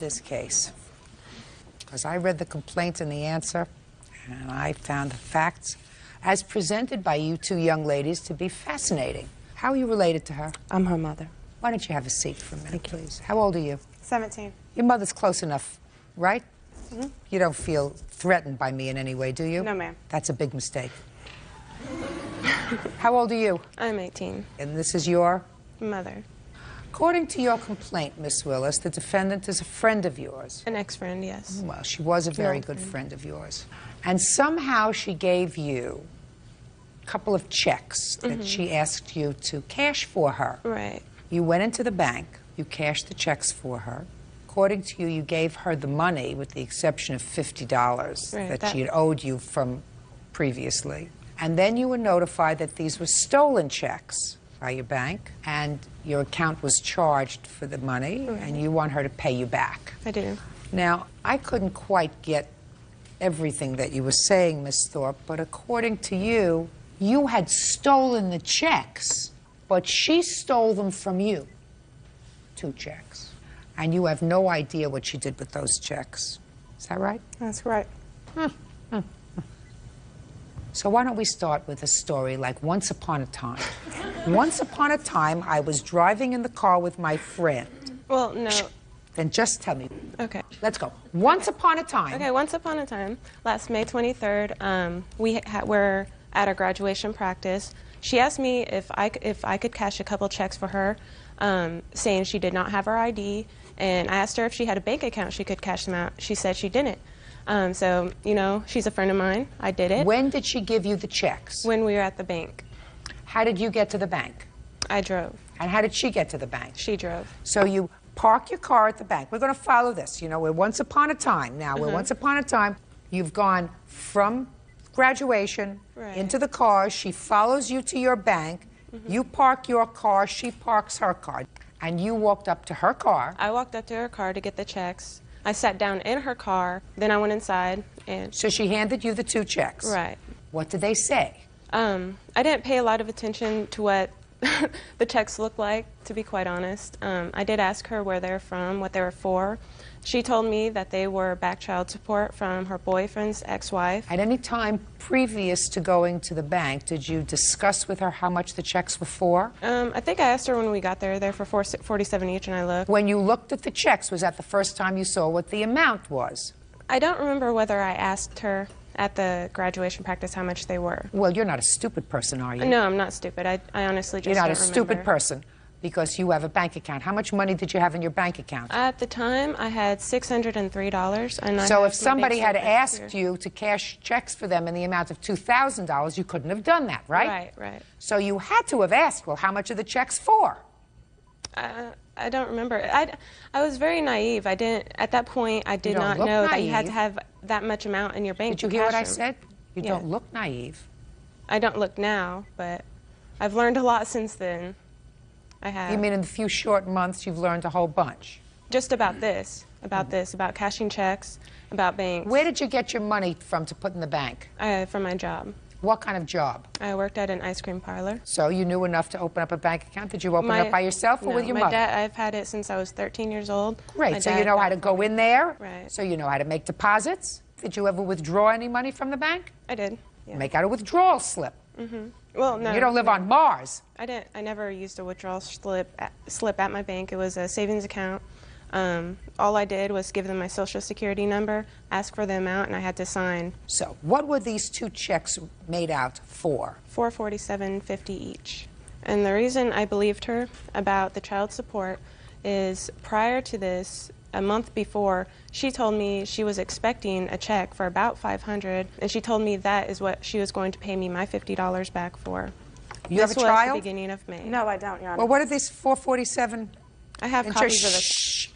this case because I read the complaint and the answer, and I found the facts as presented by you two young ladies to be fascinating. How are you related to her? I'm her mother. Why don't you have a seat for a minute, please? How old are you? 17. Your mother's close enough, right? Mm-hmm. You don't feel threatened by me in any way, do you? No, ma'am. That's a big mistake. How old are you? I'm 18. And this is your? Mother. According to your complaint, Miss Willis, the defendant is a friend of yours. An ex-friend, yes. Well, she was a very good friend of yours. And somehow she gave you a couple of checks that she asked you to cash for her. Right. You went into the bank, you cashed the checks for her. According to you, you gave her the money with the exception of $50 that she had owed you from previously. And then you were notified that these were stolen checks by your bank, and your account was charged for the money, and you want her to pay you back. I do. Now, I couldn't quite get everything that you were saying, Miss Thorpe, but according to you, you had stolen the checks, but she stole them from you. 2 checks. And you have no idea what she did with those checks. Is that right? That's right. So why don't we start with a story like once upon a time. Once upon a time, I was driving in the car with my friend. Well, no. Then just tell me. Okay. Let's go. Once upon a time. Okay, once upon a time, last May 23rd, we're at our graduation practice. She asked me if I could cash a couple checks for her, saying she did not have her ID, and I asked her if she had a bank account she could cash them out. She said she didn't. So, you know, she's a friend of mine. I did it. When did she give you the checks? When we were at the bank. How did you get to the bank? I drove. And how did she get to the bank? She drove. So you park your car at the bank. We're going to follow this. You know, we're once upon a time now. We're once upon a time. You've gone from graduation into the car. She follows you to your bank. You park your car. She parks her car. And you walked up to her car. I walked up to her car to get the checks. I sat down in her car, then I went inside and... So she handed you the 2 checks? Right. What did they say? I didn't pay a lot of attention to what the checks looked like, to be quite honest. I did ask her where they're from, what they were for. She told me that they were back child support from her boyfriend's ex-wife. At any time previous to going to the bank, did you discuss with her how much the checks were for? I think I asked her when we got there. They're for $47 each, and I looked. When you looked at the checks, was that the first time you saw what the amount was? I don't remember whether I asked her at the graduation practice how much they were. Well, you're not a stupid person, are you? No, I'm not stupid. I honestly just You're not don't a stupid remember. person because you have a bank account. How much money did you have in your bank account? At the time, I had $603, and So if somebody had asked you to cash checks for them in the amount of $2,000, you couldn't have done that, right? Right, right. So you had to have asked, well, how much are the checks for? I don't remember. I was very naive. I didn't, at that point, I did not know that you had to have that much amount in your bank. Did you hear what I said? You don't look naive. I don't look now, but I've learned a lot since then. I have. You mean in the few short months you've learned a whole bunch? Just about this, about cashing checks, about banks. Where did you get your money from to put in the bank? From my job. What kind of job? I worked at an ice cream parlor. So you knew enough to open up a bank account? Did you open it up by yourself or with your mother? My dad, I've had it since I was 13 years old. Great, so you know how to go in there? Right. So you know how to make deposits? Did you ever withdraw any money from the bank? I did, yeah. Make out a withdrawal slip. Well, no. You don't live on Mars. I didn't. I never used a withdrawal slip at my bank. It was a savings account. All I did was give them my social security number, ask for the amount, and I had to sign. So what were these 2 checks made out for? $447.50 each. And the reason I believed her about the child support is prior to this, a month before, she told me she was expecting a check for about $500, and she told me that is what she was going to pay me my $50 back for. You have a child? This was the beginning of May. No, I don't, Your Honor. Well, what are these 447? I have copies of this. Shh.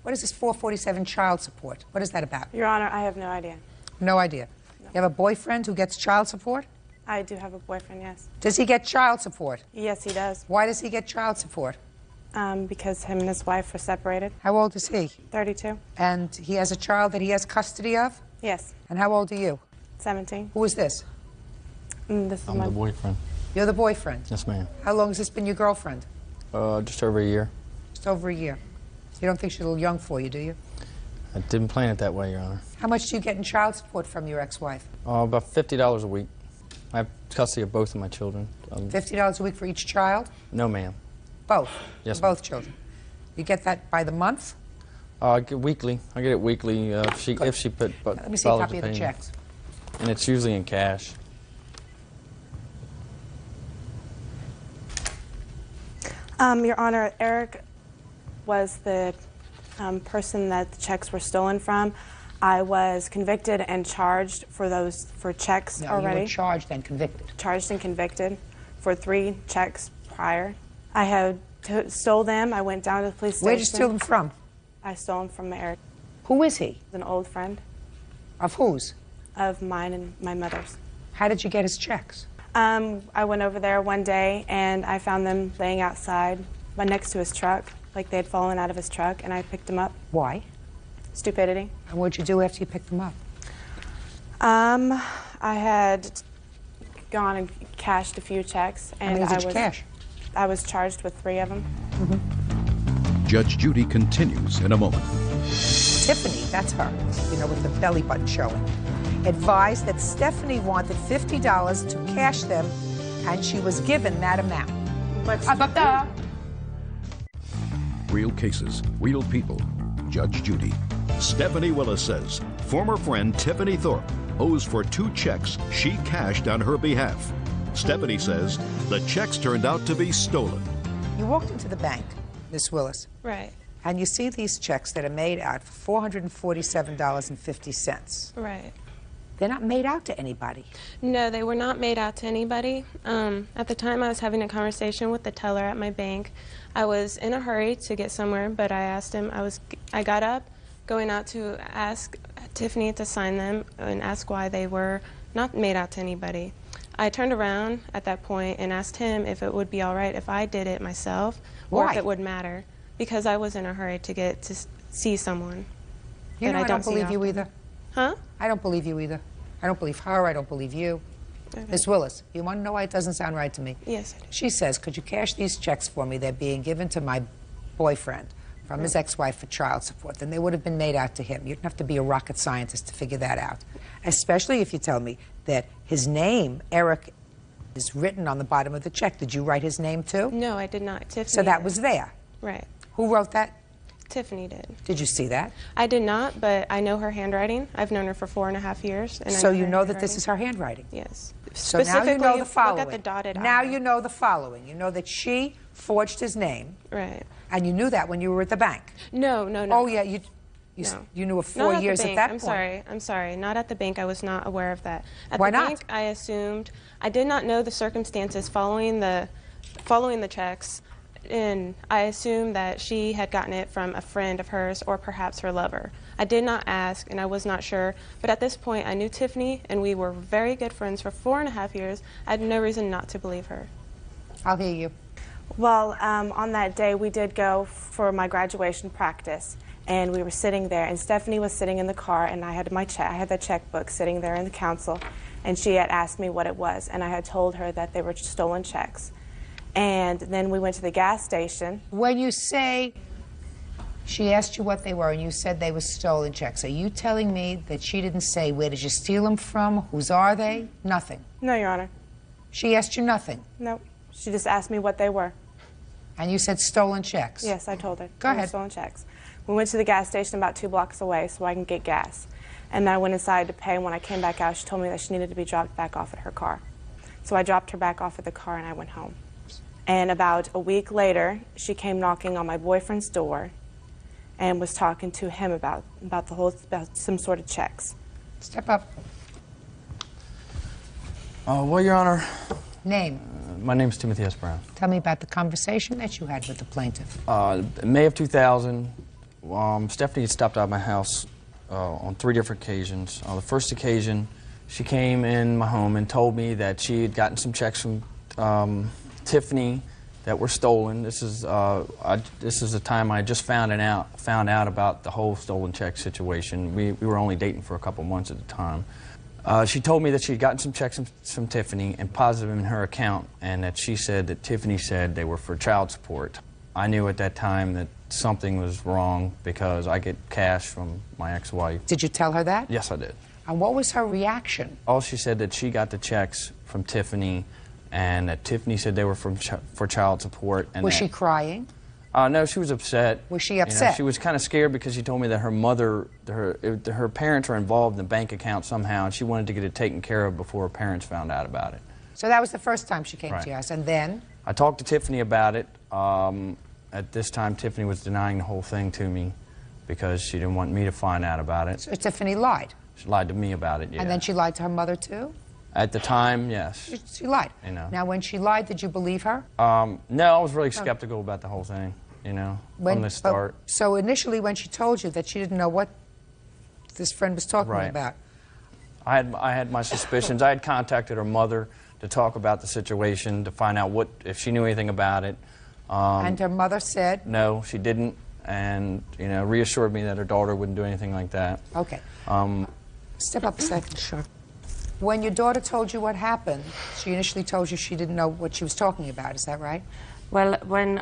What is this 447 child support? What is that about? Your Honor, I have no idea. No idea. No. You have a boyfriend who gets child support? I do have a boyfriend, yes. Does he get child support? Yes, he does. Why does he get child support? Because him and his wife were separated. How old is he? 32. And he has a child that he has custody of? Yes. And how old are you? 17. Who is this? This is I'm the boyfriend. You're the boyfriend? Yes, ma'am. How long has this been your girlfriend? Just over a year. Just over a year. You don't think she's a little young for you, do you? I didn't plan it that way, Your Honor. How much do you get in child support from your ex-wife? About $50 a week. I have custody of both of my children. $50 a week for each child? No, ma'am. Both? Yes, for both children? You get that by the month? I get weekly. I get it weekly if she put Let me see a copy of the checks. And it's usually in cash. Your Honor, Eric was the person that the checks were stolen from. I was convicted and charged for checks already. You were charged and convicted. Charged and convicted for 3 checks prior. I had stole them. I went down to the police station. Where did you steal them from? I stole them from Eric. Who is he? An old friend. Of whose? Of mine and my mother's. How did you get his checks? I went over there one day and I found them laying outside next to his truck, like they had fallen out of his truck, and I picked them up. Why? Stupidity. And what did you do after you picked them up? I had gone and cashed a few checks, and How many did you cash? I was charged with 3 of them. Judge Judy continues in a moment. Tiffany, that's her, you know, with the belly button showing, advised that Stephanie wanted $50 to cash them, and she was given that amount. Real cases, real people. Judge Judy. Stephanie Willis says former friend Tiffany Thorpe owes for 2 checks she cashed on her behalf. Stephanie says the checks turned out to be stolen. You walked into the bank, Miss Willis. Right. And you see these checks that are made out for $447.50. Right. They're not made out to anybody. No, they were not made out to anybody. At the time I was having a conversation with the teller at my bank. I was in a hurry to get somewhere, but I asked him, I got up, going out to ask Tiffany to sign them and ask why they were not made out to anybody. I turned around at that point and asked him if it would be all right if I did it myself, or if it would matter, because I was in a hurry to get to see someone. You know, I don't believe you either. Huh? I don't believe you either. I don't believe her. I don't believe you. Okay. Miss Willis, you want to know why it doesn't sound right to me? Yes, I do. She says, could you cash these checks for me? They're being given to my boyfriend from his ex-wife for child support. Then they would have been made out to him. You don't have to be a rocket scientist to figure that out. Especially if you tell me that his name, Eric, is written on the bottom of the check. Did you write his name too? No, I did not. Tiffany So that did. was there. Right. Who wrote that? Tiffany did. Did you see that? I did not, but I know her handwriting. I've known her for 4.5 years. And So I you her know that this handwriting. is her handwriting? Yes. So now you know the following. Look at the dotted now I. you know the following. You know that she forged his name. Right. And you knew that when you were at the bank. No. Oh, yeah, you No. knew of Not 4 at years the at bank. that point. I'm sorry. Not at the bank. I was not aware of that. At Why the not? bank, I assumed, I did not know the circumstances following the checks, and I assumed that she had gotten it from a friend of hers or perhaps her lover. I did not ask, and I was not sure, but at this point, I knew Tiffany, and we were very good friends for 4.5 years. I had no reason not to believe her. I'll hear you. Well, on that day, we did go for my graduation practice, and we were sitting there, and Stephanie was sitting in the car, and I had the checkbook sitting there in the council, and she had asked me what it was, and I had told her that they were stolen checks. And then we went to the gas station. When you say she asked you what they were and you said they were stolen checks, are you telling me that she didn't say, where did you steal them from? Whose are they? Nothing. No, Your Honor. She asked you nothing? No. She just asked me what they were. And you said stolen checks? Yes, I told her. Go They were ahead. Stolen checks. We went to the gas station about 2 blocks away so I can get gas. And then I went inside to pay, and when I came back out, she told me that she needed to be dropped back off at her car. So I dropped her back off at the car, and I went home. And about a week later, she came knocking on my boyfriend's door and was talking to him about some sort of checks. Step up. Well, Your Honor, Name. my name's Timothy S. Brown. Tell me about the conversation that you had with the plaintiff. May of 2000, Stephanie had stopped out of my house on 3 different occasions. On the first occasion, she came in my home and told me that she had gotten some checks from Tiffany that were stolen. This is the time I just found out about the whole stolen check situation. We were only dating for a couple months at the time. She told me that she had gotten some checks from Tiffany and positive in her account, and that she said that Tiffany said they were for child support. I knew at that time that something was wrong because I get cash from my ex-wife. Did you tell her that? Yes, I did. And what was her reaction? All she said that she got the checks from Tiffany, and that Tiffany said they were for child support. And was she crying? No, she was upset. Was she upset? She was kind of scared because she told me that her mother, her parents were involved in the bank account somehow, and she wanted to get it taken care of before her parents found out about it. So that was the first time she came Right. to your house, and then? I talked to Tiffany about it. At this time, Tiffany was denying the whole thing to me because she didn't want me to find out about it. So Tiffany lied? She lied to me about it, yeah. And then she lied to her mother, too? At the time, yes. She lied. You know. Now, when she lied, did you believe her? No, I was really skeptical about the whole thing, you know, from the start. So initially, when she told you that she didn't know what this friend was talking Right. about. I had my suspicions. I had contacted her mother to talk about the situation, to find out if she knew anything about it. And her mother said? No, she didn't, and, you know, reassured me that her daughter wouldn't do anything like that. Okay. Step up a second. Sure. When your daughter told you what happened, she initially told you she didn't know what she was talking about. Is that right? Well, when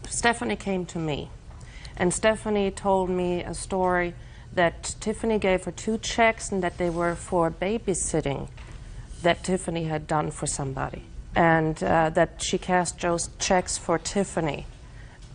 Stephanie came to me, and Stephanie told me a story that Tiffany gave her 2 checks and that they were for babysitting that Tiffany had done for somebody, and that she cashed those checks for Tiffany.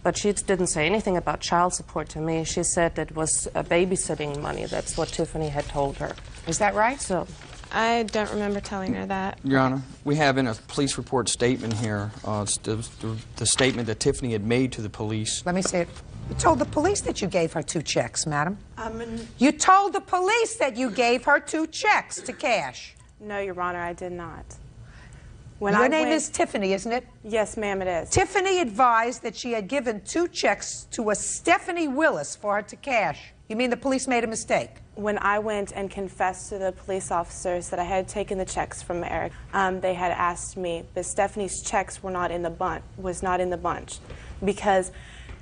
But she didn't say anything about child support to me. She said that it was babysitting money. That's what Tiffany had told her. Is that right? So, I don't remember telling her that. Your Honor, we have in a police report statement here, it's the statement that Tiffany had made to the police. Let me say it. You told the police that you gave her 2 checks, madam. You told the police that you gave her 2 checks to cash. No, Your Honor, I did not. Your name is Tiffany, isn't it? Yes, ma'am, it is. Tiffany advised that she had given 2 checks to a Stephanie Willis for her to cash. You mean the police made a mistake? When I went and confessed to the police officers that I had taken the checks from Eric, they had asked me, but Stephanie's checks were not in the bunch, because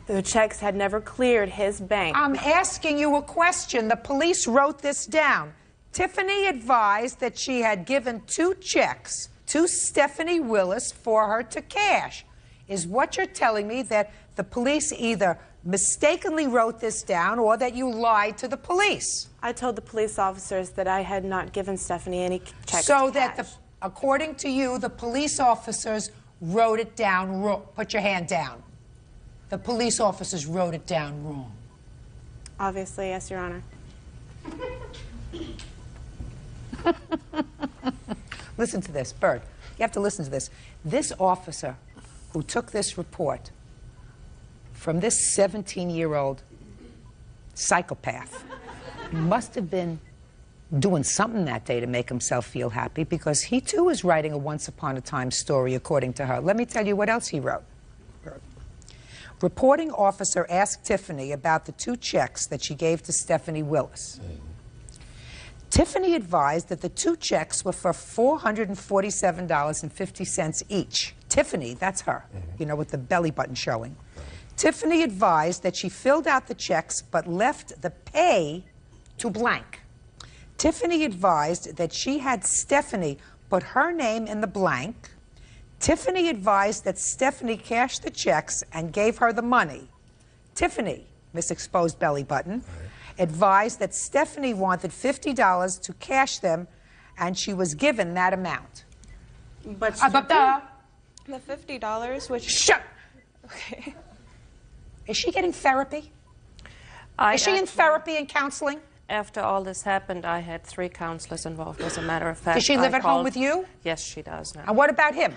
the checks had never cleared his bank. I'm asking you a question. The police wrote this down. Tiffany advised that she had given 2 checks to Stephanie Willis for her to cash. Is what you're telling me that the police either mistakenly wrote this down or that you lied to the police? I told the police officers that I had not given Stephanie any checks So to that, cash. according to you, the police officers wrote it down wrong. Put your hand down. The police officers wrote it down wrong. Obviously, yes, Your Honor. Listen to this, Bert. You have to listen to this. This officer who took this report from this 17-year-old psychopath must have been doing something that day to make himself feel happy, because he too is writing a once-upon-a-time story, according to her. Let me tell you what else he wrote. Reporting officer asked Tiffany about the 2 checks that she gave to Stephanie Willis. Tiffany advised that the 2 checks were for $447.50 each. Tiffany, that's her, you know, with the belly button showing. Tiffany advised that she filled out the checks but left the pay to blank. Tiffany advised that she had Stephanie put her name in the blank. Tiffany advised that Stephanie cashed the checks and gave her the money. Tiffany, Miss Exposed Belly Button, advised that Stephanie wanted $50 to cash them, and she was given that amount. But The $50, which... Shut! Okay. Is she getting therapy? Is she in therapy and counseling? After all this happened, I had 3 counselors involved, as a matter of fact. Does she live at home with you? Yes, she does now. And what about him?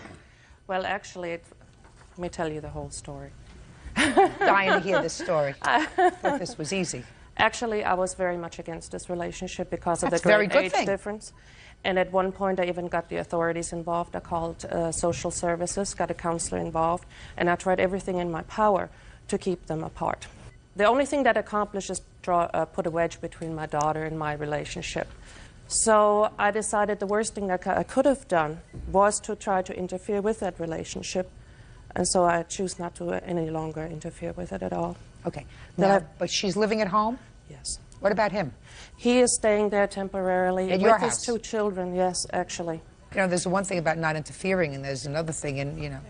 Well, actually, let me tell you the whole story. Dying to hear this story. I thought this was easy. Actually, I was very much against this relationship because of That's the a very great good age thing. difference. And at one point, I even got the authorities involved. I called social services, got a counselor involved, and I tried everything in my power to keep them apart. The only thing that accomplished is put a wedge between my daughter and my relationship. So I decided the worst thing that I could have done was to try to interfere with that relationship. And so I choose not to any longer interfere with it at all. Okay. Now, but she's living at home? Yes. What about him? He is staying there temporarily At with your his house? 2 children, yes, actually. You know, there's one thing about not interfering, and there's another thing, and, you know,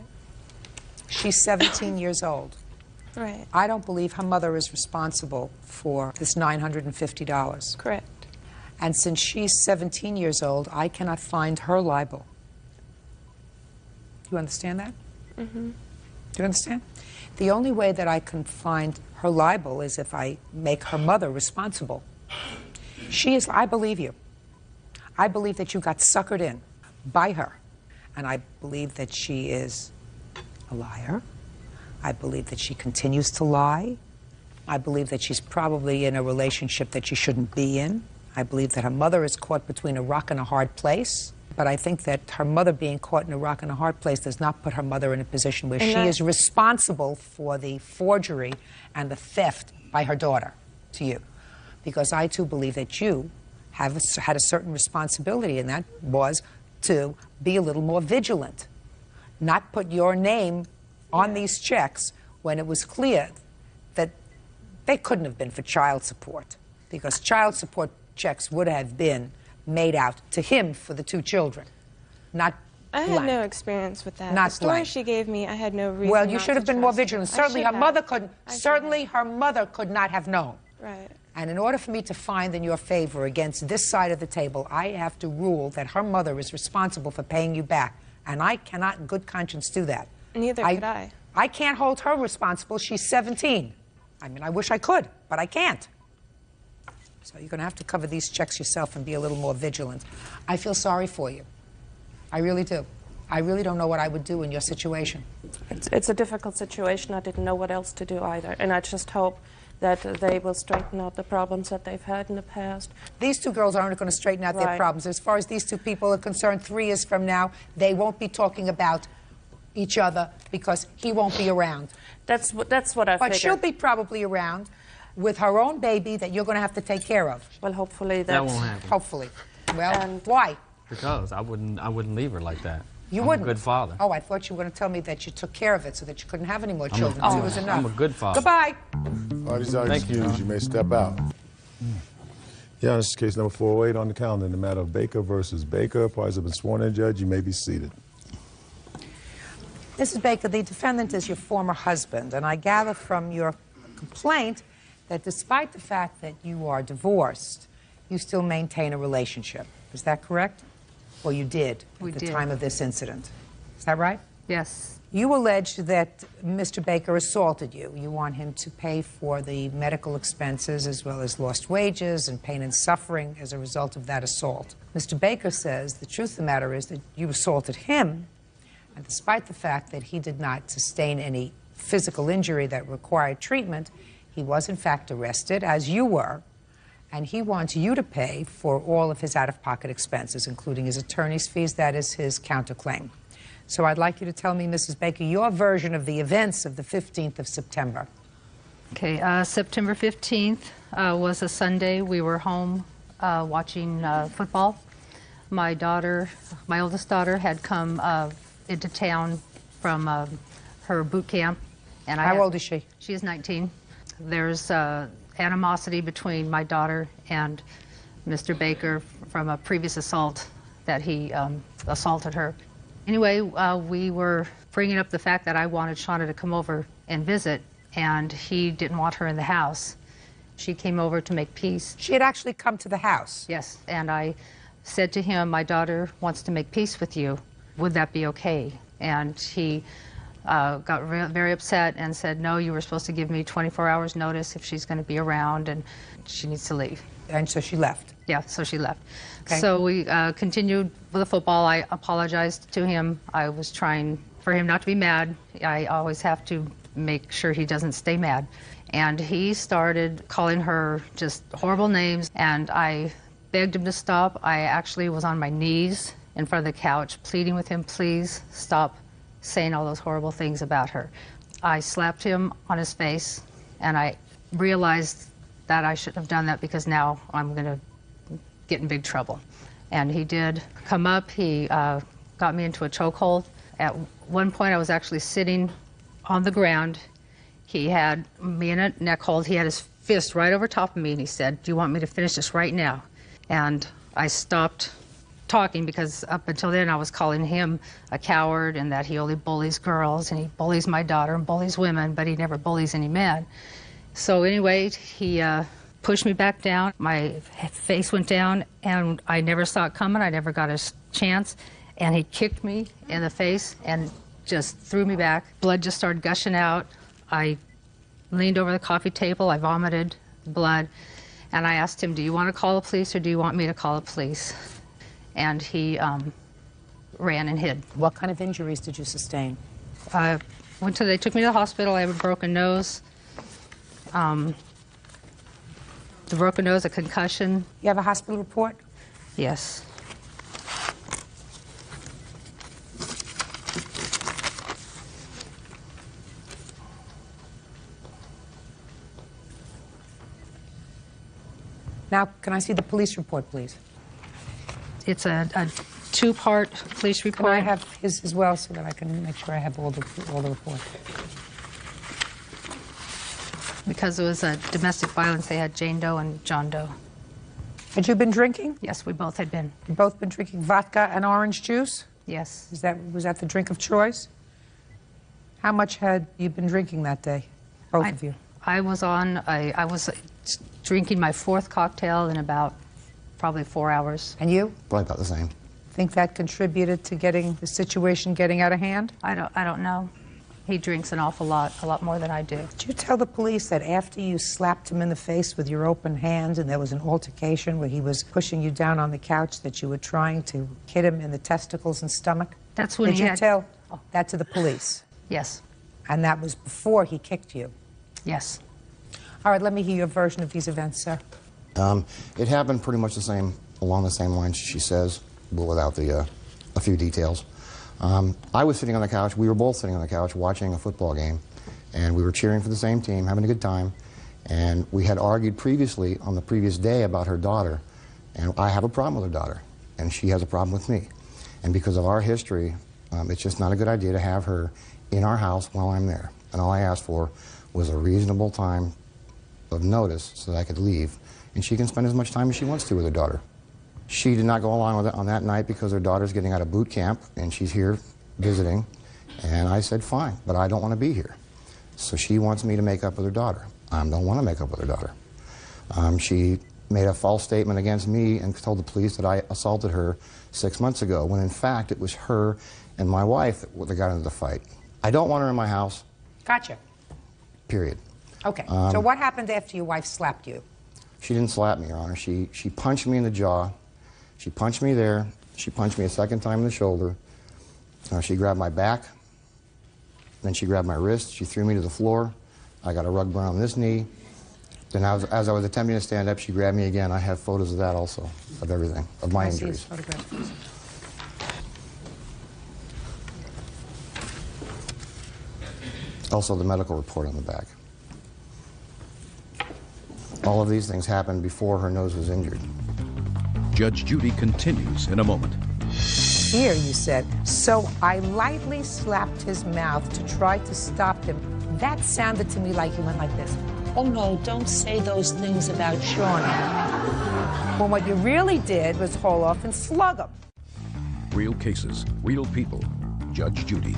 she's 17 years old. Right. I don't believe her mother is responsible for this $950. Correct. And since she's 17 years old, I cannot find her libel. Do you understand that? Mm-hmm. Do you understand? The only way that I can find her libel is if I make her mother responsible. She is, I believe you. I believe that you got suckered in by her. And I believe that she is a liar. I believe that she continues to lie. I believe that she's probably in a relationship that she shouldn't be in. I believe that her mother is caught between a rock and a hard place. But I think that her mother being caught in a rock and a hard place does not put her mother in a position where she is responsible for the forgery and the theft by her daughter to you. Because I, too, believe that you have had a certain responsibility, and that was to be a little more vigilant, not put your name on these checks when it was clear that they couldn't have been for child support, because child support checks would have been made out to him for the 2 children, not I had blank. no experience with that. Not the story blank. she gave me, I had no reason. Well, you not should have to been more trust her. vigilant. I Certainly, should her have. mother couldn't. I should Certainly, have. her mother could not have known. Right. And in order for me to find in your favor against this side of the table, I have to rule that her mother is responsible for paying you back. And I cannot in good conscience do that. Neither could I. I can't hold her responsible. She's 17. I mean, I wish I could, but I can't. So you're going to have to cover these checks yourself and be a little more vigilant. I feel sorry for you. I really do. I really don't know what I would do in your situation. It's a difficult situation. I didn't know what else to do either. And I just hope that they will straighten out the problems that they've had in the past. These 2 girls aren't going to straighten out their problems. As far as these 2 people are concerned, 3 years from now, they won't be talking about each other because he won't be around. That's what I figured. But she'll be probably around with her own baby that you're going to have to take care of. Well, hopefully That won't happen. Hopefully. Well, why? Because I wouldn't leave her like that. You I'm wouldn't? a good father. Oh, I thought you were going to tell me that you took care of it so that you couldn't have any more children. It was enough. I'm a good father. Goodbye. Parties are Thank you. excused. You may step out. Yeah, this is case number 408 on the calendar in the matter of Baker versus Baker. Parties have been sworn in, Judge. You may be seated. Mrs. Baker, the defendant is your former husband, and I gather from your complaint that despite the fact that you are divorced, you still maintain a relationship. Is that correct? Or you did at the time of this incident. Is that right? Yes. You allege that Mr. Baker assaulted you. You want him to pay for the medical expenses as well as lost wages and pain and suffering as a result of that assault. Mr. Baker says the truth of the matter is that you assaulted him, and despite the fact that he did not sustain any physical injury that required treatment, he was in fact arrested, as you were, and he wants you to pay for all of his out-of-pocket expenses, including his attorney's fees. That is his counterclaim. So I'd like you to tell me, Mrs. Baker, your version of the events of the 15th of September. Okay, September 15th was a Sunday. We were home watching football. My daughter, my oldest daughter, had come into town from her boot camp. And How old is she? She is 19. There's animosity between my daughter and Mr. Baker from a previous assault that he assaulted her. Anyway, we were bringing up the fact that I wanted Shauna to come over and visit, and he didn't want her in the house. She came over to make peace. She had actually come to the house? Yes, and I said to him, my daughter wants to make peace with you. Would that be okay? And he got very upset and said, no, you were supposed to give me 24 hours notice if she's going to be around, and she needs to leave. And so she left? Yeah, so she left. Okay. So we continued with the football. I apologized to him. I was trying for him not to be mad. I always have to make sure he doesn't stay mad. And he started calling her just horrible names, and I begged him to stop. I actually was on my knees in front of the couch pleading with him, please stop saying all those horrible things about her. I slapped him on his face, and I realized that I shouldn't have done that because now I'm going to get in big trouble. And he did come up. He got me into a chokehold. At one point, I was actually sitting on the ground. He had me in a neck hold. He had his fist right over top of me, and he said, do you want me to finish this right now? And I stopped talking, because up until then I was calling him a coward and that he only bullies girls and he bullies my daughter and bullies women, but he never bullies any men. So anyway, he pushed me back down. My face went down and I never saw it coming. I never got a chance. And he kicked me in the face and just threw me back. Blood just started gushing out. I leaned over the coffee table. I vomited blood. And I asked him, do you want to call the police or do you want me to call the police? And he ran and hid. What kind of injuries did you sustain? They took me to the hospital. I have a broken nose. The broken nose, a concussion. You have a hospital report? Yes. Now, can I see the police report, please? It's a two-part police report. Can I have his as well so that I can make sure I have all the reports? Because it was a domestic violence, they had Jane Doe and John Doe. Had you been drinking? Yes, we both had been. You both been drinking vodka and orange juice? Yes. Was that the drink of choice? How much had you been drinking that day, both of you? I was drinking my fourth cocktail in about probably 4 hours. And you? Probably about the same. Think that contributed to getting the situation getting out of hand? I don't know. He drinks an awful lot, a lot more than I do. Did you tell the police that after you slapped him in the face with your open hands and there was an altercation where he was pushing you down on the couch that you were trying to hit him in the testicles and stomach? That's when Did you tell that to the police? Yes. And that was before he kicked you? Yes. All right, let me hear your version of these events, sir. It happened pretty much along the same lines she says, but without a few details. I was sitting on the couch, we were both sitting on the couch watching a football game, and we were cheering for the same team, having a good time, and we had argued previously on the previous day about her daughter, and I have a problem with her daughter, and she has a problem with me. And because of our history, it's just not a good idea to have her in our house while I'm there. And all I asked for was a reasonable time of notice so that I could leave, and she can spend as much time as she wants to with her daughter. She did not go along with it on that night because her daughter's getting out of boot camp and she's here visiting, and I said fine, but I don't want to be here. So she wants me to make up with her daughter. I don't want to make up with her daughter. She made a false statement against me and told the police that I assaulted her 6 months ago, when in fact it was her and my wife that got into the fight. I don't want her in my house. Gotcha. Period. Okay, so what happened after your wife slapped you? She didn't slap me, Your Honor. She punched me in the jaw. She punched me there. She punched me a second time in the shoulder. She grabbed my back. Then she grabbed my wrist. She threw me to the floor. I got a rug burn on this knee. Then as I was attempting to stand up, she grabbed me again. I have photos of that also, of everything, of my injuries. Also the medical report on the back. All of these things happened before her nose was injured. Judge Judy continues in a moment. Here you said, so I lightly slapped his mouth to try to stop him. That sounded to me like he went like this. Oh no, don't say those things about Shawnee. Well, what you really did was haul off and slug him. Real cases, real people. Judge Judy.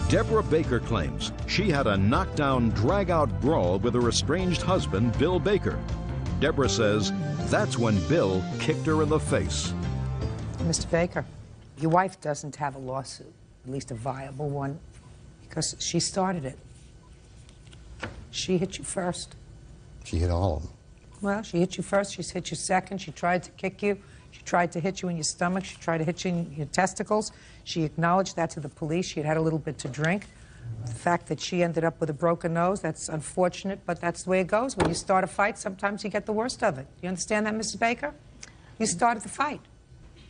Deborah Baker claims she had a knockdown, drag-out brawl with her estranged husband, Bill Baker. Deborah says that's when Bill kicked her in the face. Mr. Baker, your wife doesn't have a lawsuit, at least a viable one, because she started it. She hit you first. She hit all of them. Well, she hit you first, she's hit you second, she tried to kick you, she tried to hit you in your stomach, she tried to hit you in your testicles. She acknowledged that to the police. She had had a little bit to drink. The fact that she ended up with a broken nose, that's unfortunate, but that's the way it goes. When you start a fight, sometimes you get the worst of it. You understand that, Mrs. Baker? You started the fight.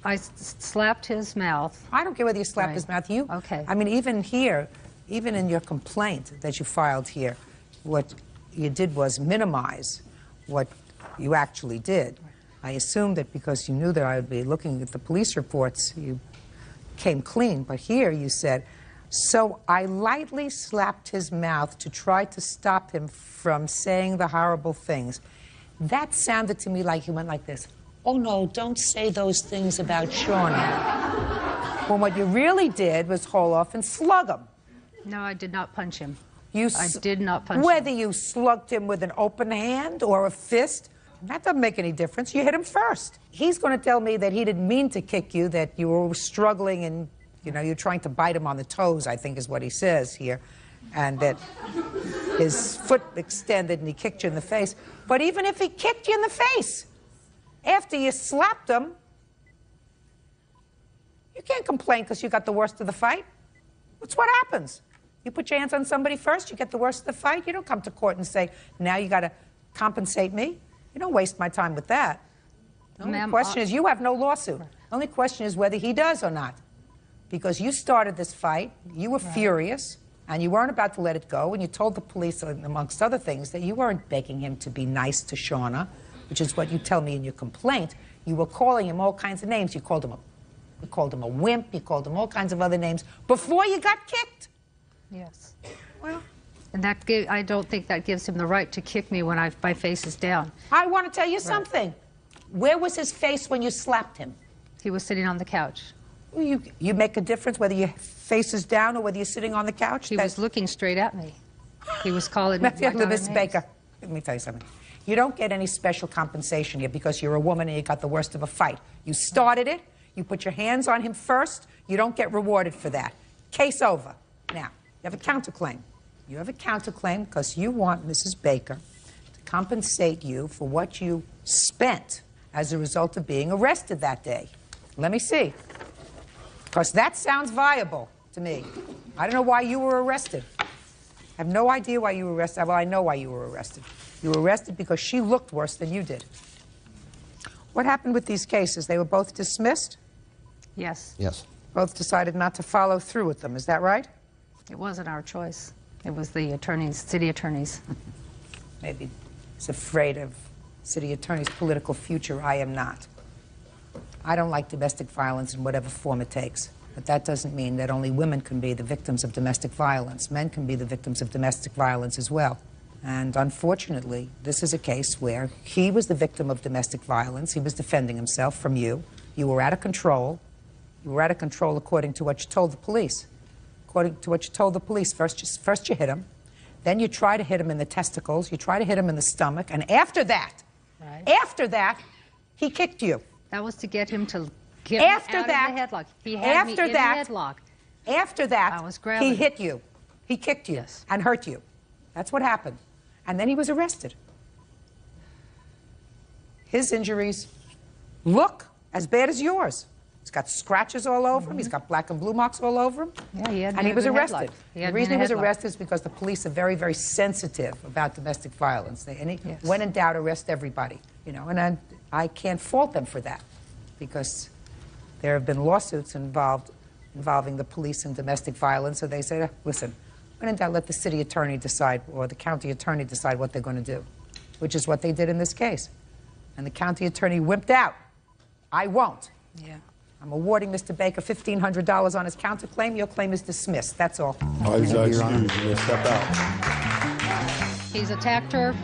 I slapped his mouth. I don't care whether you slapped his mouth. You, okay. I mean, even here, even in your complaint that you filed here, what you did was minimize what you actually did. I assumed that because you knew that I would be looking at the police reports, you came clean. But here you said, so I lightly slapped his mouth to try to stop him from saying the horrible things. That sounded to me like he went like this. Oh, no, don't say those things about Shauna. Well, what you really did was haul off and slug him. No, I did not punch him. I did not punch him. Whether you slugged him with an open hand or a fist, that doesn't make any difference. You hit him first. He's going to tell me that he didn't mean to kick you, that you were struggling and, you know, you're trying to bite him on the toes, I think is what he says here, and that his foot extended and he kicked you in the face. But even if he kicked you in the face, after you slapped him, you can't complain because you got the worst of the fight. That's what happens. You put your hands on somebody first, you get the worst of the fight. You don't come to court and say, now you got to compensate me. You don't waste my time with that. The only question is, you have no lawsuit. The only question is whether he does or not. Because you started this fight, you were furious, and you weren't about to let it go, and you told the police, amongst other things, that you weren't begging him to be nice to Shauna, which is what you tell me in your complaint. You were calling him all kinds of names. You called him a wimp, you called him all kinds of other names before you got kicked. Yes. Well, and I don't think that gives him the right to kick me when my face is down. I want to tell you something. Where was his face when you slapped him? He was sitting on the couch. You make a difference whether your face is down or whether you're sitting on the couch? He was looking straight at me. He was calling me. Miss Baker, let me tell you something. You don't get any special compensation here because you're a woman and you got the worst of a fight. You started it. You put your hands on him first. You don't get rewarded for that. Case over. Now, you have a counterclaim. You have a counterclaim because you want Mrs. Baker to compensate you for what you spent as a result of being arrested that day. Let me see. Because that sounds viable to me. I don't know why you were arrested. I have no idea why you were arrested. Well, I know why you were arrested. You were arrested because she looked worse than you did. What happened with these cases? They were both dismissed? Yes. Yes. Both decided not to follow through with them. Is that right? It wasn't our choice. It was the attorneys, city attorneys. Maybe he's afraid of city attorney's political future. I am not. I don't like domestic violence in whatever form it takes. But that doesn't mean that only women can be the victims of domestic violence. Men can be the victims of domestic violence as well. And unfortunately, this is a case where he was the victim of domestic violence. He was defending himself from you. You were out of control. You were out of control according to what you told the police. According to what you told the police, first you hit him. Then you try to hit him in the testicles. You try to hit him in the stomach. And after that, he kicked you. That was to get him to get me out of the headlock. He had me in the headlock. After that, I was grabbing. He hit you. He kicked you and hurt you. That's what happened. And then he was arrested. His injuries look as bad as yours. He's got scratches all over him. He's got black and blue marks all over him. Yeah, and he was arrested. The reason he was arrested is because the police are very, very sensitive about domestic violence. When in doubt, arrest everybody. You know, and I can't fault them for that, because there have been lawsuits involving the police and domestic violence. So they say, listen, when in doubt, let the city attorney decide or the county attorney decide what they're going to do, which is what they did in this case. And the county attorney wimped out. I won't. Yeah. I'm awarding Mr. Baker $1,500 on his counterclaim. Your claim is dismissed. That's all. Step out. He's attacked her.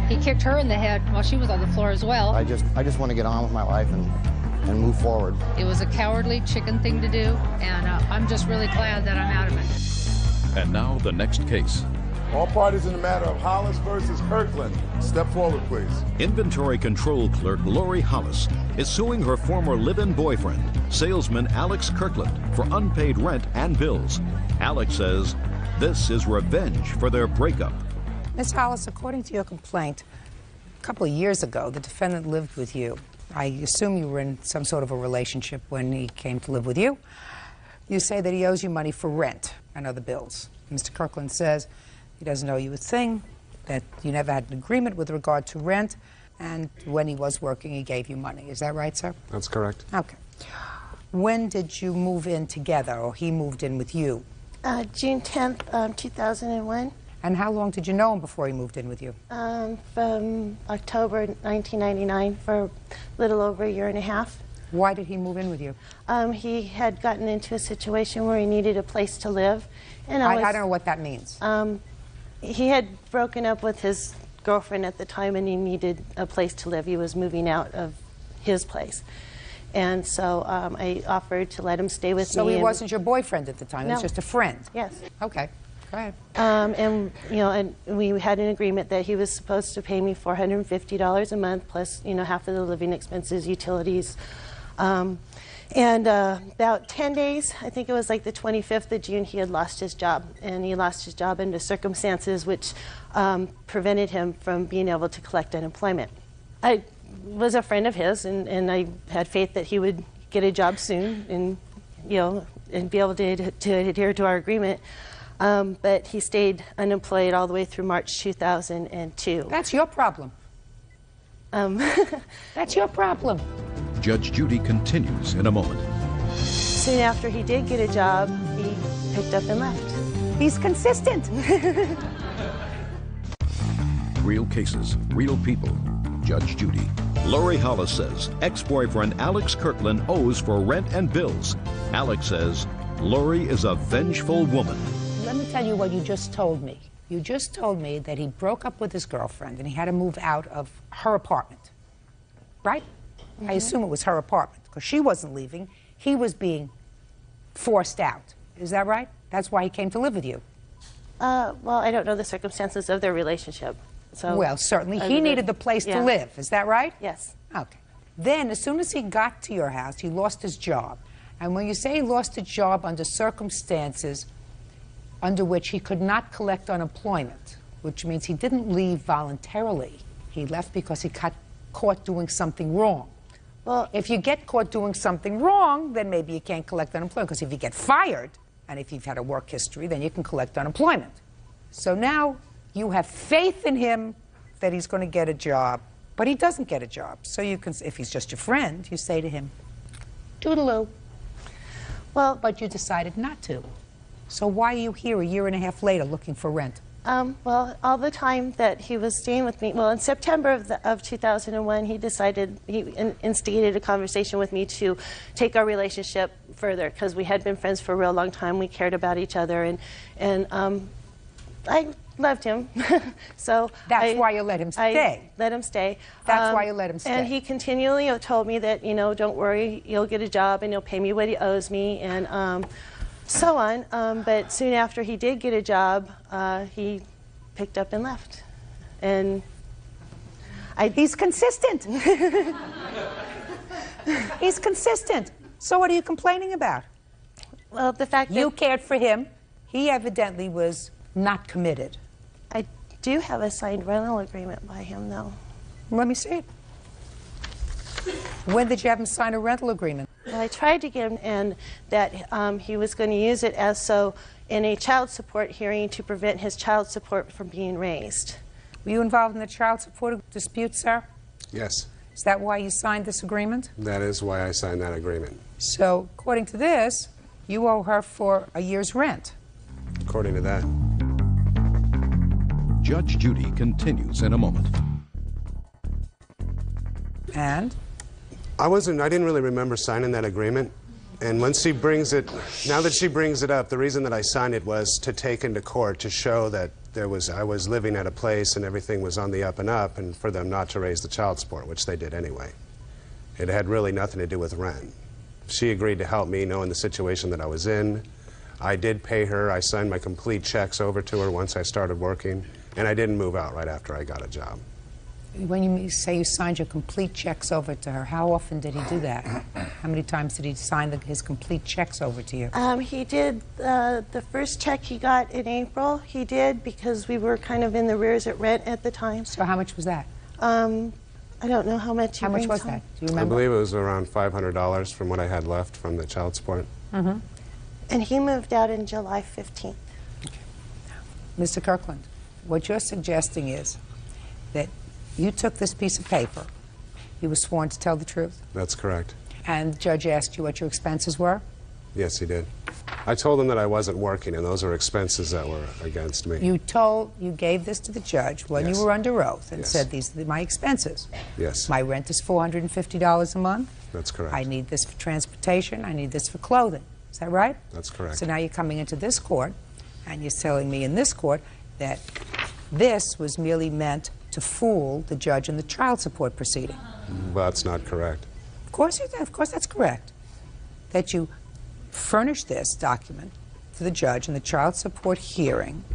He kicked her in the head while she was on the floor as well. I just want to get on with my life and move forward. It was a cowardly chicken thing to do, and I'm just really glad that I'm out of it. And now the next case. All parties in the matter of Hollis versus Kirkland. Step forward, please. Inventory control clerk Lori Hollis is suing her former live-in boyfriend, salesman Alex Kirkland, for unpaid rent and bills. Alex says this is revenge for their breakup. Ms. Hollis, according to your complaint, a couple of years ago, the defendant lived with you. I assume you were in some sort of a relationship when he came to live with you. You say that he owes you money for rent and other bills. Mr. Kirkland says he doesn't owe you a thing, that you never had an agreement with regard to rent, and when he was working, he gave you money. Is that right, sir? That's correct. Okay. When did you move in together, or he moved in with you? June 10th, 2001. And how long did you know him before he moved in with you? From October 1999 for a little over a year and a half. Why did he move in with you? He had gotten into a situation where he needed a place to live. And I don't know what that means. He had broken up with his girlfriend at the time, and he needed a place to live. He was moving out of his place. And so I offered to let him stay with me. So he wasn't your boyfriend at the time, he was No. just a friend? Yes. Okay, go ahead. And we had an agreement that he was supposed to pay me $450 a month plus half of the living expenses, utilities. And about 10 days, I think it was like the 25th of June, he had lost his job. And he lost his job under circumstances which prevented him from being able to collect unemployment. I was a friend of his, and I had faith that he would get a job soon and, and be able to adhere to our agreement. But he stayed unemployed all the way through March 2002. That's your problem. That's your problem. Judge Judy continues in a moment. Soon after he did get a job, he picked up and left. He's consistent. Real cases, real people. Judge Judy. Lori Hollis says ex-boyfriend Alex Kirkland owes for rent and bills. Alex says Lori is a vengeful woman. Let me tell you what you just told me. You just told me that he broke up with his girlfriend and he had to move out of her apartment, right? I assume it was her apartment because she wasn't leaving. He was being forced out. Is that right? That's why he came to live with you. Well, I don't know the circumstances of their relationship. So well, certainly he needed the place to live. Is that right? Yes. Okay. Then, as soon as he got to your house, he lost his job. And when you say he lost a job under circumstances under which he could not collect unemployment, which means he didn't leave voluntarily. He left because he got caught doing something wrong. Well, if you get caught doing something wrong, then maybe you can't collect unemployment, because if you get fired, and if you've had a work history, then you can collect unemployment. So now you have faith in him that he's going to get a job, but he doesn't get a job. So you can, if he's just your friend, you say to him, toodaloo. Well, but you decided not to. So why are you here a year and a half later looking for rent? Well, all the time that he was staying with me, well, in September of 2001, he decided, he instigated a conversation with me to take our relationship further, because we had been friends for a real long time. We cared about each other, and I loved him. So that's why you let him stay. I let him stay. That's why you let him stay. And he continually told me that, don't worry, you'll get a job and he'll pay me what he owes me, and so on. But soon after he did get a job, he picked up and left. And he's consistent. He's consistent. So what are you complaining about? Well, the fact that you cared for him. He evidently was not committed. I do have a signed rental agreement by him, though. Let me see it. When did you have him sign a rental agreement? Well, I tried to get him, and that he was going to use it as so in a child support hearing to prevent his child support from being raised. Were you involved in the child support dispute, sir? Yes. Is that why you signed this agreement? That is why I signed that agreement. So, according to this, you owe her for a year's rent. According to that. Judge Judy continues in a moment. And? I didn't really remember signing that agreement. And once she brings it, now that she brings it up, the reason that I signed it was to take into court to show that I was living at a place and everything was on the up and up, and for them not to raise the child support, which they did anyway. It had really nothing to do with rent. She agreed to help me knowing the situation that I was in. I did pay her. I signed my complete checks over to her once I started working, and I didn't move out right after I got a job. When you say you signed your complete checks over to her, how often did he do that? How many times did he sign his complete checks over to you? He did the first check he got in April. He did, because we were kind of in the rears at rent at the time. So how much was that? I don't know how much. How much was that? Do you remember? I believe it was around $500 from what I had left from the child support. Mm-hmm. And he moved out in July 15th. Okay. Mr. Kirkland, what you're suggesting is that you took this piece of paper. You were sworn to tell the truth? That's correct. And the judge asked you what your expenses were? Yes, he did. I told him that I wasn't working, and those are expenses that were against me. You gave this to the judge when you were under oath and said, these are my expenses. Yes. My rent is $450 a month. That's correct. I need this for transportation. I need this for clothing. Is that right? That's correct. So now you're coming into this court, and you're telling me in this court that this was merely meant to fool the judge in the child support proceeding. Well, that's not correct. course you did. Of course that's correct. That you furnished this document to the judge in the child support hearing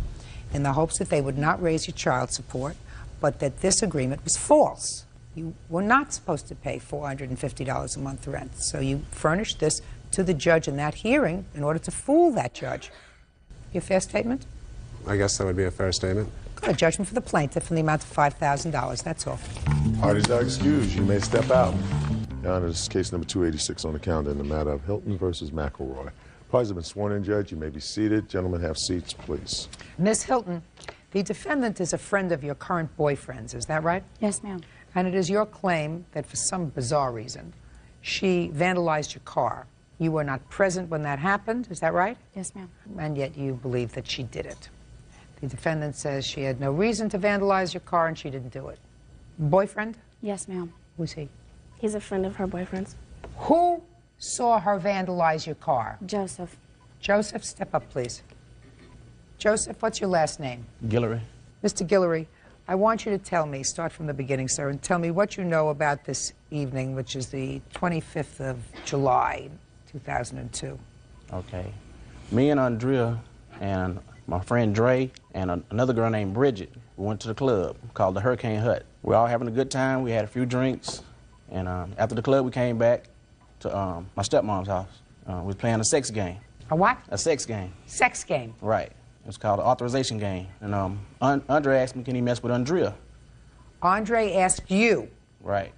in the hopes that they would not raise your child support, but that this agreement was false. You were not supposed to pay $450 a month rent. So you furnished this to the judge in that hearing in order to fool that judge. Your fair statement? I guess that would be a fair statement. Got a judgment for the plaintiff in the amount of $5,000. That's all. Parties are excused. You may step out. Your Honor, this is case number 286 on the calendar in the matter of Hilton versus McElroy. Parties have been sworn in, Judge. You may be seated. Gentlemen, have seats, please. Miss Hilton, the defendant is a friend of your current boyfriend's. Is that right? Yes, ma'am. And it is your claim that for some bizarre reason, she vandalized your car. You were not present when that happened. Is that right? Yes, ma'am. And yet you believe that she did it. The defendant says she had no reason to vandalize your car and she didn't do it. Boyfriend? Yes, ma'am. Who's he? He's a friend of her boyfriend's. Who saw her vandalize your car? Joseph. Joseph, step up, please. Joseph, what's your last name? Guillory. Mr. Guillory, I want you to tell me, start from the beginning, sir, and tell me what you know about this evening, which is the 25th of July, 2002. Okay. Me and Andrea and my friend Dre and another girl named Bridget, we went to the club called the Hurricane Hut. We were all having a good time. We had a few drinks. And after the club, we came back to my stepmom's house. We was playing a sex game. A what? A sex game. Sex game? Right. It was called an authorization game. And Andre asked me, can he mess with Andrea? Andre asked you? Right.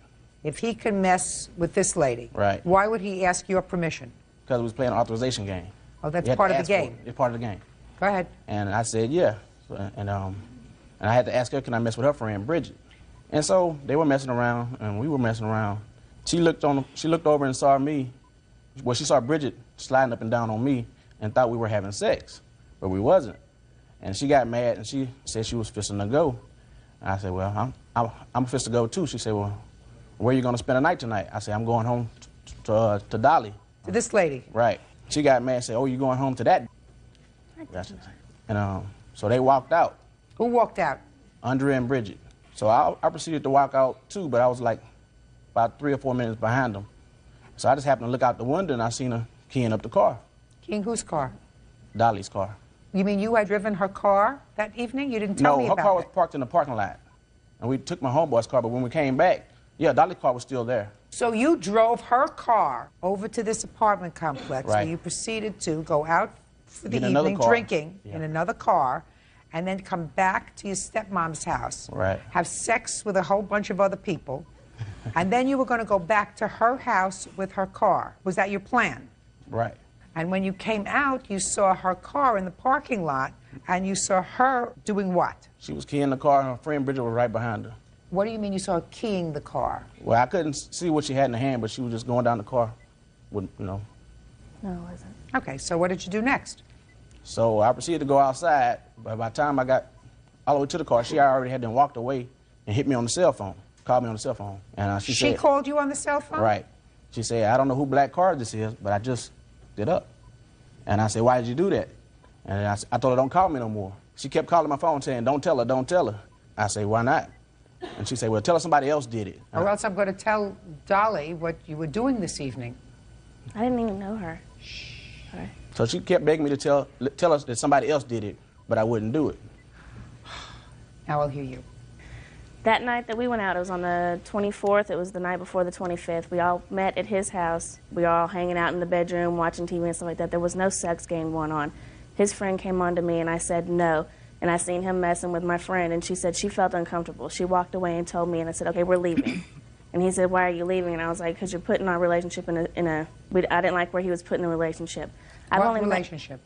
If he could mess with this lady? Right. Why would he ask your permission? Because we was playing an authorization game. Oh, that's part of the game? It's part of the game. Go ahead. And I said, yeah. And I had to ask her, can I mess with her friend, Bridget? And so they were messing around, and we were messing around. She looked over and saw me. Well, she saw Bridget sliding up and down on me and thought we were having sex, but we wasn't. And she got mad, and she said she was fisting to go. And I said, well, I'm fisting to go too. She said, well, where are you going to spend the night tonight? I said, I'm going home to Dolly. To this lady? Right. She got mad and said, oh, you going home to that? And so they walked out. Who walked out? Andrea and Bridget. So I proceeded to walk out too, but I was like about 3 or 4 minutes behind them. So I just happened to look out the window and I seen her keying up the car. Keying whose car? Dolly's car. You mean you had driven her car that evening? You didn't tell me about it. No, her car was parked in the parking lot. And we took my homeboy's car, but when we came back, yeah, Dolly's car was still there. So you drove her car over to this apartment complex right. where you proceeded to go out for the Get evening drinking yeah. in another car and then come back to your stepmom's house, right. have sex with a whole bunch of other people, and then you were going to go back to her house with her car. Was that your plan? Right. And when you came out, you saw her car in the parking lot, and you saw her doing what? She was keying the car, and her friend Bridget was right behind her. What do you mean you saw her keying the car? Well, I couldn't see what she had in her hand, but she was just going down the car with, you know. No, it wasn't. Okay, so what did you do next? So I proceeded to go outside, but by the time I got all the way to the car, she already had then walked away and hit me on the cell phone, called me on the cell phone. And she said, called you on the cell phone? Right. She said, I don't know who black car this is, but I just did up. And I said, why did you do that? And I told her, don't call me no more. She kept calling my phone saying, don't tell her, don't tell her. I said, why not? And she said, well, tell her somebody else did it. Or else I'm going to tell Dolly what you were doing this evening. I didn't even know her. Right. So she kept begging me to tell us that somebody else did it, but I wouldn't do it. Now I'll hear you. That night that we went out, it was on the 24th. It was the night before the 25th. We all met at his house. We were all hanging out in the bedroom, watching TV and stuff like that. There was no sex game going on. His friend came on to me, and I said no. And I seen him messing with my friend, and she said she felt uncomfortable. She walked away and told me, and I said, okay, we're leaving. And he said, why are you leaving? And I was like, because you're putting our relationship I didn't like where he was putting the relationship. What relationship?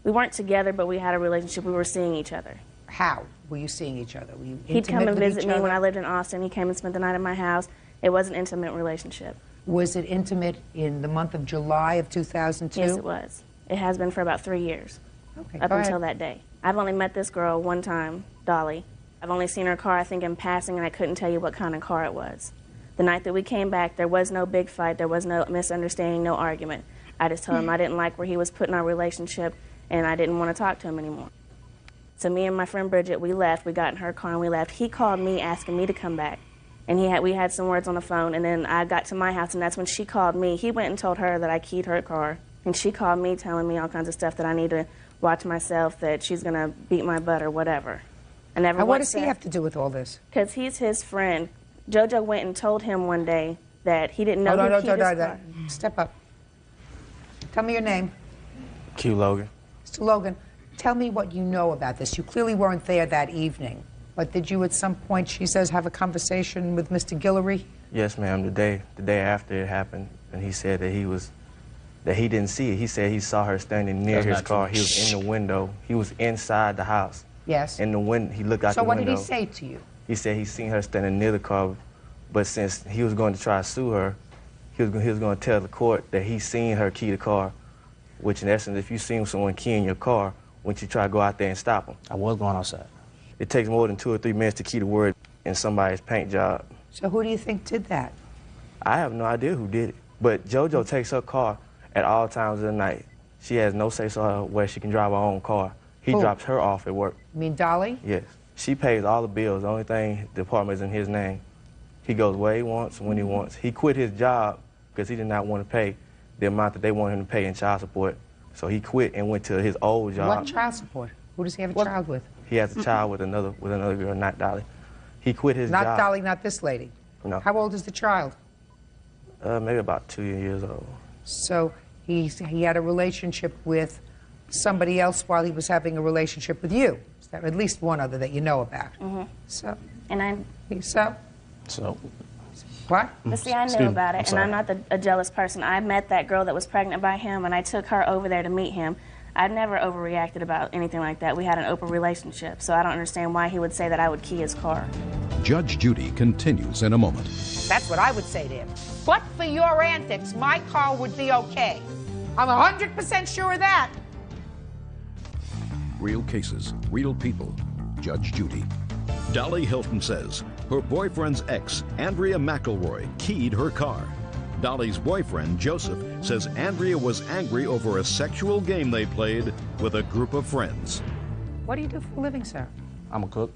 We weren't together, but we had a relationship. We were seeing each other. How were you seeing each other? Were you intimate? He'd come and visit me other? when I lived in Austin. He came and spent the night at my house. It was an intimate relationship. Was it intimate in the month of July of 2002? Yes, it was. It has been for about 3 years. Okay, up until that day. I've only met this girl one time, Dolly. I've only seen her car, I think, in passing, and I couldn't tell you what kind of car it was. The night that we came back, there was no big fight. There was no misunderstanding, no argument. I just told him I didn't like where he was putting our relationship, and I didn't want to talk to him anymore. So me and my friend Bridget, we left. We got in her car and we left. He called me asking me to come back. and we had some words on the phone, and then I got to my house, and that's when she called me. He went and told her that I keyed her car, and she called me telling me all kinds of stuff that I need to watch myself, that she's going to beat my butt or whatever. And what does he have to do with all this? Because he's his friend. JoJo went and told him one day that he didn't know who keyed his car. Step up. Tell me your name. Q. Logan. Mr. Logan, tell me what you know about this. You clearly weren't there that evening, but did you at some point, she says, have a conversation with Mr. Guillory? Yes, ma'am. The day after it happened, and he said that he didn't see it. He said he saw her standing near his car. He was in the window. He was inside the house. Yes. In the window, he looked out the window. So what did he say to you? He said he seen her standing near the car, but since he was going to try to sue her, he was going to tell the court that he seen her key the car, which in essence, if you seen someone keying your car, wouldn't you try to go out there and stop them? I was going outside. It takes more than 2 or 3 minutes to key the word in somebody's paint job. So who do you think did that? I have no idea who did it, but JoJo takes her car at all times of the night. She has no say-so where she can drive her own car. He drops her off at work. You mean Dolly? Yes. She pays all the bills. The only thing, the apartment is in his name. He goes where he wants, when he wants. He quit his job because he did not want to pay the amount that they wanted him to pay in child support. So he quit and went to his old job. What child support? Who does he have a child with? He has a child with another girl, not Dolly. He quit his job. Not Dolly, not this lady? No. How old is the child? Maybe about 2 years old. So he had a relationship with somebody else while he was having a relationship with you. Is there at least one other that you know about? Mm-hmm. So. And I. So. What? But see, I knew about it, and I'm not a jealous person. I met that girl that was pregnant by him, and I took her over there to meet him. I never overreacted about anything like that. We had an open relationship, so I don't understand why he would say that I would key his car. Judge Judy continues in a moment. That's what I would say to him. But for your antics, my car would be okay. I'm 100% sure of that. Real cases, real people. Judge Judy. Dolly Hilton says her boyfriend's ex, Andrea McElroy, keyed her car. Dolly's boyfriend, Joseph, says Andrea was angry over a sexual game they played with a group of friends. What do you do for a living, sir? I'm a cook.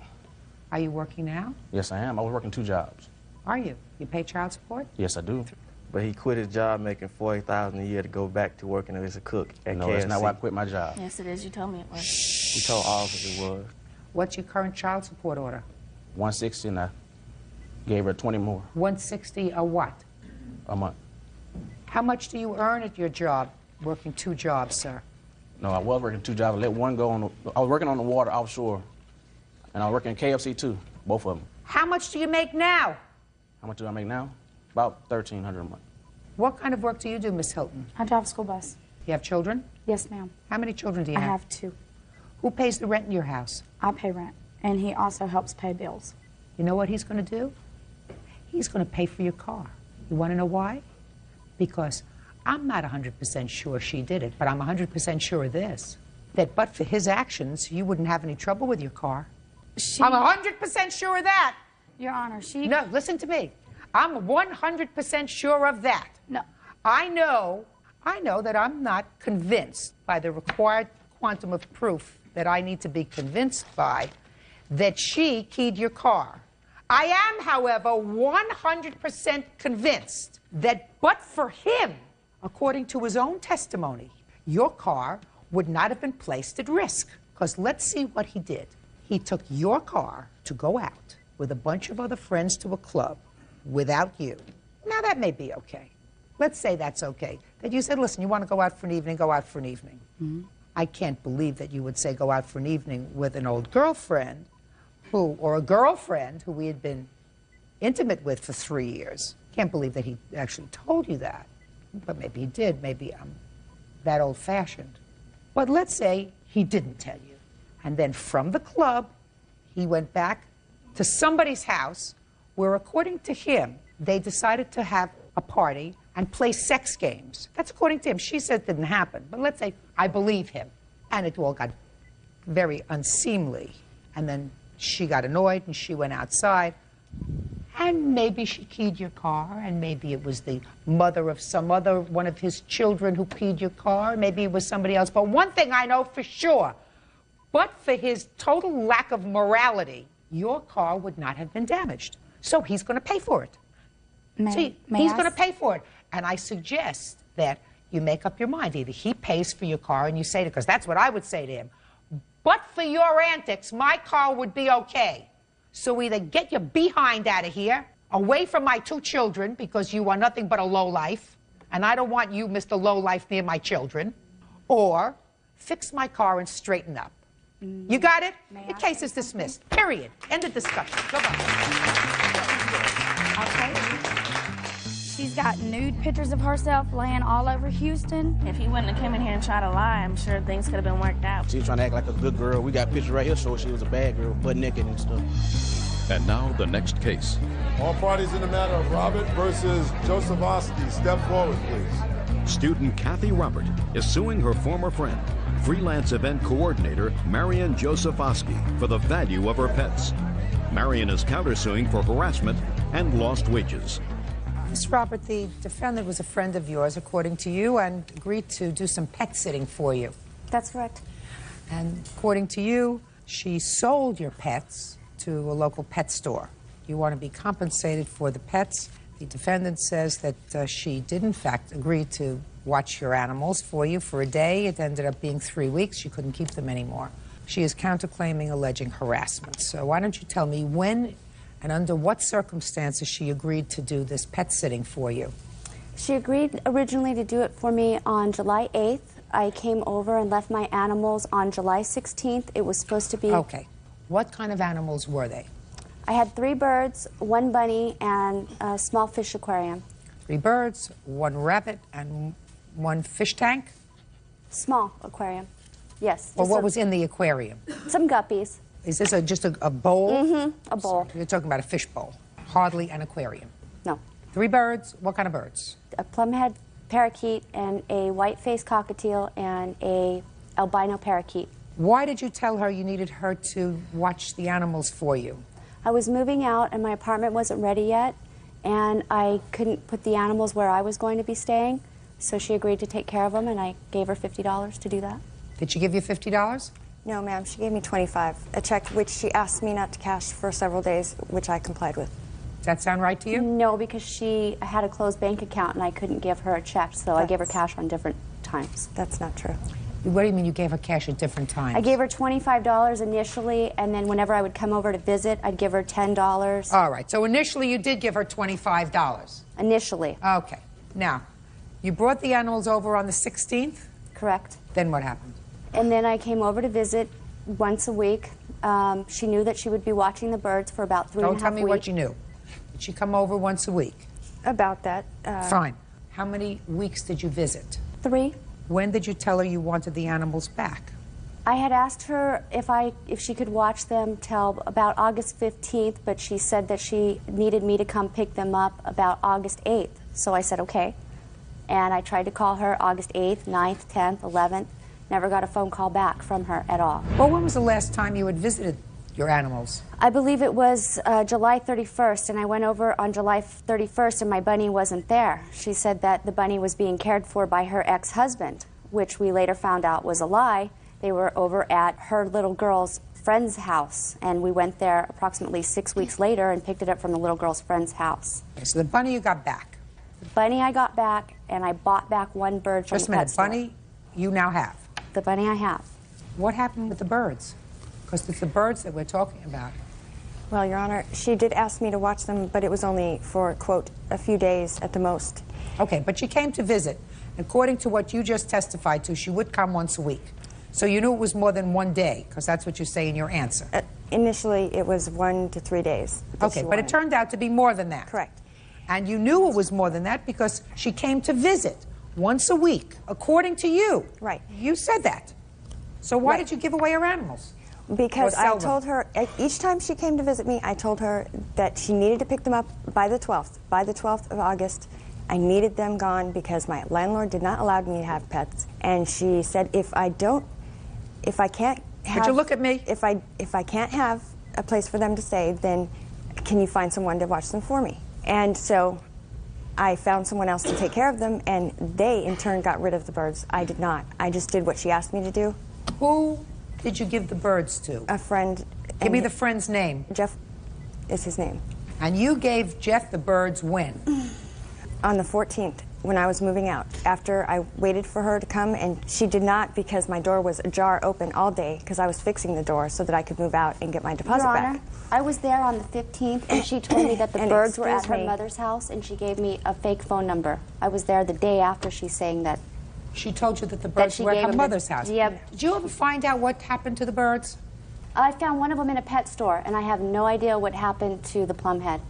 Are you working now? Yes, I am. I was working 2 jobs. Are you? You pay child support? Yes, I do. But he quit his job making $40,000 a year to go back to working as a cook at KFC. No, that's not why I quit my job. Yes, it is. You told me it was. He told all of us it was. What's your current child support order? $160, and I gave her 20 more. $160 a what? A month. How much do you earn at your job, working 2 jobs, sir? No, I was working 2 jobs. I let one go on I was working on the water offshore, and I was working at KFC too, both of them. How much do you make now? How much do I make now? About $1,300 a month. What kind of work do you do, Miss Hilton? I drive a school bus. You have children? Yes, ma'am. How many children do you have? I have 2. Who pays the rent in your house? I pay rent, and he also helps pay bills. You know what he's going to do? He's going to pay for your car. You want to know why? Because I'm not 100% sure she did it, but I'm 100% sure of this, that but for his actions, you wouldn't have any trouble with your car. I'm 100% sure of that. Your Honor, No, listen to me. I'm 100% sure of that. No. I know that I'm not convinced by the required quantum of proof that I need to be convinced by that she keyed your car. I am, however, 100% convinced that but for him, according to his own testimony, your car would not have been placed at risk. Because let's see what he did. He took your car to go out with a bunch of other friends to a club without you. Now, that may be okay. Let's say that's okay. That you said, listen, you want to go out for an evening, go out for an evening. Mm-hmm. I can't believe that you would say go out for an evening with an old girlfriend or a girlfriend who we had been intimate with for 3 years. Can't believe that he actually told you that. But maybe he did. Maybe I'm that old-fashioned. But let's say he didn't tell you. And then from the club, he went back to somebody's house where, according to him, they decided to have a party and play sex games. That's according to him. She said it didn't happen. But let's say I believe him. And it all got very unseemly. And then she got annoyed and she went outside. And maybe she keyed your car, and maybe it was the mother of some other one of his children who keyed your car. Maybe it was somebody else. But one thing I know for sure, but for his total lack of morality, your car would not have been damaged. So he's going to pay for it. May He's I going to pay for it. And I suggest that you make up your mind. Either he pays for your car and you say to, because that's what I would say to him, but for your antics, my car would be okay. So either get your behind out of here, away from my 2 children, because you are nothing but a lowlife, and I don't want you, Mr. Lowlife, near my children, or fix my car and straighten up. You got it? The case is dismissed. Period. End of discussion. Goodbye. She's got nude pictures of herself laying all over Houston. If he wouldn't have come in here and tried to lie, I'm sure things could have been worked out. She was trying to act like a good girl. We got pictures right here showing she was a bad girl, butt naked and stuff. And now the next case. All parties in the matter of Robert versus Josephowski, step forward, please. Student Kathy Robert is suing her former friend, freelance event coordinator Marion Josephowski, for the value of her pets. Marion is countersuing for harassment and lost wages. Ms. Robert, the defendant was a friend of yours, according to you, and agreed to do some pet sitting for you. That's correct. And according to you, she sold your pets to a local pet store. You want to be compensated for the pets. The defendant says that she did, in fact, agree to watch your animals for you for a day. It ended up being 3 weeks. She couldn't keep them anymore. She is counterclaiming, alleging harassment. So why don't you tell me when and under what circumstances she agreed to do this pet sitting for you? She agreed originally to do it for me on July 8th. I came over and left my animals on July 16th. It was supposed to be... Okay. What kind of animals were they? I had 3 birds, 1 bunny, and a small fish aquarium. 3 birds, 1 rabbit, and 1 fish tank? Small aquarium, yes. Well, what was in the aquarium? Some guppies. Is this just a bowl? Mm-hmm, a bowl. So you're talking about a fish bowl, hardly an aquarium. No. 3 birds, what kind of birds? A plumhead parakeet and a white-faced cockatiel and a albino parakeet. Why did you tell her you needed her to watch the animals for you? I was moving out and my apartment wasn't ready yet, and I couldn't put the animals where I was going to be staying, so she agreed to take care of them, and I gave her $50 to do that. Did she give you $50? No, ma'am. She gave me $25, a check which she asked me not to cash for several days, which I complied with. Does that sound right to you? No, because she had a closed bank account and I couldn't give her a check, so I gave her cash on different times. That's not true. What do you mean you gave her cash at different times? I gave her $25 initially, and then whenever I would come over to visit, I'd give her $10. All right, so initially you did give her $25? Initially. Okay. Now, you brought the animals over on the 16th? Correct. Then what happened? And then I came over to visit once a week. She knew that she would be watching the birds for about 3.5 weeks. Don't tell me what you knew. Did she come over once a week? About that. Fine. How many weeks did you visit? 3. When did you tell her you wanted the animals back? I had asked her if she could watch them till about August 15th, but she said that she needed me to come pick them up about August 8th. So I said, okay. And I tried to call her August 8th, 9th, 10th, 11th. Never got a phone call back from her at all. Well, when was the last time you had visited your animals? I believe it was July 31st, and I went over on July 31st, and my bunny wasn't there. She said that the bunny was being cared for by her ex-husband, which we later found out was a lie. They were over at her little girl's friend's house, and we went there approximately 6 weeks later and picked it up from the little girl's friend's house. Okay, so the bunny you got back? The bunny I got back, and I bought back 1 bird from Just a the pet minute, store. bunny you now have? The bunny I have. What happened with the birds? Because it's the birds that we're talking about. Well, Your Honor, she did ask me to watch them, but it was only for, quote, a few days at the most. Okay, but she came to visit. According to what you just testified to, she would come once a week. So you knew it was more than 1 day, because that's what you say in your answer. Initially, it was 1 to 3 days. Okay, but it turned out to be more than that. Correct. And you knew it was more than that because she came to visit once a week, according to you. Right. You said that. So why did you give away her animals? Because I told her, each time she came to visit me, I told her that she needed to pick them up by the 12th. By the 12th of August, I needed them gone because my landlord did not allow me to have pets. And she said, if I can't have... Would you look at me? If I can't have a place for them to stay, then can you find someone to watch them for me? And so I found someone else to take care of them, and they, in turn, got rid of the birds. I did not. I just did what she asked me to do. Who did you give the birds to? A friend. Give me the friend's name. Jeff is his name. And you gave Jeff the birds when? On the 14th, when I was moving out. After I waited for her to come, and she did not, because my door was ajar open all day because I was fixing the door so that I could move out and get my deposit Your back. Honor, I was there on the 15th, and she told me that the birds were at her mother's house, and she gave me a fake phone number. I was there the day after she's saying that. She told you that the birds were at her mother's house? Yep. Did you ever find out what happened to the birds? I found one of them in a pet store, and I have no idea what happened to the plumhead.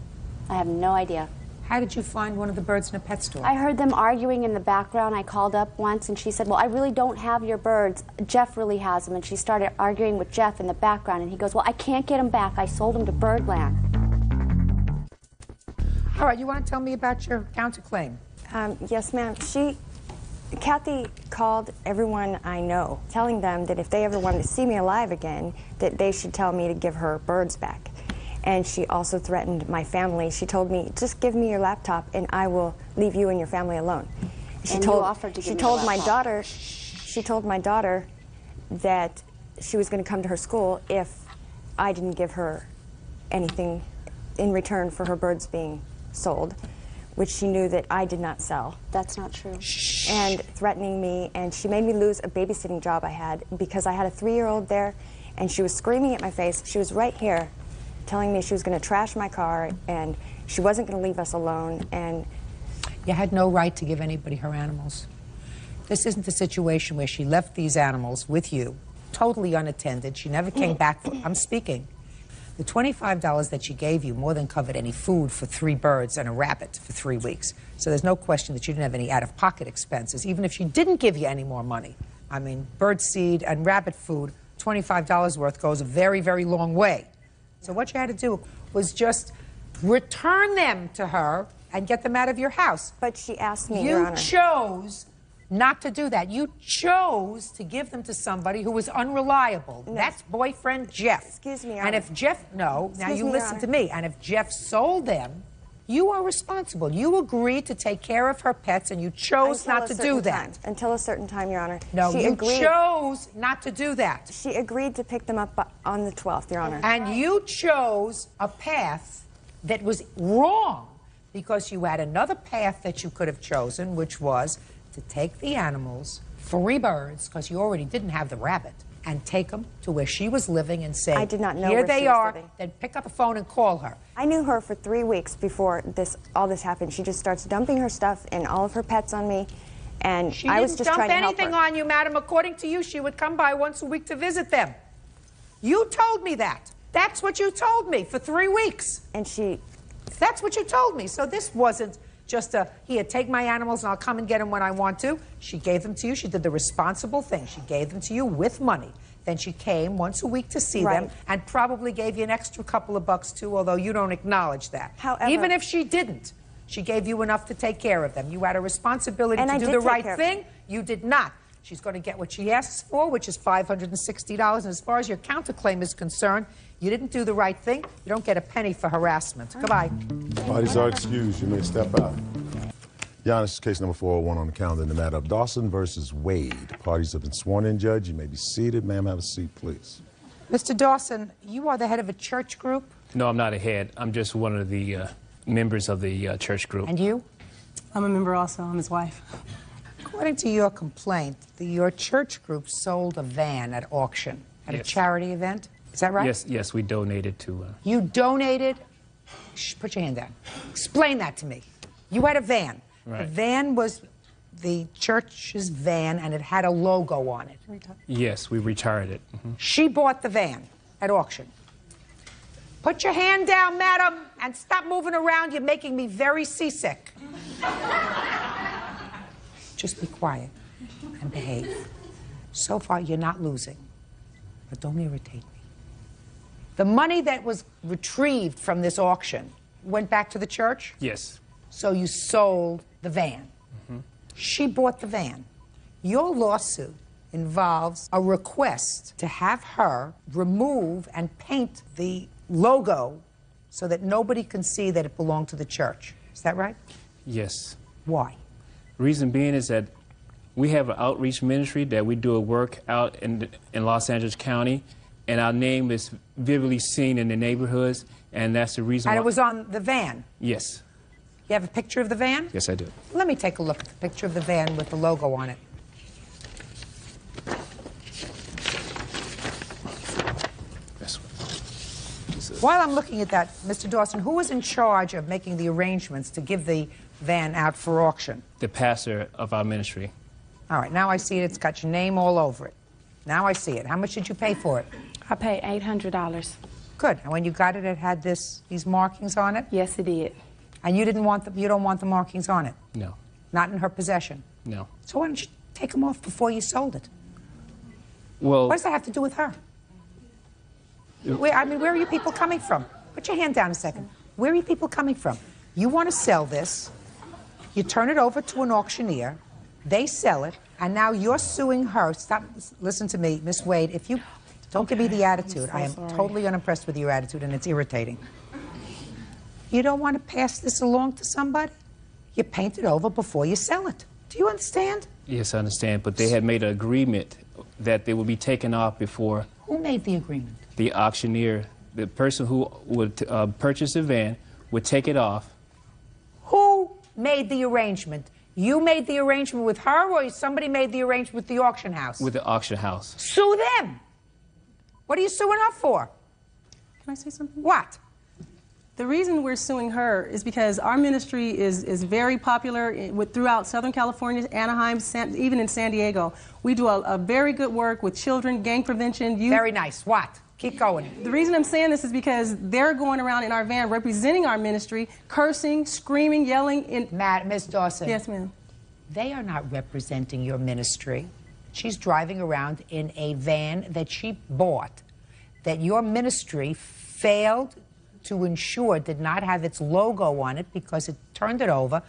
I have no idea. How did you find one of the birds in a pet store? I heard them arguing in the background. I called up once, and she said, well, I really don't have your birds. Jeff really has them. And she started arguing with Jeff in the background, and he goes, well, I can't get them back. I sold them to Birdland. All right, you want to tell me about your counterclaim? Yes, ma'am. Kathy called everyone I know, telling them that if they ever wanted to see me alive again, that they should tell me to give her birds back. And she also threatened my family. She told me, just give me your laptop and I will leave you and your family alone. She told my daughter, she told my daughter that she was going to come to her school if I didn't give her anything in return for her birds being sold, which she knew that I did not sell. That's not true. And threatening me, and she made me lose a babysitting job I had because I had a 3-year-old there, and she was screaming at my face. She was right here telling me she was going to trash my car and she wasn't going to leave us alone. And you had no right to give anybody her animals. This isn't a situation where she left these animals with you, totally unattended. She never came back. I'm speaking. The $25 that she gave you more than covered any food for 3 birds and a rabbit for 3 weeks. So there's no question that you didn't have any out-of-pocket expenses, even if she didn't give you any more money. I mean, bird seed and rabbit food, $25 worth goes a very, very long way. So what you had to do was just return them to her and get them out of your house. But she asked me, Your Honor. You chose not to do that. You chose to give them to somebody who was unreliable. No. That's boyfriend Jeff. Excuse me, Your And Honor. if Jeff, no, now you me, listen to me. And if Jeff sold them, you are responsible. You agreed to take care of her pets, and you chose not to do that. Until a certain time, Your Honor. No, you chose not to do that. She agreed to pick them up on the 12th, Your Honor. And you chose a path that was wrong because you had another path that you could have chosen, which was to take the animals, 3 birds, because you already didn't have the rabbit, and take them to where she was living and say, I did not know here where they she was are, living. then pick up a phone and call her. I knew her for 3 weeks before all this happened. She just starts dumping her stuff and all of her pets on me, and I was just trying to help her. She didn't dump anything on you, madam. According to you, she would come by once a week to visit them. You told me that. That's what you told me for 3 weeks. And that's what you told me. So this wasn't just here, take my animals and I'll come and get them when I want to. She gave them to you. She did the responsible thing. She gave them to you with money. Then she came once a week to see them and probably gave you an extra couple of bucks too, although you don't acknowledge that. However, even if she didn't, she gave you enough to take care of them. You had a responsibility And to I do did the take right care of thing. You did not. She's going to get what she asks for, which is $560. And as far as your counterclaim is concerned, you didn't do the right thing. You don't get a penny for harassment. Goodbye. Parties are excused. You may step out. Your Honor, this is case number 401 on the calendar in the matter of Dawson versus Wade. Parties have been sworn in, Judge. You may be seated. Ma'am, have a seat, please. Mr. Dawson, you are the head of a church group? No, I'm not a head. I'm just one of the members of the church group. And you? I'm a member also. I'm his wife. According to your complaint, your church group sold a van at auction at a charity event. Is that right? Yes, we donated to... You donated? Shh, put your hand down. Explain that to me. You had a van. Right. The van was the church's van, and it had a logo on it. Yes, we retired it. Mm-hmm. She bought the van at auction. Put your hand down, madam, and stop moving around. You're making me very seasick. Just be quiet and behave. So far, you're not losing, but don't irritate me. The money that was retrieved from this auction went back to the church? Yes. So you sold the van. Mm-hmm. She bought the van. Your lawsuit involves a request to have her remove and paint the logo so that nobody can see that it belonged to the church. Is that right? Yes. Why? Reason being is that we have an outreach ministry that we do a work out in Los Angeles County, and our name is vividly seen in the neighborhoods, And that's the reason And why... it was on the van? Yes. You have a picture of the van? Yes, I do. Let me take a look at the picture of the van with the logo on it. While I'm looking at that, Mr. Dawson, who was in charge of making the arrangements to give the van out for auction? The pastor of our ministry. All right, now I see it. It's got your name all over it. Now I see it. How much did you pay for it? I paid $800. Good. And when you got it, it had these markings on it? Yes, it did. And you don't want the markings on it? No. Not in her possession? No. So why don't you take them off before you sold it? Well... What does that have to do with her? Where are you people coming from? Put your hand down a second. Where are you people coming from? You want to sell this, you turn it over to an auctioneer, they sell it, and now you're suing her. Stop, listen to me, Miss Wade, if you don't give me the attitude. I am totally unimpressed with your attitude, and it's irritating. You don't want to pass this along to somebody? You paint it over before you sell it. Do you understand? Yes, I understand, but they had made an agreement that they would be taken off before... Who made the agreement? The auctioneer, the person who would purchase the van, would take it off. Who made the arrangement? You made the arrangement with her, or somebody made the arrangement with the auction house? With the auction house. Sue them! What are you suing her for? Can I say something? What? The reason we're suing her is because our ministry is very popular throughout Southern California, Anaheim, even in San Diego. We do a very good work with children, gang prevention, youth. Very nice. What? Keep going. The reason I'm saying this is because they're going around in our van representing our ministry, cursing, screaming, yelling. Miss Dawson. Yes, ma'am. They are not representing your ministry. She's driving around in a van that she bought, that your ministry failed to ensure did not have its logo on it because it turned it over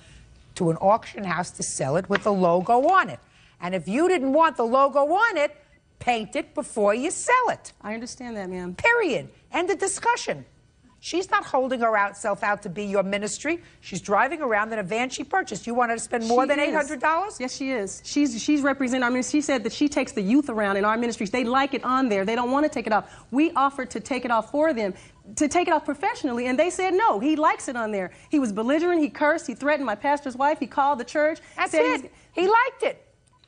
to an auction house to sell it with the logo on it. And if you didn't want the logo on it, paint it before you sell it. I understand that, ma'am. Period. End of discussion. She's not holding herself out to be your ministry. She's driving around in a van she purchased. You want her to spend more than $800? Yes, she is. She's representing our ministry. She said that she takes the youth around in our ministries. They like it on there. They don't want to take it off. We offered to take it off for them, to take it off professionally, and they said no. He likes it on there. He was belligerent. He cursed. He threatened my pastor's wife. He called the church. That's it. He liked it.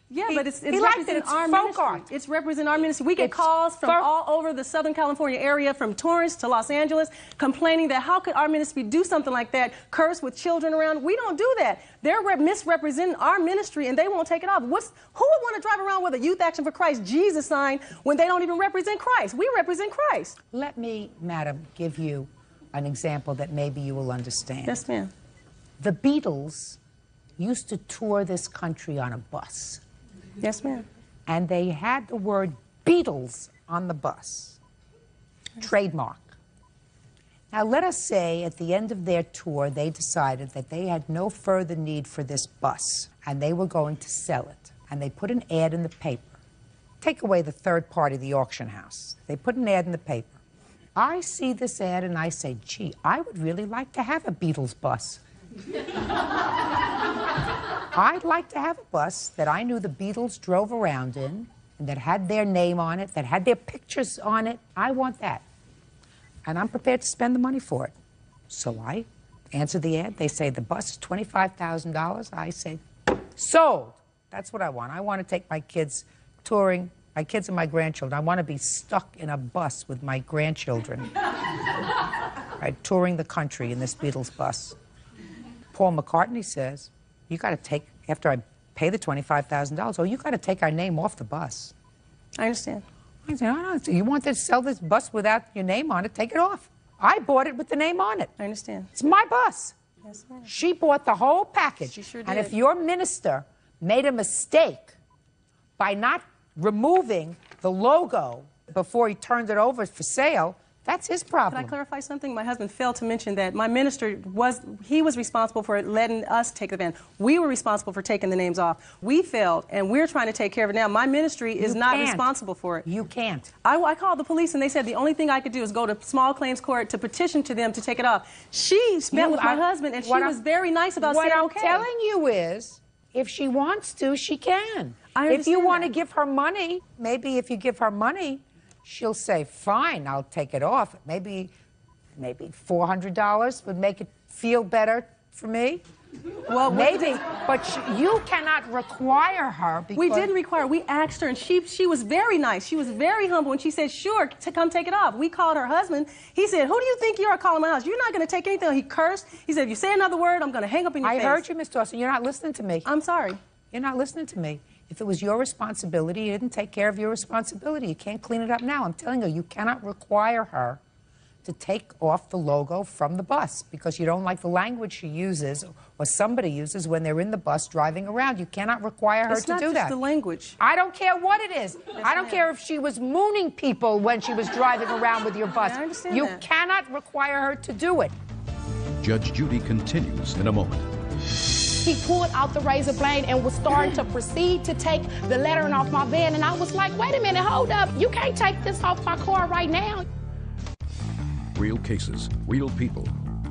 Yeah, but it's representing our ministry. It's representing our ministry. We get calls from all over the Southern California area, from Torrance to Los Angeles, complaining that how could our ministry do something like that, curse with children around? We don't do that. They're misrepresenting our ministry, and they won't take it off. Who would want to drive around with a Youth Action for Christ Jesus sign when they don't even represent Christ? We represent Christ. Let me, madam, give you an example that maybe you will understand. Yes, ma'am. The Beatles used to tour this country on a bus. Yes, ma'am. And they had the word Beatles on the bus. Trademark. Now, let us say at the end of their tour, they decided that they had no further need for this bus, and they were going to sell it. And they put an ad in the paper. Take away the third party, the auction house. They put an ad in the paper. I see this ad and I say, gee, I would really like to have a Beatles bus. I'd like to have a bus that I knew the Beatles drove around in, and that had their name on it, that had their pictures on it. I want that. And I'm prepared to spend the money for it. So I answer the ad. They say the bus is $25,000. I say, sold. That's what I want. I want to take my kids touring, my kids and my grandchildren. I want to be stuck in a bus with my grandchildren, right, touring the country in this Beatles bus. Paul McCartney says, you got to take, after I pay the $25,000, oh, you got to take our name off the bus. I understand. I said, no, you want to sell this bus without your name on it, take it off. I bought it with the name on it. I understand. It's my bus. Yes, ma'am. She bought the whole package. She sure did. And if your minister made a mistake by not removing the logo before he turned it over for sale, that's his problem. Can I clarify something? My husband failed to mention that my minister was responsible for letting us take the van. We were responsible for taking the names off. We failed, and we're trying to take care of it now. My ministry is not responsible for it. You can't. I called the police, and they said the only thing I could do is go to small claims court to petition to them to take it off. She met with my husband, and she was very nice about saying okay. What I'm telling you is, if she wants to, she can. If you want to give her money, maybe if you give her money, she'll say, fine, I'll take it off. Maybe maybe $400 would make it feel better for me. Well, maybe, but you cannot require her because... We didn't require her. We asked her, and she was very nice. She was very humble, and she said, sure, to come take it off. We called her husband. He said, who do you think you are calling my house? You're not going to take anything. He cursed. He said, if you say another word, I'm going to hang up in your face. I heard you, Miss Dawson. You're not listening to me. I'm sorry. You're not listening to me. If it was your responsibility, you didn't take care of your responsibility. You can't clean it up now. I'm telling you, you cannot require her to take off the logo from the bus because you don't like the language she uses or somebody uses when they're in the bus driving around. You cannot require her to do that. It's not just the language. I don't care what it is. I don't care if she was mooning people when she was driving around with your bus. I understand you that. cannot require her to do it. Judge Judy continues in a moment. He pulled out the razor blade and was starting to proceed to take the lettering off my van. And I was like, wait a minute, hold up. You can't take this off my car right now. Real cases, real people.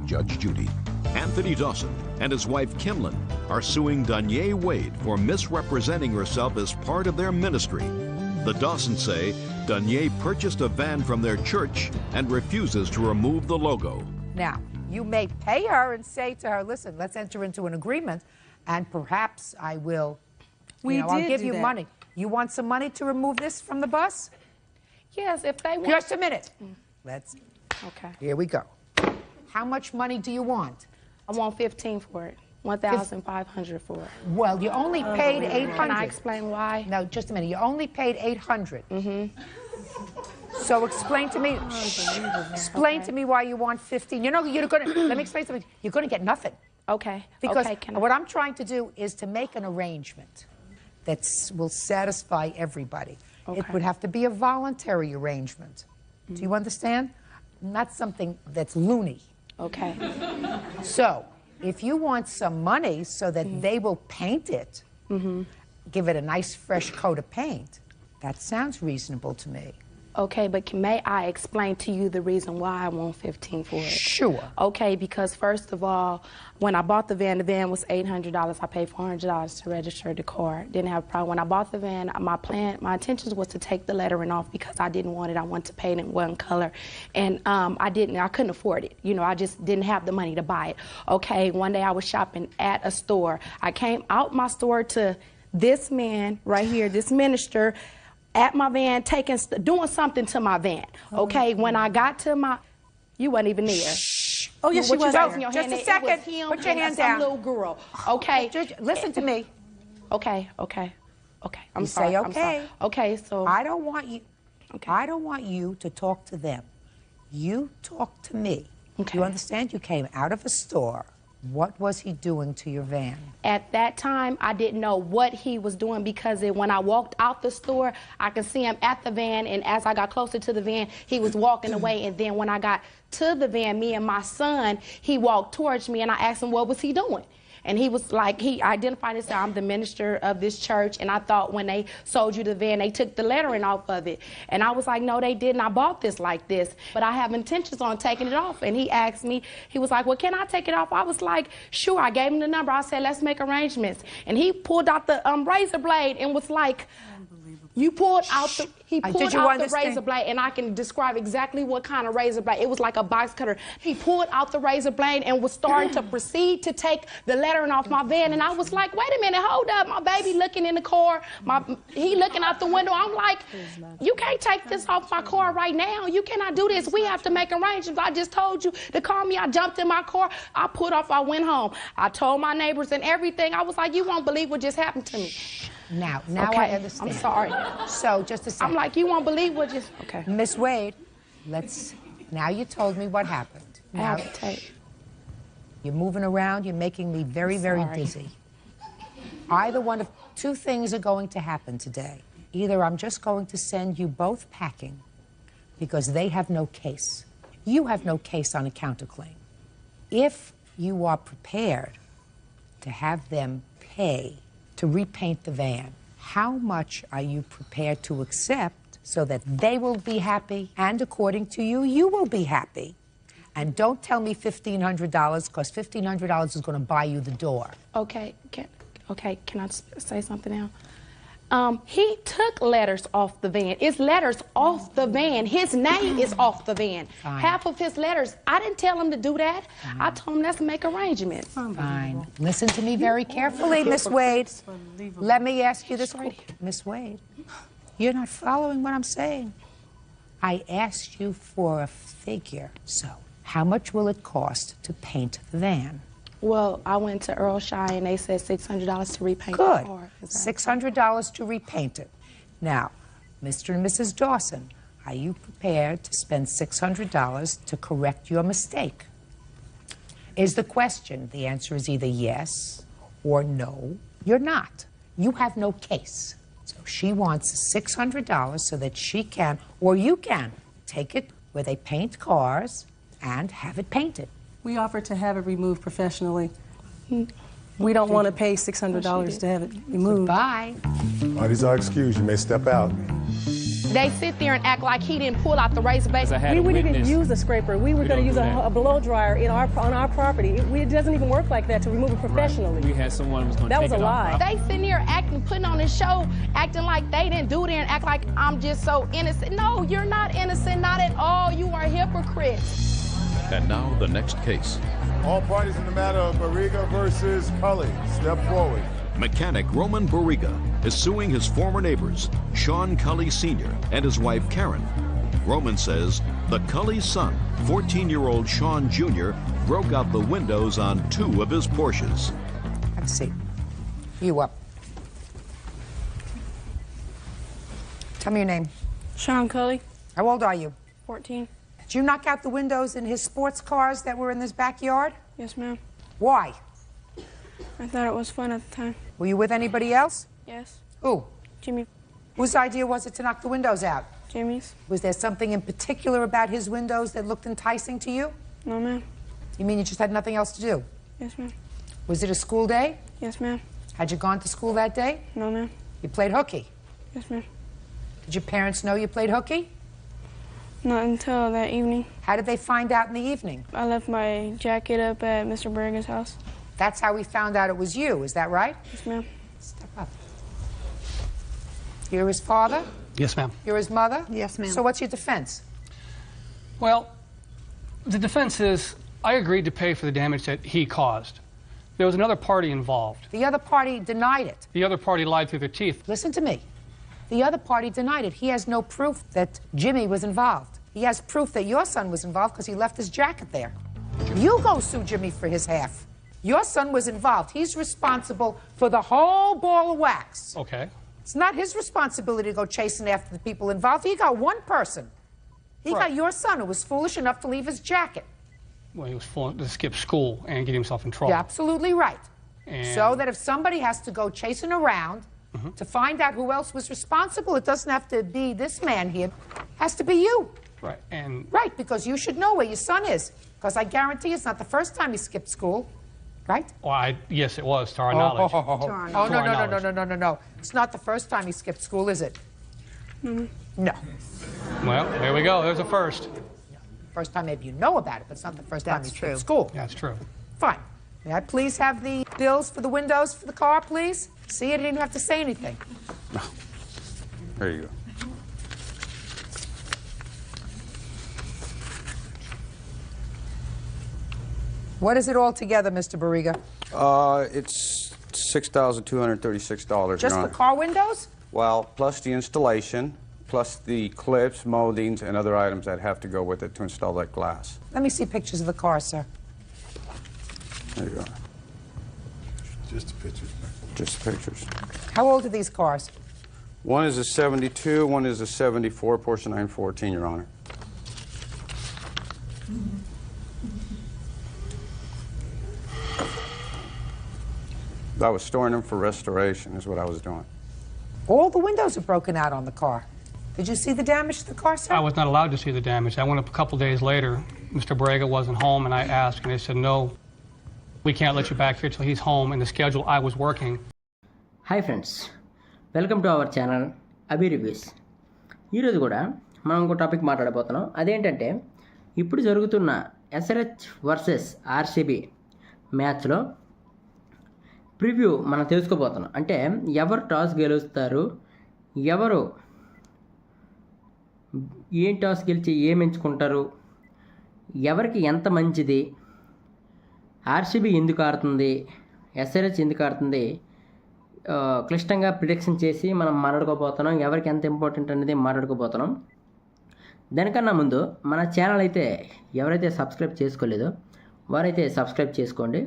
Judge Judy. Anthony Dawson and his wife Kimlin are suing Dayse Wade for misrepresenting herself as part of their ministry. The Dawsons say Dayse purchased a van from their church and refuses to remove the logo. Now, you may pay her and say to her, listen, let's enter into an agreement, and perhaps I will, I'll give you money. You want some money to remove this from the bus? Yes, if they want. Just a minute. Let's, okay. Here we go. How much money do you want? I want 15 for it. 1,500 for it. Well, you only paid 800. Can I explain why? No, just a minute. You only paid 800. So explain to me. Explain to me why you want 15. You're going to. Let me explain something. You're going to get nothing. Okay. Because okay, what I'm trying to do is to make an arrangement that will satisfy everybody. Okay. It would have to be a voluntary arrangement. Do you understand? Not something that's loony. Okay. So, if you want some money so that they will paint it, give it a nice fresh coat of paint, that sounds reasonable to me. Okay, but may I explain to you the reason why I want 15 for it? Sure. Okay, because first of all, when I bought the van was $800. I paid $400 to register the car. Didn't have a problem. When I bought the van, my intentions was to take the lettering off because I didn't want it. I wanted to paint it in one color, and I couldn't afford it. I just didn't have the money to buy it. Okay, one day I was shopping at a store. I came out my store to this man right here, this minister, at my van, doing something to my van. Okay, when I got to you wasn't even there. Oh, yes, she was. Just a second. Put your hand down. Some little girl. Okay. Listen to me. Okay. I'm sorry. Say okay. I'm sorry. Okay, so I don't want you. Okay. I don't want you to talk to them. You talk to me. Okay. You understand? You came out of a store. What was he doing to your van? At that time, I didn't know what he was doing because when I walked out the store, I could see him at the van, and as I got closer to the van, he was walking away, and then when I got to the van, me and my son, he walked towards me, and I asked him what was he doing. And he was like, he identified himself, I'm the minister of this church, and I thought when they sold you the van, they took the lettering off of it. And I was like, no, they didn't. I bought this like this, but I have intentions on taking it off. And he asked me, he was like, well, can I take it off? I was like, sure. I gave him the number. I said, let's make arrangements. And he pulled out the razor blade and was like, he pulled out the razor blade, and I can describe exactly what kind of razor blade. It was like a box cutter. He pulled out the razor blade and was starting to proceed to take the lettering off my van, and I was like, wait a minute, hold up. My baby looking in the car, he looking out the window. I'm like, you can't take this off my car right now. You cannot do this. We have to make arrangements. I just told you to call me. I jumped in my car. I put off. I went home. I told my neighbors and everything. I was like, you won't believe what just happened to me. Now okay. I understand. I'm sorry. So, just a second. I'm like, you won't believe what just... Okay. Miss Wade, now you told me what happened. Now, you're moving around. You're making me very, very dizzy. Either one of two things are going to happen today. Either I'm just going to send you both packing because they have no case. You have no case on a counterclaim. If you are prepared to have them pay to repaint the van, how much are you prepared to accept so that they will be happy and according to you, you will be happy? And don't tell me $1,500 because $1,500 is going to buy you the door. Okay, can I say something now? He took letters off the van. It's letters off the van. His name is off the van. Fine. Half of his letters, I didn't tell him to do that. I told him let's make arrangements. Fine. Listen to me very carefully, Miss Wade. Let me ask you this. Miss Wade, you're not following what I'm saying. I asked you for a figure. So, how much will it cost to paint the van? Well, I went to Earl Shy and they said $600 to repaint Good. the car. $600 to repaint it. Now, Mr. and Mrs. Dawson, are you prepared to spend $600 to correct your mistake? Is the question. The answer is either yes or no. You're not. You have no case. So she wants $600 so that she can, or you can, take it where they paint cars and have it painted. We offered to have it removed professionally. We don't want to pay $600 to have it removed. Goodbye. Parties are excused. You may step out. They sit there and act like he didn't pull out the razor blade. We wouldn't even use a scraper. We were going to use a blow dryer on our property. It doesn't even work like that to remove it professionally. Right. We had someone who was going to That take was a it lie. off. They sitting here acting, putting on this show, acting like they didn't do it and act like I'm just so innocent. No, you're not innocent, not at all. You are hypocrites. And now the next case. All parties in the matter of Barriga versus Cully, step forward. Mechanic Roman Barriga is suing his former neighbors, Sean Cully Sr. and his wife Karen. Roman says the Cully's son, 14-year-old Sean Jr., broke out the windows on 2 of his Porsches. Have a seat. You up. Tell me your name. Sean Cully. How old are you? 14. Did you knock out the windows in his sports cars that were in his backyard? Yes, ma'am. Why? I thought it was fun at the time. Were you with anybody else? Yes. Who? Jimmy. Whose idea was it to knock the windows out? Jimmy's. Was there something in particular about his windows that looked enticing to you? No, ma'am. You mean you just had nothing else to do? Yes, ma'am. Was it a school day? Yes, ma'am. Had you gone to school that day? No, ma'am. You played hooky? Yes, ma'am. Did your parents know you played hooky? Not until that evening. How did they find out in the evening? I left my jacket up at Mr. Bergen's house. That's how we found out it was you, is that right? Yes, ma'am. Step up. You're his father? Yes, ma'am. You're his mother? Yes, ma'am. So what's your defense? Well, the defense is I agreed to pay for the damage that he caused. There was another party involved. The other party denied it. The other party lied through their teeth. Listen to me. The other party denied it. He has no proof that Jimmy was involved. He has proof that your son was involved because he left his jacket there. You go sue Jimmy for his half. Your son was involved. He's responsible for the whole ball of wax. Okay. It's not his responsibility to go chasing after the people involved. He got one person. He got your son who was foolish enough to leave his jacket. Well, he was full to skip school and get himself in trouble. You're absolutely right. And So that if somebody has to go chasing around to find out who else was responsible, it doesn't have to be this man here. It has to be you. Right. And Right, because you should know where your son is. Because I guarantee it's not the first time he skipped school. Right? well, yes, it was to our knowledge. Oh, no. It's not the first time he skipped school, is it? No. Well, there we go. There's a first. First time maybe you know about it, but it's not the first time he skipped school. That's true. Fine. May I please have the bills for the windows for the car, please? See, I didn't even have to say anything. There you go. What is it all together, Mr. Barriga? It's $6,236, Your Just Honor. the car windows? Well, plus the installation, plus the clips, moldings, and other items that have to go with it to install that glass. Let me see pictures of the car, sir. There you go. Just the pictures. Just pictures. How old are these cars? One is a 72, one is a 74, Porsche 914, Your Honor. I was storing them for restoration, is what I was doing. All the windows are broken out on the car. Did you see the damage to the car, sir? I was not allowed to see the damage. I went up a couple days later. Mr. Barriga wasn't home, and I asked, and they said, no, we can't let you back here till he's home. In the schedule I was working. Hi friends, welcome to our channel Abhi Reviews. ఈరోజు కూడా మనం ఇంకో topic మాట్లాడబోతున్నాం. అదేంటంటే ఇప్పుడు జరుగుతున్న SRH versus RCB మ్యాచ్లో preview మనం తెలుసుకోబోతున్నాం. అంటే ఎవరు టాస్ గెలుస్తారు, ఎవరు ఏం టాస్ గెలిచి ఏం ఎంచుకుంటారు, ఎవరికి ఎంత మంచిది, ఆర్సీబీ ఎందుకు ఆడుతుంది, ఎస్ఆర్హెచ్ ఎందుకు ఆడుతుంది, క్లిష్టంగా ప్రిడిక్షన్ చేసి మనం మాట్లాడుకోబోతున్నాం. ఎవరికి ఎంత ఇంపార్టెంట్ అనేది మాట్లాడుకోబోతున్నాం. దానికన్నా ముందు మన ఛానల్ అయితే ఎవరైతే సబ్స్క్రైబ్ చేసుకోలేదో వారైతే సబ్స్క్రైబ్ చేసుకోండి.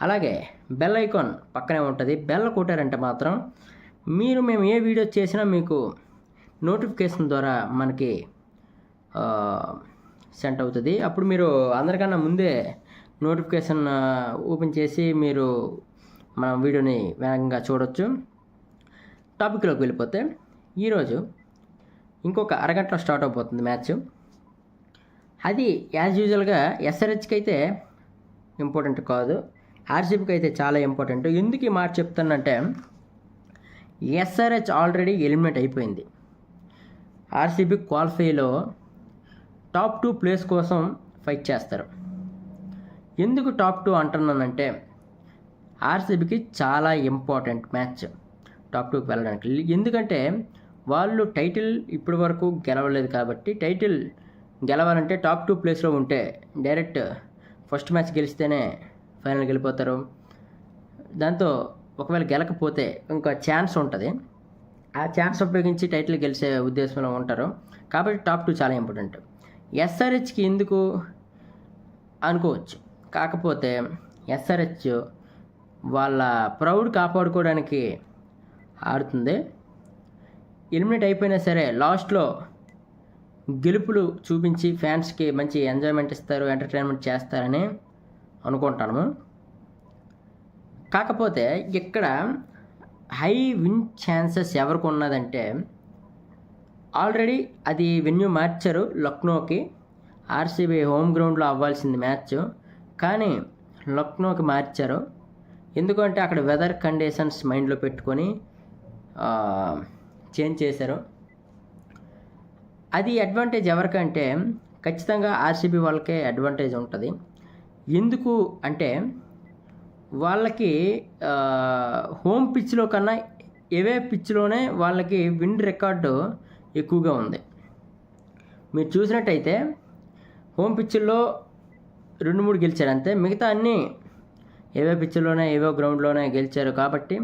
అలాగే బెల్ ఐకాన్ పక్కనే ఉంటుంది. బెల్ కొట్టారంటే మాత్రం మేము ఏ వీడియో చేసినా మీకు నోటిఫికేషన్ ద్వారా మనకి సెండ్ అవుతుంది. అప్పుడు మీరు అందరికన్నా ముందే నోటిఫికేషన్ ఓపెన్ చేసి మీరు మన వీడియోని వేగంగా చూడొచ్చు. టాపిక్లోకి వెళ్ళిపోతే ఈరోజు ఇంకొక అరగంటలో స్టార్ట్ అయిపోతుంది మ్యాచ్. అది యాజ్ యూజువల్గా ఎస్ఆర్హెచ్కి అయితే ఇంపార్టెంట్ కాదు, ఆర్సీబీకి అయితే చాలా ఇంపార్టెంట్. ఎందుకు ఈ మాట చెప్తానంటే ఎస్ఆర్హెచ్ ఆల్రెడీ ఎలిమినేట్ అయిపోయింది. ఆర్సీబీ క్వాలిఫైలో టాప్ 2 ప్లేస్ కోసం ఫైట్ చేస్తారు. ఎందుకు టాప్ 2 అంటున్నానంటే ఆర్సీబీకి చాలా ఇంపార్టెంట్ మ్యాచ్ టాప్ 2కి వెళ్ళడానికి. ఎందుకంటే వాళ్ళు టైటిల్ ఇప్పటి వరకు గెలవలేదు కాబట్టి టైటిల్ గెలవాలంటే టాప్ 2 ప్లేస్లో ఉంటే డైరెక్ట్ ఫస్ట్ మ్యాచ్ గెలిస్తేనే ఫైనల్కి వెళ్ళిపోతారు. దాంతో ఒకవేళ గెలకపోతే ఇంకా ఛాన్స్ ఉంటుంది. ఆ ఛాన్స్ ఉపయోగించి టైటిల్ గెలిచే ఉద్దేశంలో ఉంటారు. కాబట్టి టాప్ 2 చాలా ఇంపార్టెంట్. ఎస్ఆర్హెచ్కి ఎందుకు అనుకోవచ్చు, కాకపోతే ఎస్ఆర్హెచ్ వాళ్ళ ప్రౌడ్ కాపాడుకోవడానికి ఆడుతుంది. ఎలిమినేట్ అయిపోయినా సరే లాస్ట్లో గెలుపులు చూపించి ఫ్యాన్స్కి మంచి ఎంజాయ్మెంట్ ఇస్తారు, ఎంటర్టైన్మెంట్ చేస్తారని అనుకుంటాను. కాకపోతే ఇక్కడ హై విన్ ఛాన్సెస్ ఎవరికి ఉన్నదంటే ఆల్రెడీ అది వెన్యూ మార్చారు లక్నోకి. ఆర్సీబీ హోమ్ గ్రౌండ్లో అవ్వాల్సింది మ్యాచ్, కానీ లక్నోకి మార్చారు. ఎందుకంటే అక్కడ వెదర్ కండిషన్స్ మైండ్లో పెట్టుకొని చేంజ్ చేశారు. అది అడ్వాంటేజ్ ఎవరికంటే ఖచ్చితంగా ఆర్సీబీ వాళ్ళకే అడ్వాంటేజ్ ఉంటుంది. ఎందుకు అంటే వాళ్ళకి హోమ్ పిచ్లో కన్నా ఎవే పిచ్లోనే వాళ్ళకి విన్ రికార్డు ఎక్కువగా ఉంది. మీరు చూసినట్టయితే హోమ్ పిచ్ల్లో 2-3 గెలిచారు అంతే, మిగతా అన్నీ ఏవో పిచ్లోనే ఏవో గ్రౌండ్లోనే గెలిచారు. కాబట్టి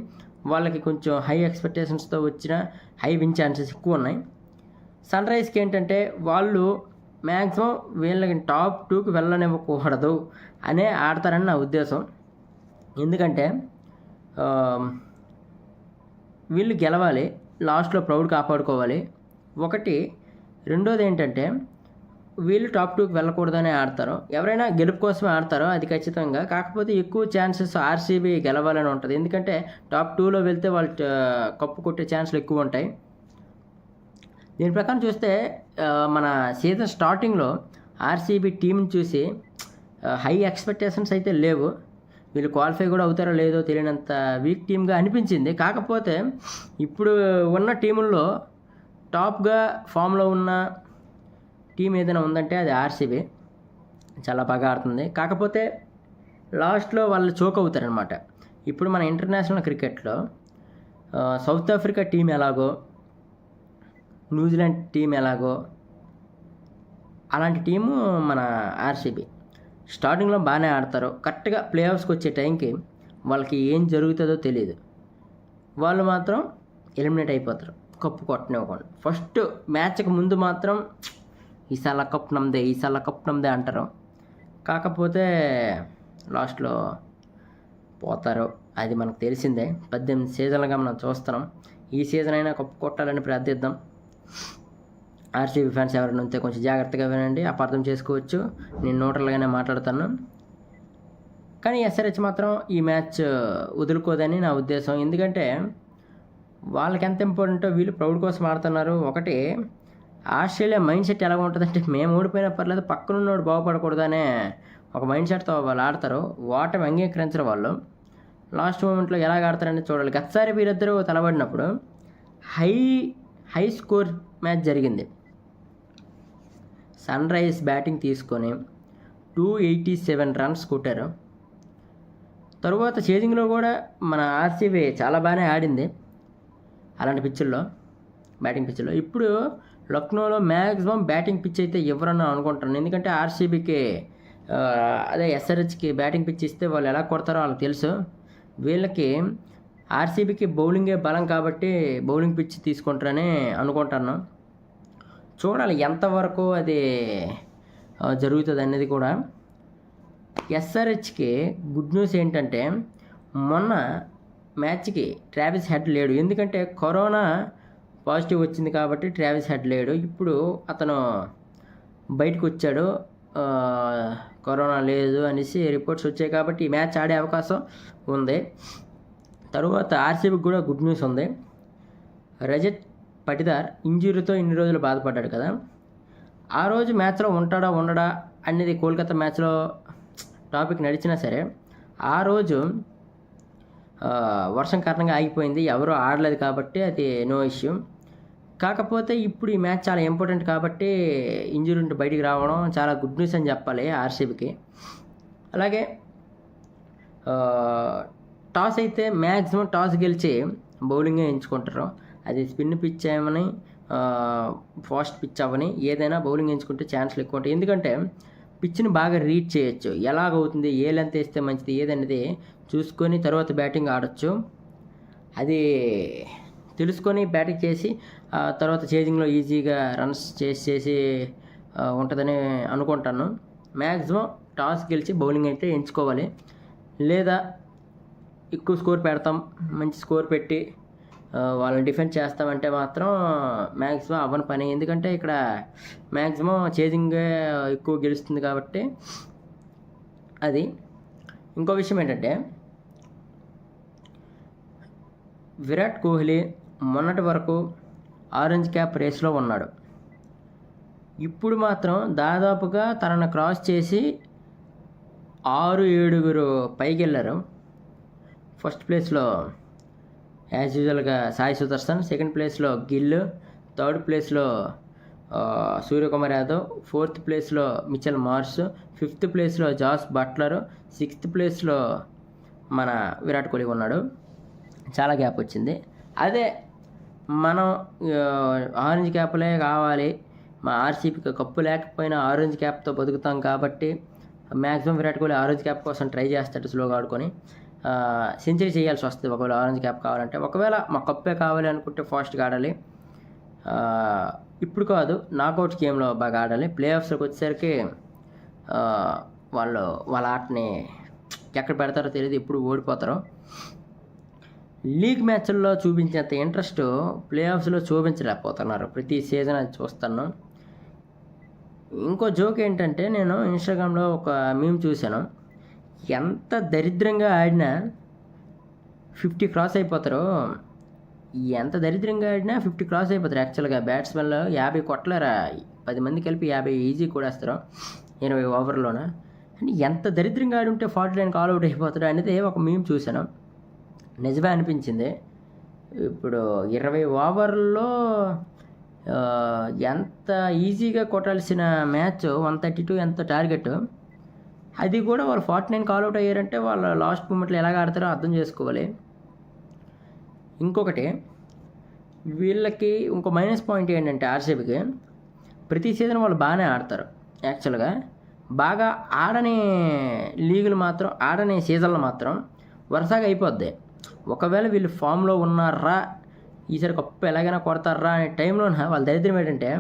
వాళ్ళకి కొంచెం హై ఎక్స్పెక్టేషన్స్తో వచ్చిన హై విన్ ఛాన్సెస్ ఎక్కువ ఉన్నాయి. సన్ రైజ్కి ఏంటంటే వాళ్ళు మ్యాక్సిమం వీళ్ళకి టాప్ 2కి వెళ్ళనివ్వకూడదు అనే ఆడతారని నా ఉద్దేశం. ఎందుకంటే వీళ్ళు గెలవాలి, లాస్ట్లో ప్రౌడ్ కాపాడుకోవాలి ఒకటి. రెండోది ఏంటంటే వీళ్ళు టాప్ 2కి వెళ్ళకూడదనే ఆడతారు. ఎవరైనా గెలుపు కోసమే ఆడతారో అది ఖచ్చితంగా. కాకపోతే ఎక్కువ ఛాన్సెస్ ఆర్సీబీ గెలవాలని ఉంటుంది. ఎందుకంటే టాప్ 2లో వెళ్తే వాళ్ళు కప్పు కొట్టే ఛాన్సులు ఎక్కువ ఉంటాయి. దీని ప్రకారం చూస్తే మన సీజన్ స్టార్టింగ్లో ఆర్సీబీ టీంని చూసి హై ఎక్స్పెక్టేషన్స్ అయితే లేవు. వీళ్ళు క్వాలిఫై కూడా అవుతారో లేదో తెలియనంత వీక్ టీమ్గా అనిపించింది. కాకపోతే ఇప్పుడు ఉన్న టీముల్లో టాప్గా ఫామ్లో ఉన్న టీం ఏదైనా ఉందంటే అది ఆర్సీబీ. చాలా బాగా ఆడుతుంది. కాకపోతే లాస్ట్లో వాళ్ళు చోక్ అవుతారనమాట. ఇప్పుడు మన ఇంటర్నేషనల్ క్రికెట్లో సౌత్ ఆఫ్రికా టీం ఎలాగో, న్యూజిలాండ్ టీం ఎలాగో అలాంటి టీము మన ఆర్సీబీ. స్టార్టింగ్లో బాగానే ఆడతారు, కరెక్ట్గా ప్లే ఆఫ్స్కి వచ్చే టైంకి వాళ్ళకి ఏం జరుగుతుందో తెలియదు. వాళ్ళు మాత్రం ఎలిమినేట్ అయిపోతారు కప్పు కొట్టనివ్వకుండా. ఫస్ట్ మ్యాచ్కి ముందు మాత్రం ఈసారి కప్ నమ్మదే, ఈసారి కప్ నమ్మదే అంటారు. కాకపోతే లాస్ట్లో పోతారు, అది మనకు తెలిసిందే. 18 సీజన్లుగా మనం చూస్తున్నాం. ఈ సీజన్ అయినా కప్పు కొట్టాలని ప్రార్థిద్దాం. ఆర్సీబీ ఫ్యాన్స్ ఎవరైనా ఉంటే కొంచెం జాగ్రత్తగా వినండి, అపార్థం చేసుకోవచ్చు. నేను న్యూట్రల్గానే మాట్లాడుతాను. కానీ ఎస్ఆర్హెచ్ మాత్రం ఈ మ్యాచ్ వదులుకోదని నా ఉద్దేశం. ఎందుకంటే వాళ్ళకి ఎంత ఇంపార్టెంటో వీళ్ళు ప్రౌడ్ కోసం ఆడుతున్నారు. ఒకటి ఆస్ట్రేలియా మైండ్ సెట్ ఎలా ఉంటుందంటే మేము ఓడిపోయినా పర్లేదు పక్కనున్నోడు బాగుపడకూడదనే ఒక మైండ్ సెట్తో వాళ్ళు ఆడతారు. ఓటమి అంగీకరించరు వాళ్ళు. లాస్ట్ మూమెంట్లో ఎలాగ ఆడతారని చూడాలి. గతసారి వీరిద్దరూ తలబడినప్పుడు హై స్కోర్ మ్యాచ్ జరిగింది. సన్ రైజ్ బ్యాటింగ్ తీసుకొని 287 రన్స్ కొట్టారు. తరువాత చేజింగ్లో కూడా మన ఆర్సీబీ చాలా బాగానే ఆడింది అలాంటి పిచ్చుల్లో, బ్యాటింగ్ పిచ్చుల్లో. ఇప్పుడు లక్నోలో మ్యాక్సిమం బ్యాటింగ్ పిచ్ అయితే ఎవరన్నా అనుకుంటాను, ఎందుకంటే ఆర్సీబీకి అదే ఎస్ఆర్హెచ్కి బ్యాటింగ్ పిచ్ ఇస్తే వాళ్ళు ఎలా కొడతారో వాళ్ళకి తెలుసు. వీళ్ళకి ఆర్సీబీకి బౌలింగే బలం కాబట్టి బౌలింగ్ పిచ్ తీసుకుంటారని అనుకుంటాను. చూడాలి ఎంతవరకు అది జరుగుతుంది అనేది కూడా. ఎస్ఆర్హెచ్కి గుడ్ న్యూస్ ఏంటంటే మొన్న మ్యాచ్కి ట్రావిస్ హెడ్ లేడు, ఎందుకంటే కరోనా పాజిటివ్ వచ్చింది కాబట్టి ట్రావిస్ హెడ్ లేడు. ఇప్పుడు అతను బయటకు వచ్చాడు, కరోనా లేదు అనేసి రిపోర్ట్స్ వచ్చాయి కాబట్టి ఈ మ్యాచ్ ఆడే అవకాశం ఉంది. తరువాత ఆర్సీబీకి కూడా గుడ్ న్యూస్ ఉంది. రజత్ పటిదార్ ఇంజురీతో ఇన్ని రోజులు బాధపడ్డాడు కదా, ఆ రోజు మ్యాచ్లో ఉంటాడా ఉండడా అనేది కోల్కతా మ్యాచ్లో టాపిక్ నడిచినా సరే ఆ రోజు వర్షం కారణంగా ఆగిపోయింది, ఎవరూ ఆడలేదు కాబట్టి అది నో ఇష్యూ. కాకపోతే ఇప్పుడు ఈ మ్యాచ్ చాలా ఇంపార్టెంట్ కాబట్టి ఇంజురీ ఉంటే బయటికి రావడం చాలా గుడ్ న్యూస్ అని చెప్పాలి ఆర్సీబీకి. అలాగే టాస్ అయితే మ్యాక్సిమం టాస్ గెలిచి బౌలింగే ఎంచుకుంటారు. అది స్పిన్ పిచ్ ఏమని ఫాస్ట్ పిచ్ అవ్వని ఏదైనా బౌలింగ్ ఎంచుకుంటే ఛాన్స్లు ఎక్కువ ఉంటాయి, ఎందుకంటే పిచ్ని బాగా రీడ్ చేయొచ్చు, ఎలాగవుతుంది, ఏ లెంత్ వేస్తే మంచిది ఏదనేది చూసుకొని తర్వాత బ్యాటింగ్ ఆడొచ్చు. అది తెలుసుకొని బ్యాటింగ్ చేసి తర్వాత చేజింగ్లో ఈజీగా రన్స్ చేసి ఉంటుందని అనుకుంటాను. మ్యాక్సిమం టాస్ గెలిచి బౌలింగ్ అయితే ఎంచుకోవాలి, లేదా ఎక్కువ స్కోర్ పెడతాం మంచి స్కోర్ పెట్టి వాళ్ళని డిఫెండ్ చేస్తామంటే మాత్రం మ్యాక్సిమం అవ్వని పని, ఎందుకంటే ఇక్కడ మ్యాక్సిమం చేజింగ్ ఎక్కువ గెలుస్తుంది కాబట్టి. అది ఇంకో విషయం ఏంటంటే విరాట్ కోహ్లీ మొన్నటి వరకు ఆరెంజ్ క్యాప్ రేస్లో ఉన్నాడు, ఇప్పుడు మాత్రం దాదాపుగా తనను క్రాస్ చేసి 6-7 పైకి వెళ్ళారు. ఫస్ట్ ప్లేస్లో యాజ్ యూజువల్గా సాయి సుదర్శన్, సెకండ్ ప్లేస్లో గిల్, థర్డ్ ప్లేస్లో సూర్యకుమార్ యాదవ్, ఫోర్త్ ప్లేస్లో మిచెల్ మార్ష్, ఫిఫ్త్ ప్లేస్లో జాస్ బట్లర్, సిక్స్త్ ప్లేస్లో మన విరాట్ కోహ్లీ ఉన్నాడు. చాలా గ్యాప్ వచ్చింది. అదే మనం ఆరెంజ్ క్యాప్లే కావాలి, మా ఆర్సీబీకి కప్పు లేకపోయినా ఆరెంజ్ క్యాప్తో బతుకుతాం కాబట్టి maximum Virat Kohli orange cap కోసం ట్రై చేస్తాడు, స్లోగా ఆడుకొని సెంచరీ చేయాల్సి వస్తుంది ఒకవేళ ఆరెంజ్ క్యాప్ కావాలంటే. ఒకవేళ మా కప్పే కావాలి అనుకుంటే ఫాస్ట్గా ఆడాలి, ఇప్పుడు కాదు నాకౌట్ గేమ్లో బాగా ఆడాలి. ప్లే ఆఫ్స్లోకి వచ్చేసరికి వాళ్ళ ఆటని ఎక్కడ పెడతారో తెలియదు, ఎప్పుడు ఓడిపోతారో. లీగ్ మ్యాచ్ల్లో చూపించేంత ఇంట్రెస్ట్ ప్లే ఆఫ్స్లో చూపించలేకపోతున్నారు, ప్రతి సీజన్ అది చూస్తాను. ఇంకో జోక్ ఏంటంటే నేను ఇన్స్టాగ్రామ్లో ఒక మీమ్ చూశాను, ఎంత దరిద్రంగా ఆడినా 50 క్రాస్ అయిపోతారు, ఎంత దరిద్రంగా ఆడినా 50 క్రాస్ అయిపోతారు. యాక్చువల్గా బ్యాట్స్మెన్లో 50 కొట్టలేరా, 10 మంది కలిపి 50 ఈజీ కొడేస్తారు 20 ఓవర్లోన. అంటే ఎంత దరిద్రంగా ఆడి ఉంటే 49 ఆల్అవుట్ అయిపోతాడు అనేది ఒక మీమ్ చూశాను, నిజమే అనిపించింది. ఇప్పుడు 20 ఓవర్లో ఎంత ఈజీగా కొట్టాల్సిన మ్యాచ్ 132 ఎంత టార్గెట్, అది కూడా వాళ్ళు 49 ఆల్అవుట్ అయ్యారంటే వాళ్ళ లాస్ట్ మూమెంట్లో ఎలాగ ఆడతారో అర్థం చేసుకోవాలి. ఇంకొకటి వీళ్ళకి ఇంకో మైనస్ పాయింట్ ఏంటంటే ఆర్సీబీకి ప్రతి సీజన్ వాళ్ళు బాగానే ఆడతారు, యాక్చువల్గా బాగా ఆడని లీగులు మాత్రం ఆడని సీజన్లు మాత్రం వరుసగా అయిపోద్ది. ఒకవేళ వీళ్ళు ఫామ్లో ఉన్నారా, ఈసారి కప్పు ఎలాగైనా కొడతారా అనే టైంలో వాళ్ళ దరిద్రం ఏంటంటే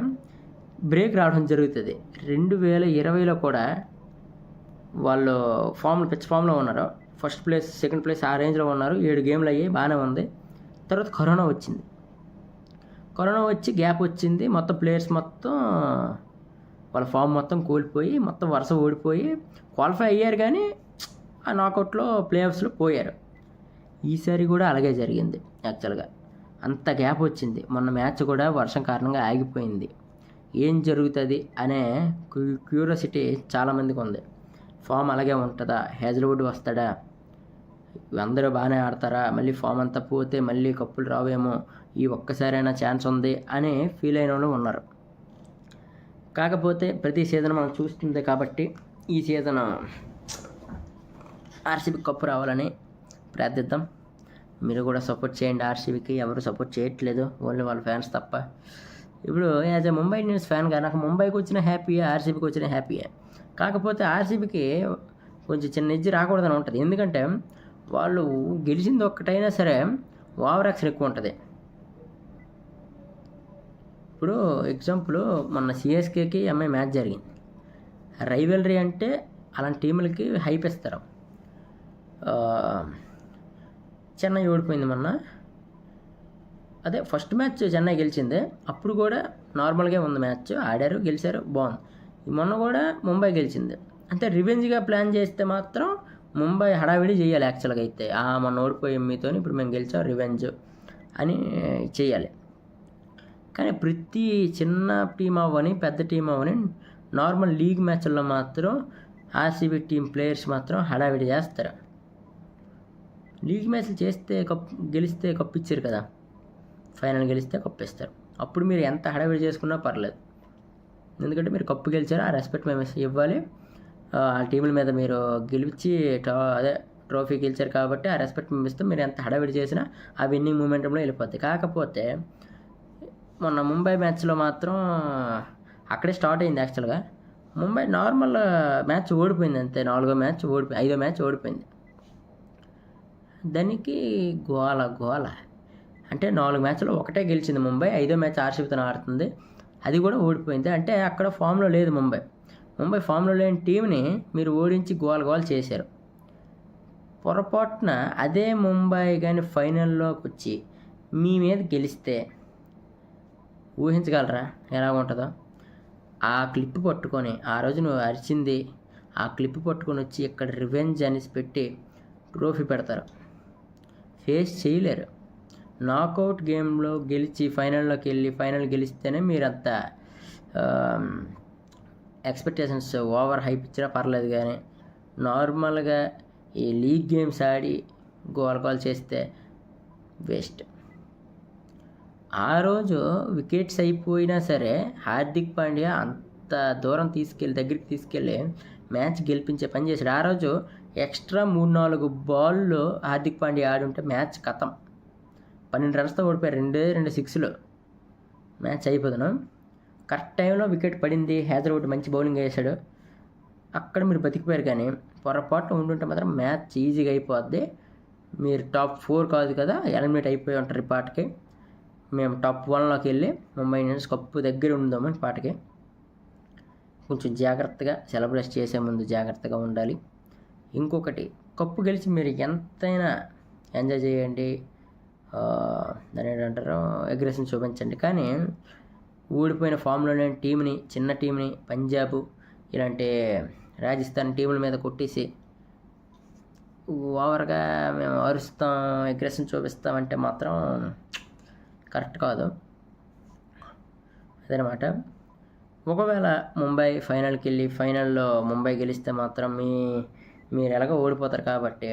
బ్రేక్ రావడం జరుగుతుంది. 2020లో కూడా వాళ్ళు పిచ్ ఫామ్లో ఉన్నారు, ఫస్ట్ ప్లేస్ సెకండ్ ప్లేస్ ఆ రేంజ్లో ఉన్నారు, 7 గేమ్లు అయ్యాయి, బాగానే ఉంది. తర్వాత కరోనా వచ్చి గ్యాప్ వచ్చింది, మొత్తం ప్లేయర్స్ మొత్తం వాళ్ళ ఫామ్ మొత్తం కోల్పోయి మొత్తం వరుస ఓడిపోయి క్వాలిఫై అయ్యారు, కానీ ఆ నాకౌట్లో ప్లే ఆఫ్స్లో పోయారు. ఈసారి కూడా అలాగే జరిగింది. యాక్చువల్గా అంత గ్యాప్ వచ్చింది, మొన్న మ్యాచ్ కూడా వర్షం కారణంగా ఆగిపోయింది. ఏం జరుగుతుంది అనే క్యూరియాసిటీ చాలామందికి ఉంది. ఫామ్ అలాగే ఉంటుందా, హేజల్వుడ్ వస్తాడా, అందరూ బాగానే ఆడతారా, మళ్ళీ ఫామ్ అంతా పోతే మళ్ళీ కప్పులు రావేమో, ఈ ఒక్కసారైనా ఛాన్స్ ఉంది అని ఫీల్ అయిన వాళ్ళు ఉన్నారు. కాకపోతే ప్రతి సీజన్ మనం చూస్తుంది కాబట్టి ఈ సీజన్ ఆర్సీబీ కప్పు రావాలని ప్రార్థిద్దాం. మీరు కూడా సపోర్ట్ చేయండి. ఆర్సీబీకి ఎవరు సపోర్ట్ చేయట్లేదు, ఓన్లీ వాళ్ళ ఫ్యాన్స్ తప్ప. ఇప్పుడు యాజ్ ఎ ముంబై ఇండియన్స్ ఫ్యాన్గా నాకు ముంబైకి వచ్చిన హ్యాపీయే, ఆర్సీబీకి వచ్చిన హ్యాపీయే. కాకపోతే ఆర్సీబీకి కొంచెం చిన్న ఎడ్జి రాకూడదని ఉంటుంది. ఎందుకంటే వాళ్ళు గెలిచింది ఒక్కటైనా సరే ఓవర్ యాక్షన్ ఎక్కువ ఉంటుంది. ఇప్పుడు ఎగ్జాంపుల్ మొన్న సిఎస్కేకి ఎంఐ మ్యాచ్ జరిగింది. రైవల్రీ అంటే అలాంటి టీములకి హైప్ ఇస్తారు. చెన్నై ఓడిపోయింది మొన్న. అదే ఫస్ట్ మ్యాచ్ చెన్నై గెలిచింది, అప్పుడు కూడా నార్మల్గా ఉంది మ్యాచ్, ఆడారు గెలిచారు బాగుంది. మొన్న కూడా ముంబై గెలిచింది. అంటే రివెంజ్గా ప్లాన్ చేస్తే మాత్రం ముంబై హడావిడి చేయాలి. యాక్చువల్గా అయితే మొన్న ఓడిపోయాం మీతో, ఇప్పుడు మేము గెలిచాం రివెంజ్ అని చేయాలి. కానీ ప్రతి చిన్న టీం అవ్వని పెద్ద టీం అవ్వని నార్మల్ లీగ్ మ్యాచ్ల్లో మాత్రం ఆర్సీబీ టీం ప్లేయర్స్ మాత్రం హడావిడి చేస్తారు. లీగ్ మ్యాచ్లు చేస్తే గెలిస్తే కప్పు ఇచ్చారు కదా, ఫైనల్ గెలిస్తే కప్పు ఇస్తారు. అప్పుడు మీరు ఎంత హడావిడి చేసుకున్నా పర్లేదు, ఎందుకంటే మీరు కప్పు గెలిచారు, ఆ రెస్పెక్ట్ మేము ఇవ్వాలి. ఆ టీముల మీద మీరు గెలిచి ట్రోఫీ గెలిచారు కాబట్టి ఆ రెస్పెక్ట్ మేము ఇస్తాం. మీరు ఎంత హడావిడి చేసినా ఆ విన్నింగ్ మూమెంట్లో వెళ్ళిపోద్ది. కాకపోతే మొన్న ముంబై మ్యాచ్లో మాత్రం అక్కడే స్టార్ట్ అయింది. యాక్చువల్గా ముంబై నార్మల్ మ్యాచ్ ఓడిపోయింది అంతే, 5వ మ్యాచ్ ఓడిపోయింది. దానికి గోల అంటే 4 మ్యాచ్లో ఒకటే గెలిచింది ముంబై, 5వ మ్యాచ్ ఆర్సీబీతో ఆడుతుంది, అది కూడా ఓడిపోయింది. అంటే అక్కడ ఫామ్లో లేదు ముంబై ఫామ్లో లేని టీంని మీరు ఓడించి గోల చేశారు. పొరపాటున అదే ముంబై కానీ ఫైనల్లోకి వచ్చి మీ మీద గెలిస్తే ఊహించగలరా ఎలా ఉంటుందో? ఆ క్లిప్ పట్టుకొని ఆ రోజు నువ్వు అరిచింది, ఆ క్లిప్ పట్టుకొని వచ్చి ఇక్కడ రివెంజ్ అనేసి పెట్టి ట్రోఫీ పెడతారు, ఫేస్ చేయలేరు. నాకౌట్ గేమ్లో గెలిచి ఫైనల్లోకి వెళ్ళి ఫైనల్ గెలిస్తేనే మీరంతా ఎక్స్పెక్టేషన్స్ ఓవర్ హైప్ ఇచ్చినా పర్లేదు. కానీ నార్మల్గా ఈ లీగ్ గేమ్స్ ఆడి గోల్ చేస్తే వేస్ట్. ఆ రోజు వికెట్స్ అయిపోయినా సరే హార్దిక్ పాండ్యా అంత దూరం దగ్గరికి తీసుకెళ్ళి మ్యాచ్ గెలిపించే పని చేశాడు. ఆ రోజు ఎక్స్ట్రా 3-4 బాల్లో హార్దిక్ పాండ్యా ఆడుంటే మ్యాచ్ ఖతం. 12 రన్స్తో ఓడిపోయారు, 2 6లు, మ్యాచ్ అయిపోతున్నాం. కరెక్ట్ టైంలో వికెట్ పడింది, హేజల్వుడ్ మంచి బౌలింగ్ వేశాడు, అక్కడ మీరు బతికిపోయారు. కానీ పొరపాటు ఉండుంటే మాత్రం మ్యాచ్ ఈజీగా అయిపోద్ది. మీరు టాప్ 4 కాదు కదా, ఎలిమినేట్ అయిపోయి ఉంటారు ఈ పాటకి. మేము టాప్ 1లోకి వెళ్ళి ముంబై ఇండియన్స్ కప్పు దగ్గర ఉందామని పాటకి. కొంచెం జాగ్రత్తగా సెలబ్రేట్ చేసే ముందు జాగ్రత్తగా ఉండాలి. ఇంకొకటి, కప్పు గెలిచి మీరు ఎంతైనా ఎంజాయ్ చేయండి, దాని ఏంటంటారు అగ్రెషన్ చూపించండి. కానీ ఓడిపోయిన ఫామ్లో లేని టీంని, చిన్న టీంని, పంజాబ్ ఇలాంటి రాజస్థాన్ టీముల మీద కొట్టేసి ఓవర్గా మేము అరుస్తాం, అగ్రెషన్ చూపిస్తామంటే మాత్రం కరెక్ట్ కాదు. అదనమాట. ఒకవేళ ముంబై ఫైనల్కి వెళ్ళి ఫైనల్లో ముంబై గెలిస్తే మాత్రం మీరు ఎలాగో ఓడిపోతారు కాబట్టి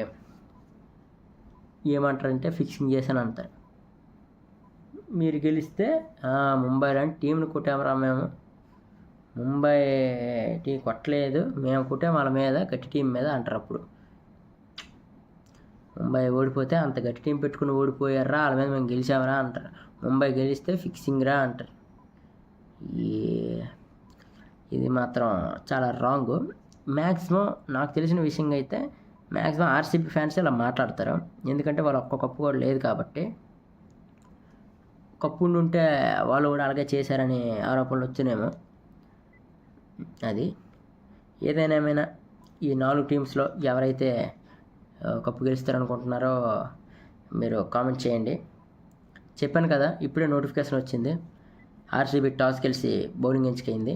ఏమంటారంటే ఫిక్సింగ్ చేశాను అంటారు. మీరు గెలిస్తే ముంబై లాంటి టీంని కొట్టామరా మేము, ముంబై టీం కొట్టలేదు మేము కొట్టాము వాళ్ళ మీద, గట్టి టీం మీద అంటారు. అప్పుడు ముంబై ఓడిపోతే అంత గట్టి టీం పెట్టుకుని ఓడిపోయారా, వాళ్ళ మీద మేము గెలిచామరా అంటారు. ముంబై గెలిస్తే ఫిక్సింగ్ రా అంటారు. ఇది మాత్రం చాలా రాంగ్. మ్యాక్సిమం నాకు తెలిసిన విషయంగా అయితే మ్యాక్సిమం ఆర్సీబీ ఫ్యాన్స్ ఇలా మాట్లాడతారు, ఎందుకంటే వాళ్ళు ఒక్క కప్పు కూడా లేదు కాబట్టి. కప్పు ఉంటే వాళ్ళు కూడా అలాగే చేశారని ఆరోపణలు వచ్చినేమో. అది ఏమైనా ఈ 4 టీమ్స్లో ఎవరైతే కప్పు గెలుస్తారనుకుంటున్నారో మీరు కామెంట్ చేయండి. చెప్పాను కదా, ఇప్పుడే నోటిఫికేషన్ వచ్చింది. ఆర్సీబీ టాస్ గెలిచి బౌలింగ్ ఎంచుకైంది.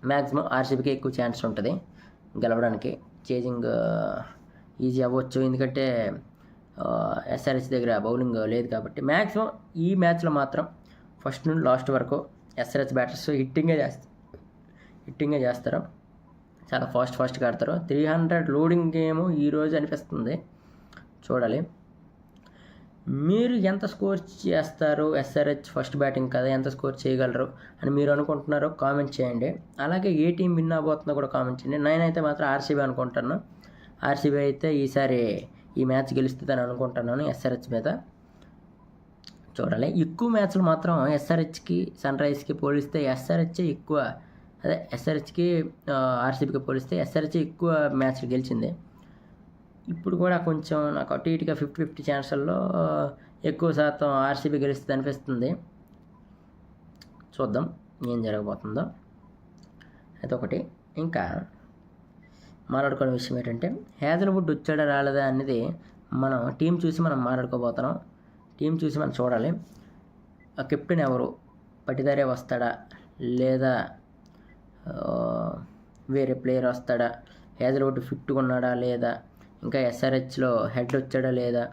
మ్యాక్సిమం ఆర్సీబీకి ఎక్కువ ఛాన్స్ ఉంటుంది గెలవడానికి. చేజింగ్ ఈజీ అవ్వచ్చు, ఎందుకంటే ఎస్ఆర్హెచ్ దగ్గర బౌలింగ్ లేదు కాబట్టి. మ్యాక్సిమం ఈ మ్యాచ్లో మాత్రం ఫస్ట్ నుండి లాస్ట్ వరకు ఎస్ఆర్హెచ్ బ్యాటర్స్ హిట్టింగే చేస్తారు. చాలా ఫాస్ట్గా ఆడతారు. 300 లోడింగ్ గేమ్ ఈరోజు అనిపిస్తుంది, చూడాలి. మీరు ఎంత స్కోర్ చేస్తారు, ఎస్ఆర్హెచ్ ఫస్ట్ బ్యాటింగ్ కదా, ఎంత స్కోర్ చేయగలరు అని మీరు అనుకుంటున్నారో కామెంట్ చేయండి. అలాగే ఏ టీం విన్ అవబోతుందో కూడా కామెంట్ చేయండి. నేనైతే మాత్రం ఆర్సీబీ అనుకుంటాను. ఆర్సీబీ అయితే ఈసారి ఈ మ్యాచ్ గెలుస్తుందని అనుకుంటున్నాను ఎస్ఆర్హెచ్ మీద. చూడాలి. ఎక్కువ మ్యాచ్లు మాత్రం ఎస్ఆర్హెచ్కి సన్ రైజ్కి పోలిస్తే ఎస్ఆర్హెచ్ ఎక్కువ, అదే ఎస్ఆర్హెచ్కి ఆర్సీబీకి పోలిస్తే ఎస్ఆర్హెచ్ ఎక్కువ మ్యాచ్లు గెలిచింది. ఇప్పుడు కూడా కొంచెం నాకు అటు ఇటుగా 50-50 ఛాన్సుల్లో ఎక్కువ శాతం ఆర్సీబీ గెలుస్తుంది అనిపిస్తుంది. చూద్దాం ఏం జరగబోతుందో. అదొకటి. ఇంకా మాట్లాడుకునే విషయం ఏంటంటే హ్యాజల్వుడ్ వచ్చాడా రాలేదా అనేది మనం టీం చూసి మనం మాట్లాడుకోబోతున్నాం. టీం చూసి మనం చూడాలి. ఆ కెప్టెన్ ఎవరు, పటిదారే వస్తాడా లేదా వేరే ప్లేయర్ వస్తాడా, హ్యాజల్వుడ్ ఫిట్గా ఉన్నాడా లేదా, ఇంకా ఎస్ఆర్హెచ్లో హెడ్ వచ్చాడా లేదా,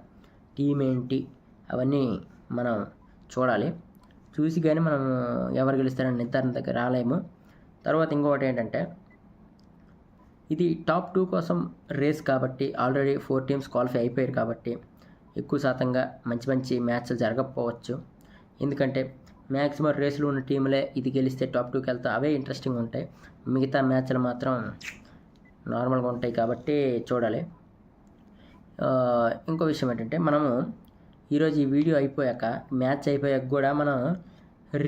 టీం ఏంటి, అవన్నీ మనం చూడాలి. చూసి కానీ మనం ఎవరు గెలుస్తారని నిర్ధారణ దగ్గర రాలేము. తర్వాత ఇంకొకటి ఏంటంటే ఇది టాప్ 2 కోసం రేస్ కాబట్టి ఆల్రెడీ 4 టీమ్స్ క్వాలిఫై అయిపోయారు కాబట్టి ఎక్కువ శాతంగా మంచి మంచి మ్యాచ్లు జరగకపోవచ్చు. ఎందుకంటే మ్యాక్సిమం రేసులు ఉన్న టీములే ఇది గెలిస్తే టాప్ 2కి వెళ్తా అవే ఇంట్రెస్టింగ్ ఉంటాయి. మిగతా మ్యాచ్లు మాత్రం నార్మల్గా ఉంటాయి కాబట్టి చూడాలి. ఇంకో విషయం ఏంటంటే మనము ఈరోజు ఈ వీడియో అయిపోయాక మ్యాచ్ అయిపోయాక కూడా మనం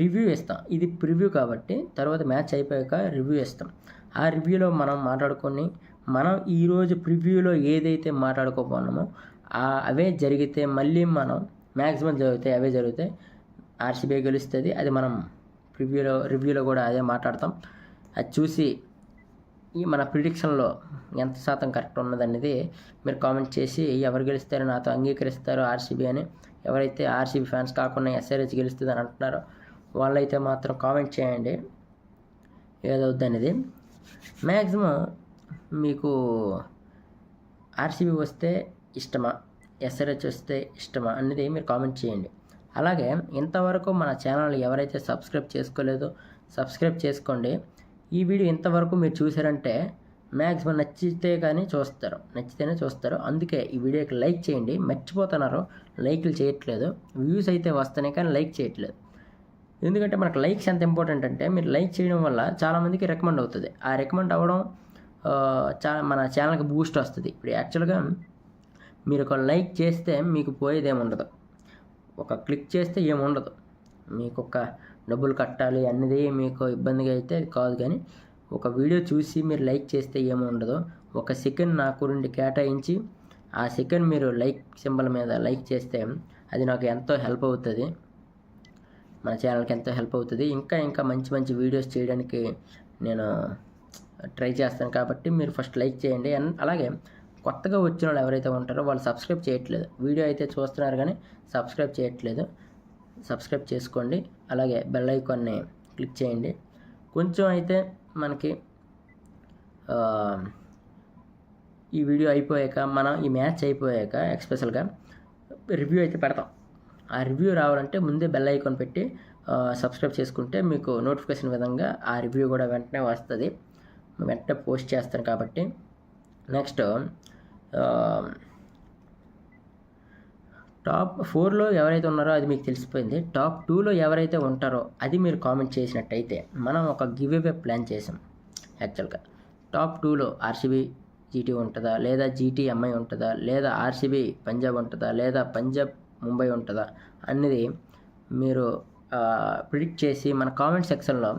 రివ్యూ ఇస్తాం. ఇది ప్రివ్యూ కాబట్టి తర్వాత మ్యాచ్ అయిపోయాక రివ్యూ ఇస్తాం. ఆ రివ్యూలో మనం మాట్లాడుకొని మనం ఈరోజు ప్రివ్యూలో ఏదైతే మాట్లాడుకోబోన్నామో అవే జరిగితే మళ్ళీ మనం మ్యాక్సిమం జరుగుతాయి, అవే జరుగుతాయి. ఆర్సీబీ గెలుస్తుంది, అది మనం రివ్యూలో కూడా అదే మాట్లాడతాం. అది చూసి ఈ మన ప్రిడిక్షన్లో ఎంత శాతం కరెక్ట్ ఉన్నదనేది మీరు కామెంట్ చేసి ఎవరు గెలుస్తారో నాతో అంగీకరిస్తారో ఆర్సీబీ అని, ఎవరైతే ఆర్సీబీ ఫ్యాన్స్ కాకుండా ఎస్ఆర్హెచ్ గెలుస్తుంది అని అంటున్నారో వాళ్ళైతే మాత్రం కామెంట్ చేయండి ఏదవుద్ది అనేది. మ్యాక్సిమం మీకు ఆర్సీబీ వస్తే ఇష్టమా, ఎస్ఆర్హెచ్ వస్తే ఇష్టమా అనేది మీరు కామెంట్ చేయండి. అలాగే ఇంతవరకు మన ఛానల్ ఎవరైతే సబ్స్క్రైబ్ చేసుకోలేదో సబ్స్క్రైబ్ చేసుకోండి. ఈ వీడియో ఇంతవరకు మీరు చూసారంటే మ్యాక్సిమం నచ్చితేనే చూస్తారు. అందుకే ఈ వీడియోకి లైక్ చేయండి. మర్చిపోతున్నారు, లైక్లు చేయట్లేదు. వ్యూస్ అయితే వస్తున్నాయి కానీ లైక్ చేయట్లేదు. ఎందుకంటే మనకు లైక్స్ ఎంత ఇంపార్టెంట్ అంటే మీరు లైక్ చేయడం వల్ల చాలామందికి రికమెండ్ అవుతుంది. ఆ రికమెండ్ అవ్వడం మన ఛానల్కి బూస్ట్ వస్తుంది. ఇప్పుడు యాక్చువల్గా మీరు ఒక లైక్ చేస్తే మీకు పోయేది ఏముండదు, ఒక క్లిక్ చేస్తే ఏముండదు, మీకు ఒక డబ్బులు కట్టాలి అన్నది మీకు ఇబ్బందిగా అయితే కాదు. కానీ ఒక వీడియో చూసి మీరు లైక్ చేస్తే ఏముండదు, ఒక సెకండ్ నా గురించి కేటాయించి ఆ సెకండ్ మీరు లైక్ సింబల్ మీద లైక్ చేస్తే అది నాకు ఎంతో హెల్ప్ అవుతుంది, మన ఛానల్కి ఎంతో హెల్ప్ అవుతుంది. ఇంకా మంచి మంచి వీడియోస్ చేయడానికి నేను ట్రై చేస్తాను కాబట్టి మీరు ఫస్ట్ లైక్ చేయండి. అండ్ అలాగే కొత్తగా వచ్చిన వాళ్ళు ఎవరైతే ఉంటారో వాళ్ళు సబ్స్క్రైబ్ చేయట్లేదు, వీడియో అయితే చూస్తున్నారు కానీ సబ్స్క్రైబ్ చేయట్లేదు, సబ్స్క్రైబ్ చేసుకోండి. అలాగే బెల్ ఐకాన్ని క్లిక్ చేయండి. కొంచెం అయితే మనకి ఈ వీడియో అయిపోయాక మనం ఈ మ్యాచ్ అయిపోయాక ఎక్స్పెషల్గా రివ్యూ అయితే పెడతాం. ఆ రివ్యూ రావాలంటే ముందే బెల్ ఐకాన్ పెట్టి సబ్స్క్రైబ్ చేసుకుంటే మీకు నోటిఫికేషన్ విధంగా ఆ రివ్యూ కూడా వెంటనే వస్తుంది, వెంటనే పోస్ట్ చేస్తాను కాబట్టి. నెక్స్ట్ టాప్ 4లో ఎవరైతే ఉన్నారో అది మీకు తెలిసిపోయింది. టాప్ 2లో ఎవరైతే ఉంటారో అది మీరు కామెంట్ చేసినట్టయితే మనం ఒక గివ్ అవే ప్లాన్ చేసాం. యాక్చువల్గా టాప్ 2లో ఆర్సీబీ జీటీ ఉంటుందా, లేదా జీటీ ఎంఐ ఉంటుందా, లేదా ఆర్సీబీ పంజాబ్ ఉంటుందా, లేదా పంజాబ్ ముంబై ఉంటుందా అన్నది మీరు ప్రిడిక్ట్ చేసి మన కామెంట్ సెక్షన్లో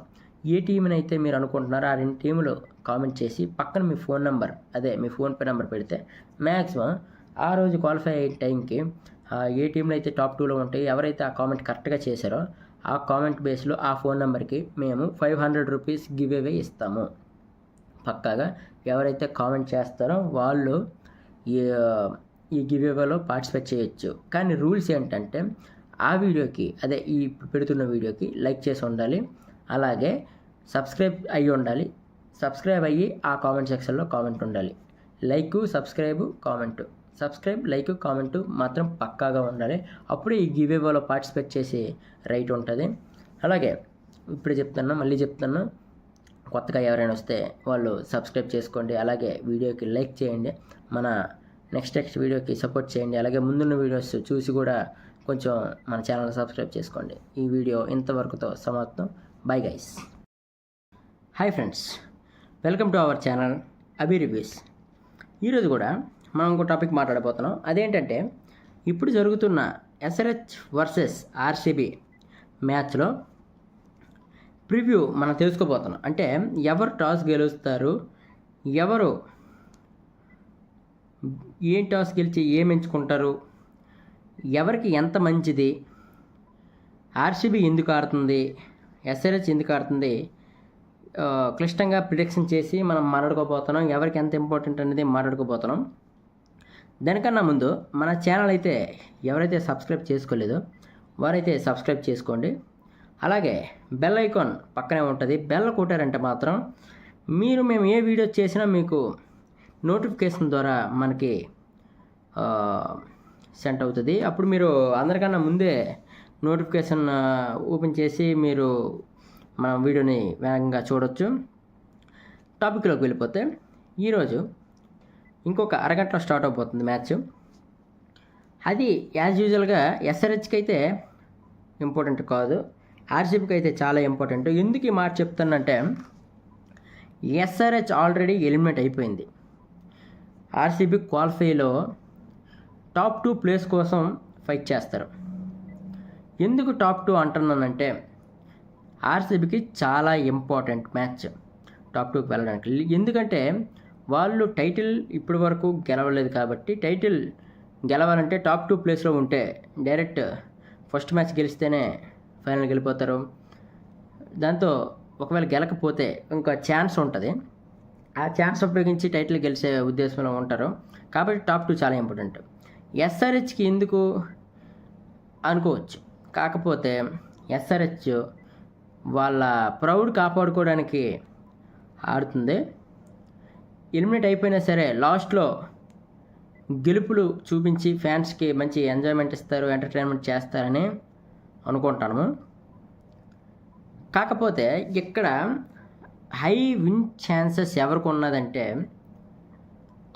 ఏ టీంని అయితే మీరు అనుకుంటున్నారో ఆ 2 టీములు కామెంట్ చేసి పక్కన మీ ఫోన్ నెంబర్, అదే మీ ఫోన్పే నెంబర్ పెడితే మ్యాక్సిమం ఆ రోజు క్వాలిఫై అయ్యే టైంకి ఏ టీంలు అయితే టాప్ 2లో ఉంటాయి ఎవరైతే ఆ కామెంట్ కరెక్ట్గా చేశారో ఆ కామెంట్ బేస్లో ఆ ఫోన్ నెంబర్కి మేము 500 రూపీస్ గివ్ అవే ఇస్తాము. పక్కాగా ఎవరైతే కామెంట్ చేస్తారో వాళ్ళు ఈ గివ్ అవేలో పార్టిసిపేట్ చేయొచ్చు. కానీ రూల్స్ ఏంటంటే ఆ వీడియోకి, అదే ఈ పెడుతున్న వీడియోకి లైక్ చేసి ఉండాలి, అలాగే సబ్స్క్రైబ్ అయ్యి ఉండాలి, సబ్స్క్రైబ్ అయ్యి ఆ కామెంట్ సెక్షన్లో కామెంట్ ఉండాలి. సబ్స్క్రైబ్ లైక్ కామెంట్ మాత్రం పక్కాగా ఉండాలి. అప్పుడే ఈ గివ్ అవేలో పార్టిసిపేట్ చేసే రైట్ ఉంటుంది. అలాగే ఇప్పుడు మళ్ళీ చెప్తున్నా కొత్తగా ఎవరైనా వస్తే వాళ్ళు సబ్స్క్రైబ్ చేసుకోండి, అలాగే వీడియోకి లైక్ చేయండి, మన నెక్స్ట్ వీడియోకి సపోర్ట్ చేయండి. అలాగే ముందున్న వీడియోస్ చూసి కూడా కొంచెం మన ఛానల్ సబ్స్క్రైబ్ చేసుకోండి. ఈ వీడియో ఇంతవరకుతో సమాప్తం. Bye guys. Hi friends, welcome to our channel Abhi reviews. ఈరోజు కూడా మనం ఇంకో టాపిక్ మాట్లాడబోతున్నాం. అదేంటంటే ఇప్పుడు జరుగుతున్న ఎస్ఆర్హెచ్ వర్సెస్ ఆర్సీబీ మ్యాచ్లో ప్రివ్యూ మనం తెలుసుకోబోతున్నాం. అంటే ఎవరు టాస్ గెలుస్తారు, ఎవరు ఏం టాస్ గెలిచి ఏం ఎంచుకుంటారు, ఎవరికి ఎంత మంచిది, ఆర్సీబీ ఎందుకు ఆడుతుంది, ఎస్ఆర్హెచ్ ఎందుకు ఆడుతుంది, క్లిష్టంగా ప్రిడిక్షన్ చేసి మనం మాట్లాడుకోబోతున్నాం. ఎవరికి ఎంత ఇంపార్టెంట్ అనేది మాట్లాడుకోబోతున్నాం. దానికన్నా ముందు మన ఛానల్ అయితే ఎవరైతే సబ్స్క్రైబ్ చేసుకోలేదో వారైతే సబ్స్క్రైబ్ చేసుకోండి. అలాగే బెల్ ఐకాన్ పక్కనే ఉంటుంది. బెల్ కొట్టారంటే మాత్రం మేము ఏ వీడియో చేసినా మీకు నోటిఫికేషన్ ద్వారా మనకి సెండ్ అవుతుంది. అప్పుడు మీరు అందరికన్నా ముందే నోటిఫికేషన్ ఓపెన్ చేసి మీరు మన వీడియోని వేగంగా చూడొచ్చు. టాపిక్లోకి వెళ్ళిపోతే ఈరోజు ఇంకొక అరగంటలో స్టార్ట్ అయిపోతుంది మ్యాచ్. అది యాజ్ యూజువల్గా ఎస్ఆర్హెచ్కి అయితే ఇంపార్టెంట్ కాదు, ఆర్సీబీకి అయితే చాలా ఇంపార్టెంట్. ఎందుకు ఈ మాట చెప్తానంటే ఎస్ఆర్హెచ్ ఆల్రెడీ ఎలిమినేట్ అయిపోయింది. ఆర్సీబీ క్వాలిఫైలో టాప్ 2 ప్లేస్ కోసం ఫైట్ చేస్తారు. ఎందుకు టాప్ 2 అంటున్నానంటే ఆర్సీబీకి చాలా ఇంపార్టెంట్ మ్యాచ్ టాప్ 2కి వెళ్ళడానికి. ఎందుకంటే వాళ్ళు టైటిల్ ఇప్పటి వరకు గెలవలేదు కాబట్టి టైటిల్ గెలవాలంటే టాప్ 2 ప్లేస్లో ఉంటే డైరెక్ట్ ఫస్ట్ మ్యాచ్ గెలిస్తేనే ఫైనల్కి వెళ్ళిపోతారు. దాంతో ఒకవేళ గెలకపోతే ఇంకా ఛాన్స్ ఉంటుంది. ఆ ఛాన్స్ ఉపయోగించి టైటిల్ గెలిచే ఉద్దేశంలో ఉంటారు. కాబట్టి టాప్ 2 చాలా ఇంపార్టెంట్. ఎస్ఆర్హెచ్కి ఎందుకు అనుకోవచ్చు, కాకపోతే ఎస్ఆర్హెచ్ వాళ్ళ ప్రౌడ్ కాపాడుకోవడానికి ఆడుతుంది. ఎలిమినేట్ అయిపోయినా సరే లాస్ట్లో గెలుపులు చూపించి ఫ్యాన్స్కి మంచి ఎంజాయ్మెంట్ ఇస్తారు, ఎంటర్టైన్మెంట్ చేస్తారని అనుకుంటాము. కాకపోతే ఇక్కడ హై విన్ ఛాన్సెస్ ఎవరికి ఉన్నదంటే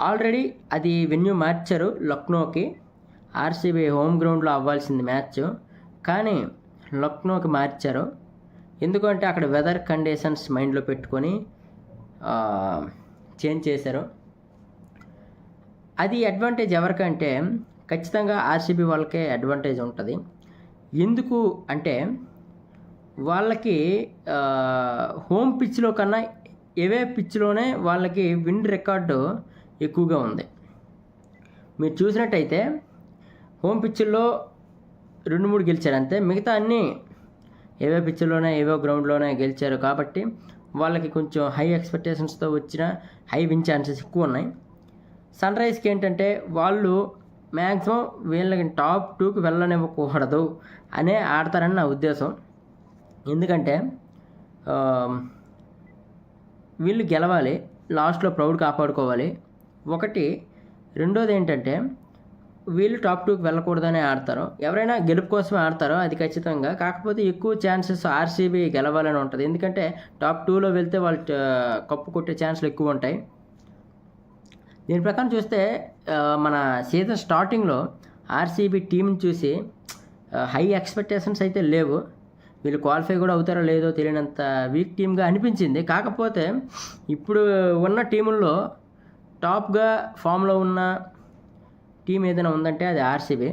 ఆల్రెడీ అది వెన్యూ మార్చారు లక్నోకి. ఆర్సీబీ హోమ్ గ్రౌండ్లో అవ్వాల్సింది మ్యాచ్, కానీ లక్నోకి మార్చారు. ఎందుకంటే అక్కడ వెదర్ కండిషన్స్ మైండ్లో పెట్టుకొని చేంజ్ చేశారు. అది అడ్వాంటేజ్ ఎవరికంటే ఖచ్చితంగా ఆర్సీబీ వాళ్ళకే అడ్వాంటేజ్ ఉంటుంది. ఎందుకు అంటే వాళ్ళకి హోమ్ పిచ్లో కన్నా ఎవే పిచ్లోనే వాళ్ళకి విన్ రికార్డు ఎక్కువగా ఉంది. మీరు చూసినట్టయితే హోమ్ పిచ్ల్లో 2-3 గెలిచారు అంతే, మిగతా అన్నీ ఏవో పిచ్లోనే ఏవో గ్రౌండ్లోనే గెలిచారు. కాబట్టి వాళ్ళకి కొంచెం హై ఎక్స్పెక్టేషన్స్తో వచ్చిన హై విన్ ఛాన్సెస్ ఎక్కువ ఉన్నాయి. సన్ రైజ్కి ఏంటంటే వాళ్ళు మ్యాక్సిమం వీళ్ళకి టాప్ 2కి వెళ్ళనివ్వకూడదు అనే ఆడతారని నా ఉద్దేశం. ఎందుకంటే వీళ్ళు గెలవాలి, లాస్ట్లో ప్రౌడ్ కాపాడుకోవాలి ఒకటి. రెండోది ఏంటంటే వీళ్ళు టాప్ 2కి వెళ్ళకూడదనే ఆడతారు. ఎవరైనా గెలుపు కోసమే ఆడతారో అది ఖచ్చితంగా. కాకపోతే ఎక్కువ ఛాన్సెస్ ఆర్సీబీ గెలవాలని ఉంటుంది. ఎందుకంటే టాప్ 2లో వెళ్తే వాళ్ళు కప్పు కొట్టే ఛాన్సులు ఎక్కువ ఉంటాయి. దీని ప్రకారం చూస్తే మన సీజన్ స్టార్టింగ్లో ఆర్సీబీ టీంని చూసి హై ఎక్స్పెక్టేషన్స్ అయితే లేవు. వీళ్ళు క్వాలిఫై కూడా అవుతారో లేదో తెలియనంత వీక్ టీమ్గా అనిపించింది. కాకపోతే ఇప్పుడు ఉన్న టీముల్లో టాప్గా ఫామ్లో ఉన్న టీం ఏదైనా ఉందంటే అది ఆర్సీబీ.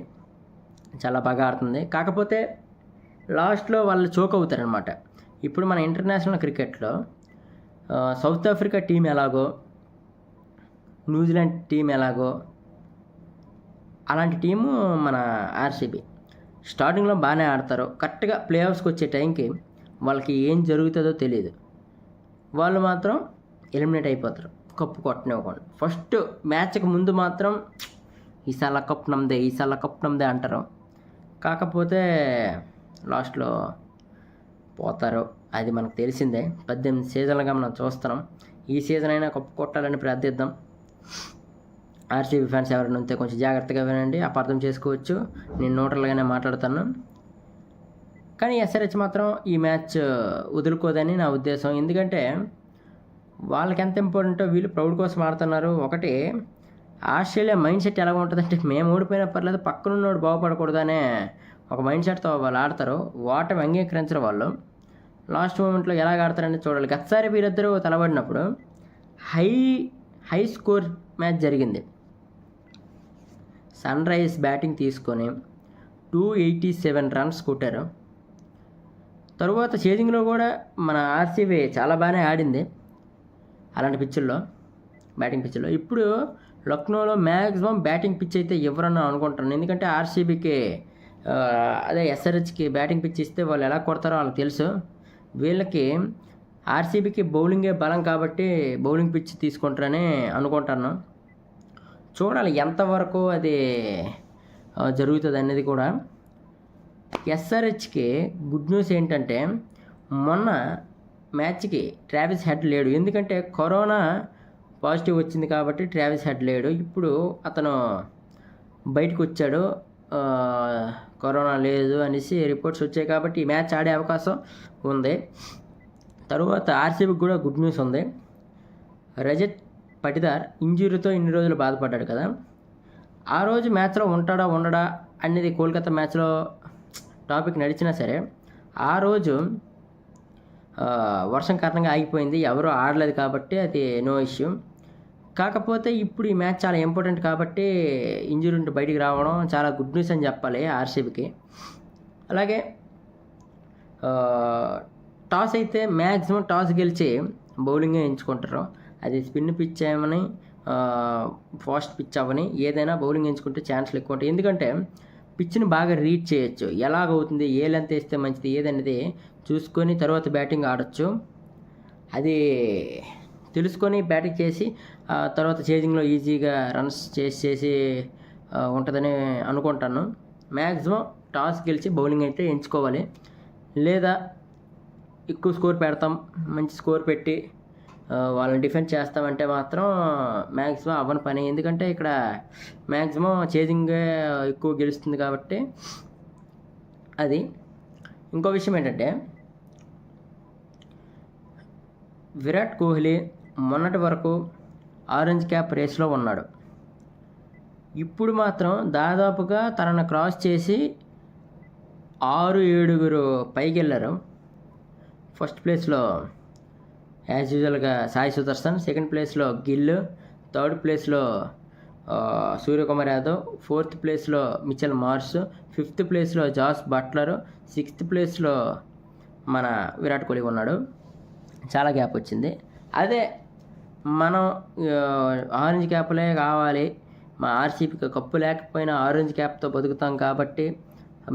చాలా బాగా ఆడుతుంది. కాకపోతే లాస్ట్లో వాళ్ళు చోక్ అవుతారనమాట. ఇప్పుడు మన ఇంటర్నేషనల్ క్రికెట్లో సౌత్ ఆఫ్రికా టీం ఎలాగో, న్యూజిలాండ్ టీం ఎలాగో అలాంటి టీము మన ఆర్సీబీ. స్టార్టింగ్లో బాగానే ఆడతారు, కరెక్ట్గా ప్లే ఆఫ్స్కి వచ్చే టైంకి వాళ్ళకి ఏం జరుగుతుందో తెలియదు. వాళ్ళు మాత్రం ఎలిమినేట్ అయిపోతారు కప్పు కొట్టనివ్వకుండా. ఫస్ట్ మ్యాచ్కి ముందు మాత్రం ఈసారి కప్ నమ్మదే, ఈసారి కప్ నమ్మదే అంటారు. కాకపోతే లాస్ట్లో పోతారు, అది మనకు తెలిసిందే. 18 సీజన్లుగా మనం చూస్తున్నాం. ఈ సీజన్ అయినా కప్పు కొట్టాలని ప్రార్థిద్దాం. ఆర్సీబీ ఫ్యాన్స్ ఎవరైనా ఉంటే కొంచెం జాగ్రత్తగా వినండి, అపార్థం చేసుకోవచ్చు. నేను న్యూట్రల్గానే మాట్లాడుతాను. కానీ ఎస్ఆర్హెచ్ మాత్రం ఈ మ్యాచ్ వదులుకోదని నా ఉద్దేశం. ఎందుకంటే వాళ్ళకి ఎంత ఇంపార్టెంటో వీళ్ళు ప్రౌడ్ కోసం ఆడుతున్నారు. ఒకటి ఆస్ట్రేలియా మైండ్ సెట్ ఎలా ఉంటుందంటే మేము ఓడిపోయినా పర్లేదు పక్కనున్నోడు బాగుపడకూడదనే ఒక మైండ్ సెట్తో వాళ్ళు ఆడతారు. ఓటమి అంగీకరించరు వాళ్ళు. లాస్ట్ మూమెంట్లో ఎలాగ ఆడతారని చూడాలి. గతసారి వీరిద్దరూ తలబడినప్పుడు హై స్కోర్ మ్యాచ్ జరిగింది. సన్ రైజ్ బ్యాటింగ్ తీసుకొని 287 రన్స్ కొట్టారు. తరువాత చేజింగ్లో కూడా మన ఆర్సీబీ చాలా బాగానే ఆడింది అలాంటి పిచ్చుల్లో, బ్యాటింగ్ పిచ్చుల్లో. ఇప్పుడు లక్నోలో మ్యాక్సిమం బ్యాటింగ్ పిచ్ అయితే ఎవరన్నా అనుకుంటాను, ఎందుకంటే ఆర్సీబీకి అదే ఎస్ఆర్హెచ్కి బ్యాటింగ్ పిచ్ ఇస్తే వాళ్ళు ఎలా కొడతారో వాళ్ళకి తెలుసు. వీళ్ళకి ఆర్సీబీకి బౌలింగే బలం కాబట్టి బౌలింగ్ పిచ్ తీసుకుంటారని అనుకుంటాను. చూడాలి ఎంతవరకు అది జరుగుతుంది అనేది కూడా. ఎస్ఆర్హెచ్కి గుడ్ న్యూస్ ఏంటంటే మొన్న మ్యాచ్కి ట్రావిస్ హెడ్ లేడు, ఎందుకంటే కరోనా పాజిటివ్ వచ్చింది కాబట్టి ట్రావిస్ హెడ్ లేడు. ఇప్పుడు అతను బయటకు వచ్చాడు, కరోనా లేదు అనేసి రిపోర్ట్స్ వచ్చాయి కాబట్టి ఈ మ్యాచ్ ఆడే అవకాశం ఉంది. తరువాత ఆర్సీబీకి కూడా గుడ్ న్యూస్ ఉంది. రజత్ పటిదార్ ఇంజురీతో ఇన్ని రోజులు బాధపడ్డాడు కదా, ఆ రోజు మ్యాచ్లో ఉంటాడా ఉండడా అనేది కోల్కతా మ్యాచ్లో టాపిక్ నడిచినా సరే ఆ రోజు వర్షం కారణంగా ఆగిపోయింది, ఎవరూ ఆడలేదు కాబట్టి అది నో ఇష్యూ. కాకపోతే ఇప్పుడు ఈ మ్యాచ్ చాలా ఇంపార్టెంట్ కాబట్టి ఇంజురీ ఉంటే బయటికి రావడం చాలా గుడ్ న్యూస్ అని చెప్పాలి ఆర్సీబీకి. అలాగే టాస్ అయితే మ్యాక్సిమం టాస్ గెలిచి బౌలింగే ఎంచుకుంటారు. అది స్పిన్ పిచ్ ఏమని ఫాస్ట్ పిచ్ అవని ఏదైనా బౌలింగ్ ఎంచుకుంటే ఛాన్స్లు ఎక్కువ ఉంటాయి, ఎందుకంటే పిచ్ని బాగా రీడ్ చేయొచ్చు, ఎలాగవుతుంది, ఏ లెంత్ వేస్తే మంచిది ఏదనేది చూసుకొని తర్వాత బ్యాటింగ్ ఆడొచ్చు. అది తెలుసుకొని బ్యాటింగ్ చేసి తర్వాత చేజింగ్లో ఈజీగా రన్స్ చేసి ఉంటుందని అనుకుంటాను. మ్యాక్సిమం టాస్ గెలిచి బౌలింగ్ అయితే ఎంచుకోవాలి, లేదా ఎక్కువ స్కోర్ పెడతాం మంచి స్కోర్ పెట్టి వాళ్ళని డిఫెండ్ చేస్తామంటే మాత్రం మ్యాక్సిమం అవ్వని పని, ఎందుకంటే ఇక్కడ మ్యాక్సిమం చేజింగ్ ఎక్కువ గెలుస్తుంది కాబట్టి. అది ఇంకో విషయం ఏంటంటే విరాట్ కోహ్లీ మొన్నటి వరకు ఆరెంజ్ క్యాప్ రేస్లో ఉన్నాడు, ఇప్పుడు మాత్రం దాదాపుగా తనను క్రాస్ చేసి 6-7 పైకి వెళ్ళారు. ఫస్ట్ ప్లేస్లో యాజ్ యూజువల్గా సాయి సుదర్శన్, సెకండ్ ప్లేస్లో గిల్, థర్డ్ ప్లేస్లో సూర్యకుమార్ యాదవ్, ఫోర్త్ ప్లేస్లో మిచెల్ మార్ష్, ఫిఫ్త్ ప్లేస్లో జాస్ బట్లర్, సిక్స్త్ ప్లేస్లో మన విరాట్ కోహ్లీ ఉన్నాడు. చాలా గ్యాప్ వచ్చింది. అదే మనం ఆరెంజ్ క్యాప్లే కావాలి, మా ఆర్సీబీకి కప్పు లేకపోయినా ఆరెంజ్ క్యాప్తో బతుకుతాం కాబట్టి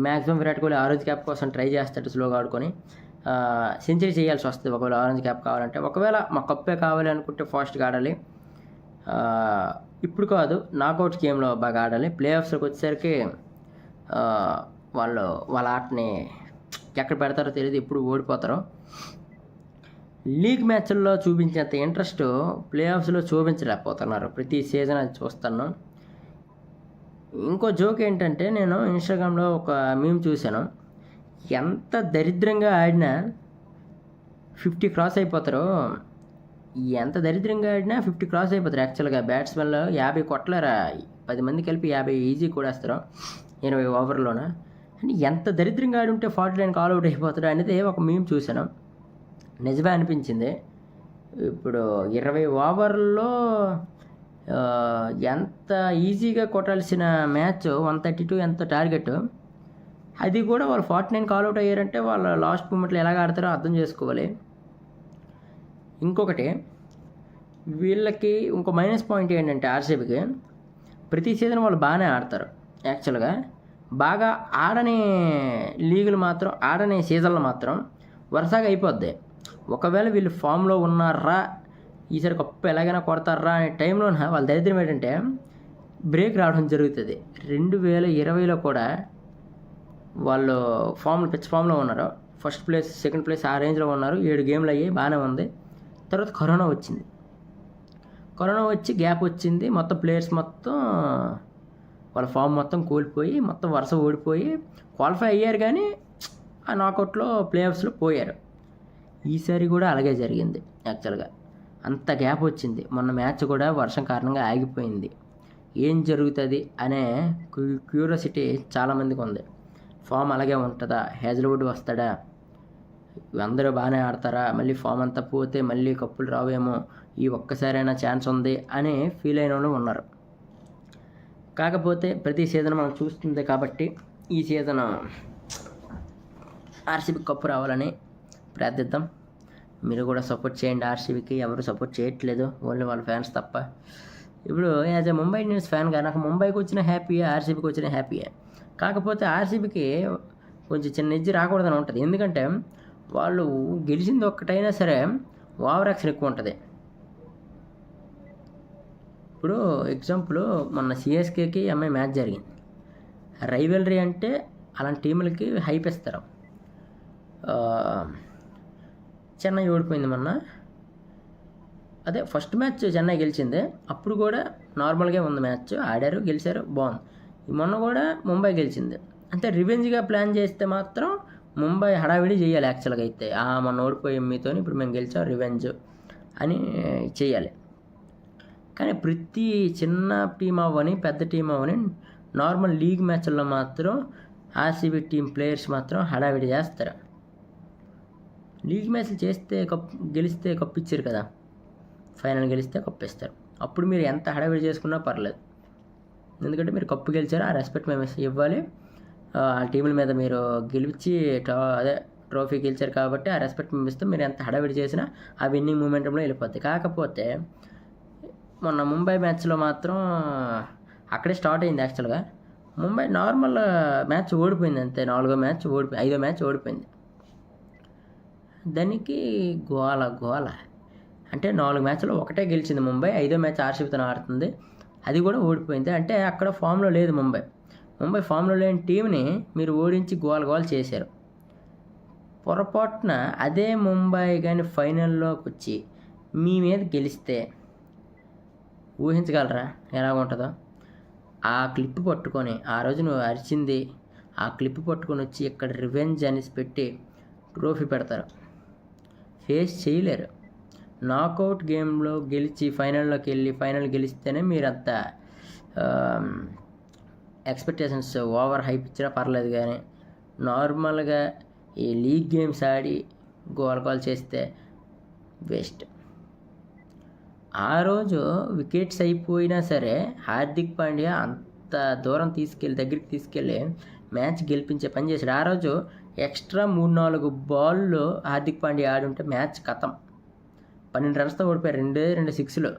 maximum Virat Kohli orange cap కోసం ట్రై చేస్తాడు స్లోగా ఆడుకొని. సెంచరీ చేయాల్సి వస్తుంది ఒకవేళ ఆరెంజ్ క్యాప్ కావాలంటే. ఒకవేళ మా కప్పే కావాలి అనుకుంటే ఫాస్ట్గా ఆడాలి, ఇప్పుడు కాదు నాకౌట్ గేమ్లో బాగా ఆడాలి. ప్లే ఆఫ్స్లోకి వచ్చేసరికి వాళ్ళ ఆటని ఎక్కడ పెడతారో తెలియదు, ఎప్పుడు ఓడిపోతారో. లీగ్ మ్యాచ్ల్లో చూపించేంత ఇంట్రెస్ట్ ప్లే ఆఫ్స్లో చూపించలేకపోతున్నారు, ప్రతి సీజన్ అది చూస్తాను. ఇంకో జోక్ ఏంటంటే నేను ఇన్స్టాగ్రామ్లో ఒక మీమ్ చూశాను, ఎంత దరిద్రంగా ఆడినా 50 క్రాస్ అయిపోతారు, ఎంత దరిద్రంగా ఆడినా 50 క్రాస్ అయిపోతారు. యాక్చువల్గా బ్యాట్స్మెన్లో 50 కొట్టలేరా, 10 మంది కలిపి 50 ఈజీ కొడేస్తారు 20 ఓవర్లోన. అంటే ఎంత దరిద్రంగా ఆడి ఉంటే 49 ఆల్అవుట్ అయిపోతాడు అనేది ఒక మీమ్ చూశాను, నిజమే అనిపించింది. ఇప్పుడు 20 ఓవర్లలో ఎంత ఈజీగా కొట్టాల్సిన మ్యాచ్ 132 ఎంత టార్గెట్, అది కూడా వాళ్ళు 49 ఆల్అవుట్ అయ్యారంటే వాళ్ళ లాస్ట్ మూమెంట్లో ఎలాగ ఆడతారో అర్థం చేసుకోవాలి. ఇంకొకటి వీళ్ళకి ఇంకో మైనస్ పాయింట్ ఏంటంటే ఆర్సీబీకి ప్రతి సీజన్ వాళ్ళు బాగానే ఆడతారు. యాక్చువల్గా బాగా ఆడని లీగులు మాత్రం, ఆడని సీజన్లు మాత్రం వరుసగా అయిపోద్ది. ఒకవేళ వీళ్ళు ఫామ్లో ఉన్నారా, ఈసారి కప్పు ఎలాగైనా కొడతారా అనే టైంలో వాళ్ళ దరిద్రం ఏంటంటే బ్రేక్ రావడం జరుగుతుంది. 2020లో కూడా వాళ్ళు పిచ్ ఫామ్లో ఉన్నారు, ఫస్ట్ ప్లేస్ సెకండ్ ప్లేస్ ఆ రేంజ్లో ఉన్నారు, 7 గేమ్లు అయ్యాయి, బాగానే ఉంది. తర్వాత కరోనా వచ్చింది, కరోనా వచ్చి గ్యాప్ వచ్చింది, మొత్తం ప్లేయర్స్ మొత్తం వాళ్ళ ఫామ్ మొత్తం కోల్పోయి మొత్తం వరుస ఓడిపోయి క్వాలిఫై అయ్యారు కానీ ఆ నాకౌట్లో ప్లే ఆఫ్స్లో పోయారు. ఈసారి కూడా అలాగే జరిగింది. యాక్చువల్గా అంత గ్యాప్ వచ్చింది, మొన్న మ్యాచ్ కూడా వర్షం కారణంగా ఆగిపోయింది. ఏం జరుగుతుంది అనే క్యూరియాసిటీ చాలామందికి ఉంది. ఫామ్ అలాగే ఉంటుందా, హేజల్వుడ్ వస్తాడా, అందరూ బాగానే ఆడతారా, మళ్ళీ ఫామ్ అంతా పోతే మళ్ళీ కప్పులు రావేమో, ఈ ఒక్కసారైనా ఛాన్స్ ఉంది అని ఫీల్ అయిన వాళ్ళు ఉన్నారు. కాకపోతే ప్రతి సీజన్ మనం చూస్తుంది కాబట్టి ఈ సీజన్ ఆర్సీబీ కప్పు రావాలని ప్రార్థిద్దాం. మీరు కూడా సపోర్ట్ చేయండి. ఆర్సీబీకి ఎవరు సపోర్ట్ చేయట్లేదు, ఓన్లీ వాళ్ళ ఫ్యాన్స్ తప్ప. ఇప్పుడు యాజ్ ఎ ముంబై ఇండియన్స్ ఫ్యాన్గా నాకు ముంబైకి వచ్చిన హ్యాపీయే, ఆర్సీబీకి వచ్చిన హ్యాపీయే. కాకపోతే ఆర్సీబీకి కొంచెం చిన్న ఎడ్జ్ రాకూడదని ఉంటుంది. ఎందుకంటే వాళ్ళు గెలిచింది ఒక్కటైనా సరే ఓవర్ యాక్షన్ ఎక్కువ ఉంటుంది. ఇప్పుడు ఎగ్జాంపుల్ మొన్న సిఎస్కేకి ఎంఐ మ్యాచ్ జరిగింది. రైవల్రీ అంటే అలాంటి టీములకి హైప్ ఇస్తారు. చెన్నై ఓడిపోయింది మొన్న. అదే ఫస్ట్ మ్యాచ్ చెన్నై గెలిచింది, అప్పుడు కూడా నార్మల్గా ఉంది మ్యాచ్, ఆడారు గెలిచారు బాగుంది. మొన్న కూడా ముంబై గెలిచింది. అంటే రివెంజ్గా ప్లాన్ చేస్తే మాత్రం ముంబై హడావిడి చేయాలి. యాక్చువల్గా అయితే మొన్న ఓడిపోయి మీతో ఇప్పుడు మేము గెలిచాం రివెంజ్ అని చేయాలి. కానీ ప్రతి చిన్న టీం అవ్వని పెద్ద టీం అవ్వని నార్మల్ లీగ్ మ్యాచ్ల్లో మాత్రం ఆర్సీబీ టీం ప్లేయర్స్ మాత్రం హడావిడి చేస్తారు. లీగ్ మ్యాచ్లు చేస్తే గెలిస్తే కప్పు ఇచ్చారు కదా, ఫైనల్ గెలిస్తే కప్పు ఇస్తారు. అప్పుడు మీరు ఎంత హడావిడి చేసుకున్నా పర్లేదు, ఎందుకంటే మీరు కప్పు గెలిచారు, ఆ రెస్పెక్ట్ మేము ఇవ్వాలి. ఆ టీముల మీద మీరు గెలిచి ట్రోఫీ గెలిచారు కాబట్టి ఆ రెస్పెక్ట్ మేము ఇస్తాం. మీరు ఎంత హడావిడి చేసినా ఆ విన్నింగ్ మూమెంట్లో వెళ్ళిపోద్ది. కాకపోతే మొన్న ముంబై మ్యాచ్లో మాత్రం అక్కడే స్టార్ట్ అయింది. యాక్చువల్గా ముంబై నార్మల్ మ్యాచ్ ఓడిపోయింది అంతే, 5వ మ్యాచ్ ఓడిపోయింది. దానికి గోల అంటే 4 మ్యాచ్లో ఒకటే గెలిచింది ముంబై, 5వ మ్యాచ్ ఆర్సీబీతో ఆడుతుంది, అది కూడా ఓడిపోయింది. అంటే అక్కడ ఫామ్లో లేదు ముంబై ఫామ్లో లేని టీంని మీరు ఓడించి గోల చేశారు. పొరపాటున అదే ముంబై కానీ ఫైనల్లోకి వచ్చి మీ మీద గెలిస్తే ఊహించగలరా ఎలా ఉంటుందో? ఆ క్లిప్ పట్టుకొని ఆ రోజు నువ్వు అరిచింది, ఆ క్లిప్ పట్టుకొని వచ్చి ఇక్కడ రివెంజ్ అనేసి పెట్టి ట్రోఫీ పెడతారు, ఫేస్ చేయలేరు. నాకౌట్ గేమ్లో గెలిచి ఫైనల్లోకి వెళ్ళి ఫైనల్ గెలిస్తేనే మీరంతా ఎక్స్పెక్టేషన్స్ ఓవర్ హైప్ ఇచ్చినా పర్లేదు. కానీ నార్మల్గా ఈ లీగ్ గేమ్స్ ఆడి గోల్ చేస్తే వేస్ట్. ఆ రోజు వికెట్స్ అయిపోయినా సరే హార్దిక్ పాండ్యా అంత దూరం దగ్గరికి తీసుకెళ్ళి మ్యాచ్ గెలిపించే పని చేశాడు. ఆ రోజు ఎక్స్ట్రా 3-4 బాల్లో హార్దిక్ పాండ్యా ఆడి ఉంటే మ్యాచ్ ఖతం. 12 రన్స్తో ఓడిపోయారు, 2 6లు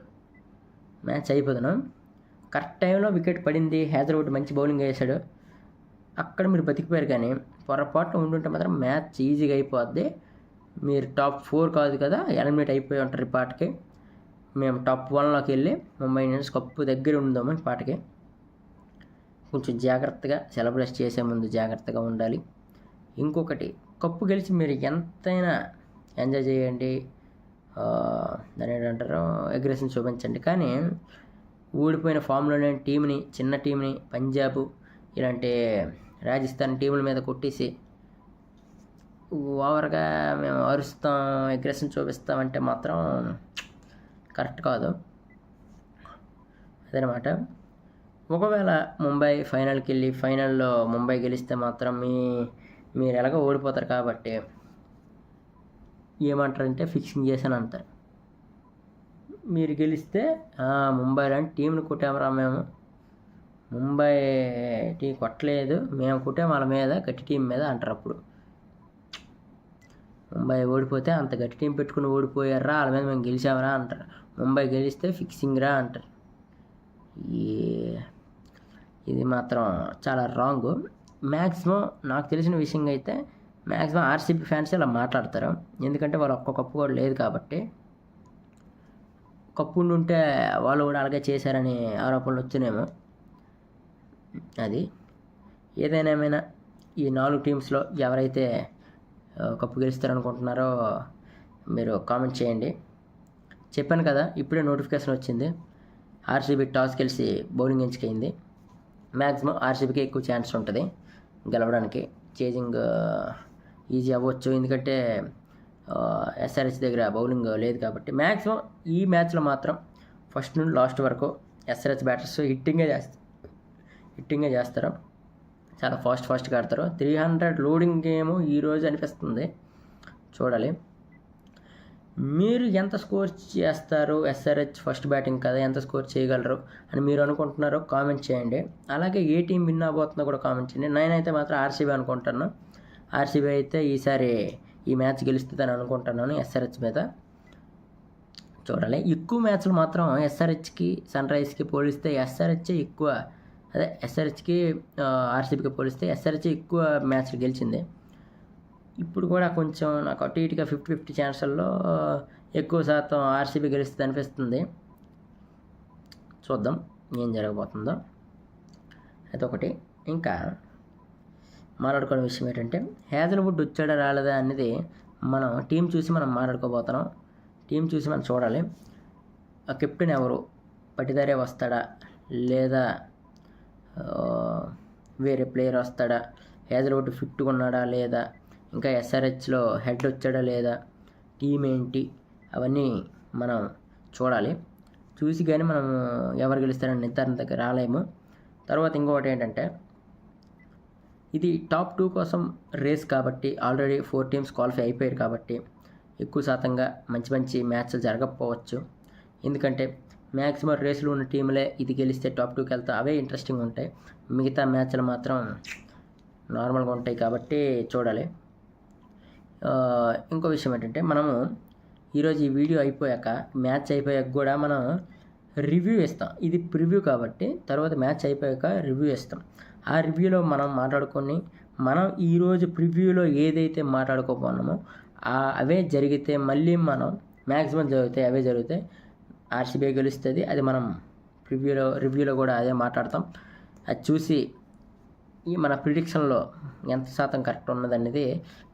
మ్యాచ్ అయిపోదును. కరెక్ట్ టైంలో వికెట్ పడింది, హైదరాబాద్ మంచి బౌలింగ్ వేశాడు, అక్కడ మీరు బతికిపోయారు. కానీ పొరపాటు ఉంటుంటే మాత్రం మ్యాచ్ ఈజీగా అయిపోద్ది. మీరు టాప్ 4 కాదు కదా, ఎలిమినేట్ అయిపోయి ఉంటారు ఈ పాటకి. మేము టాప్ 1లోకి వెళ్ళి ముంబై ఇండియన్స్ కప్పు దగ్గర ఉందాము ఈ పాటకి. కొంచెం జాగ్రత్తగా సెలబ్రేట్ చేసే ముందు జాగ్రత్తగా ఉండాలి. ఇంకొకటి, కప్పు గెలిచి మీరు ఎంతైనా ఎంజాయ్ చేయండి, దాని ఏంటంటారు అగ్రెషన్ చూపించండి. కానీ ఓడిపోయిన ఫామ్లోనే టీంని, చిన్న టీంని, పంజాబ్ ఇలాంటి రాజస్థాన్ టీముల మీద కొట్టేసి ఓవర్గా మేము అరుస్తాం, అగ్రెషన్ చూపిస్తామంటే మాత్రం కరెక్ట్ కాదు. అదనమాట. ఒకవేళ ముంబై ఫైనల్కి వెళ్ళి ఫైనల్లో ముంబై గెలిస్తే మాత్రం మీరు ఎలాగో ఓడిపోతారు కాబట్టి ఏమంటారంటే ఫిక్సింగ్ చేశాను అంటారు. మీరు గెలిస్తే ముంబై లాంటి టీంని కొట్టామరా మేము, ముంబై టీం కొట్టలేదు మేము కొట్టాము వాళ్ళ మీద, గట్టి టీం మీద అంటారు. అప్పుడు ముంబై ఓడిపోతే అంత గట్టి టీం పెట్టుకుని ఓడిపోయారా, వాళ్ళ మీద మేము గెలిచామరా అంటారు. ముంబై గెలిస్తే ఫిక్సింగ్ రా అంటారు. ఇది మాత్రం చాలా రాంగ్. మ్యాక్సిమం నాకు తెలిసిన విషయంగా అయితే మ్యాక్సిమం ఆర్సీబీ ఫ్యాన్స్ ఇలా మాట్లాడతారు, ఎందుకంటే వాళ్ళు ఒక్క కప్పు కూడా లేదు కాబట్టి. కప్పు ఉంటే వాళ్ళు కూడా అలాగే చేశారని ఆరోపణలు వచ్చినేమో. అది ఏమైనా ఈ 4 టీమ్స్లో ఎవరైతే కప్పు గెలుస్తారనుకుంటున్నారో మీరు కామెంట్ చేయండి. చెప్పాను కదా, ఇప్పుడే నోటిఫికేషన్ వచ్చింది. ఆర్సీబీ టాస్ గెలిచి బౌలింగ్ ఎంచుకైంది. మ్యాక్సిమం ఆర్సీబీకి ఎక్కువ ఛాన్స్ ఉంటుంది గెలవడానికి. చేజింగ్ ఈజీ అవ్వచ్చు, ఎందుకంటే ఎస్ఆర్హెచ్ దగ్గర బౌలింగ్ లేదు కాబట్టి. మ్యాక్సిమం ఈ మ్యాచ్లో మాత్రం ఫస్ట్ నుండి లాస్ట్ వరకు ఎస్ఆర్హెచ్ బ్యాటర్స్ హిట్టింగే చేస్తారు. చాలా ఫాస్ట్గా ఆడతారు. 300 లోడింగ్ గేమ్ ఈరోజు అనిపిస్తుంది. చూడాలి. మీరు ఎంత స్కోర్ చేస్తారు, ఎస్ఆర్హెచ్ ఫస్ట్ బ్యాటింగ్ కదా, ఎంత స్కోర్ చేయగలరు అని మీరు అనుకుంటున్నారో కామెంట్ చేయండి. అలాగే ఏ టీం విన్ అవబోతుందో కూడా కామెంట్ చేయండి. నేనైతే మాత్రం ఆర్సీబీ అనుకుంటాను. ఆర్సీబీ అయితే ఈసారి ఈ మ్యాచ్ గెలుస్తుందని అనుకుంటున్నాను ఎస్ఆర్హెచ్ మీద. చూడాలి. ఎక్కువ మ్యాచ్లు మాత్రం ఎస్ఆర్హెచ్కి సన్ రైజ్కి పోలిస్తే ఎస్ఆర్హెచ్ ఎక్కువ, అదే ఎస్ఆర్హెచ్కి ఆర్సీబీకి పోలిస్తే ఎస్ఆర్హెచ్ ఎక్కువ మ్యాచ్లు గెలిచింది. ఇప్పుడు కూడా కొంచెం నాకు అటు ఇటుగా 50-50 ఛాన్సుల్లో ఎక్కువ శాతం ఆర్సీబీ గెలుస్తుంది అనిపిస్తుంది. చూద్దాం ఏం జరగబోతుందో. అదొకటి. ఇంకా మాట్లాడుకునే విషయం ఏంటంటే హ్యాజల్వుడ్ వచ్చాడా రాలేదా అనేది మనం టీం చూసి మనం మాట్లాడుకోబోతున్నాం. టీం చూసి మనం చూడాలి. ఆ కెప్టెన్ ఎవరు, పటిదారే వస్తాడా లేదా వేరే ప్లేయర్ వస్తాడా, హ్యాజల్వుడ్ ఫిట్గా ఉన్నాడా లేదా, ఇంకా ఎస్ఆర్హెచ్లో హెడ్ వచ్చాడా లేదా, టీం ఏంటి, అవన్నీ మనం చూడాలి. చూసి కానీ మనం ఎవరు గెలుస్తారని నిర్ధారణ దగ్గర రాలేము. తర్వాత ఇంకొకటి ఏంటంటే ఇది టాప్ 2 కోసం రేస్ కాబట్టి ఆల్రెడీ 4 టీమ్స్ క్వాలిఫై అయిపోయారు కాబట్టి ఎక్కువ శాతంగా మంచి మంచి మ్యాచ్లు జరగకపోవచ్చు. ఎందుకంటే మ్యాక్సిమం రేసులు ఉన్న టీంలే ఇది గెలిస్తే టాప్ 2కి వెళ్తే అవే ఇంట్రెస్టింగ్ ఉంటాయి. మిగతా మ్యాచ్లు మాత్రం నార్మల్గా ఉంటాయి కాబట్టి చూడాలి. ఇంకో విషయం ఏంటంటే మనము ఈరోజు ఈ వీడియో అయిపోయాక మ్యాచ్ అయిపోయాక కూడా మనం రివ్యూ ఇస్తాం. ఇది ప్రివ్యూ కాబట్టి తర్వాత మ్యాచ్ అయిపోయాక రివ్యూ ఇస్తాం. ఆ రివ్యూలో మనం మాట్లాడుకొని మనం ఈరోజు ప్రివ్యూలో ఏదైతే మాట్లాడుకోబోన్నామో అవే జరిగితే మళ్ళీ మనం మ్యాక్సిమం అవే జరుగుతాయి. ఆర్సీబీ గెలుస్తుంది, అది మనం రివ్యూలో కూడా అదే మాట్లాడతాం. అది చూసి ఈ మన ప్రిడిక్షన్లో ఎంత శాతం కరెక్ట్ ఉన్నదనేది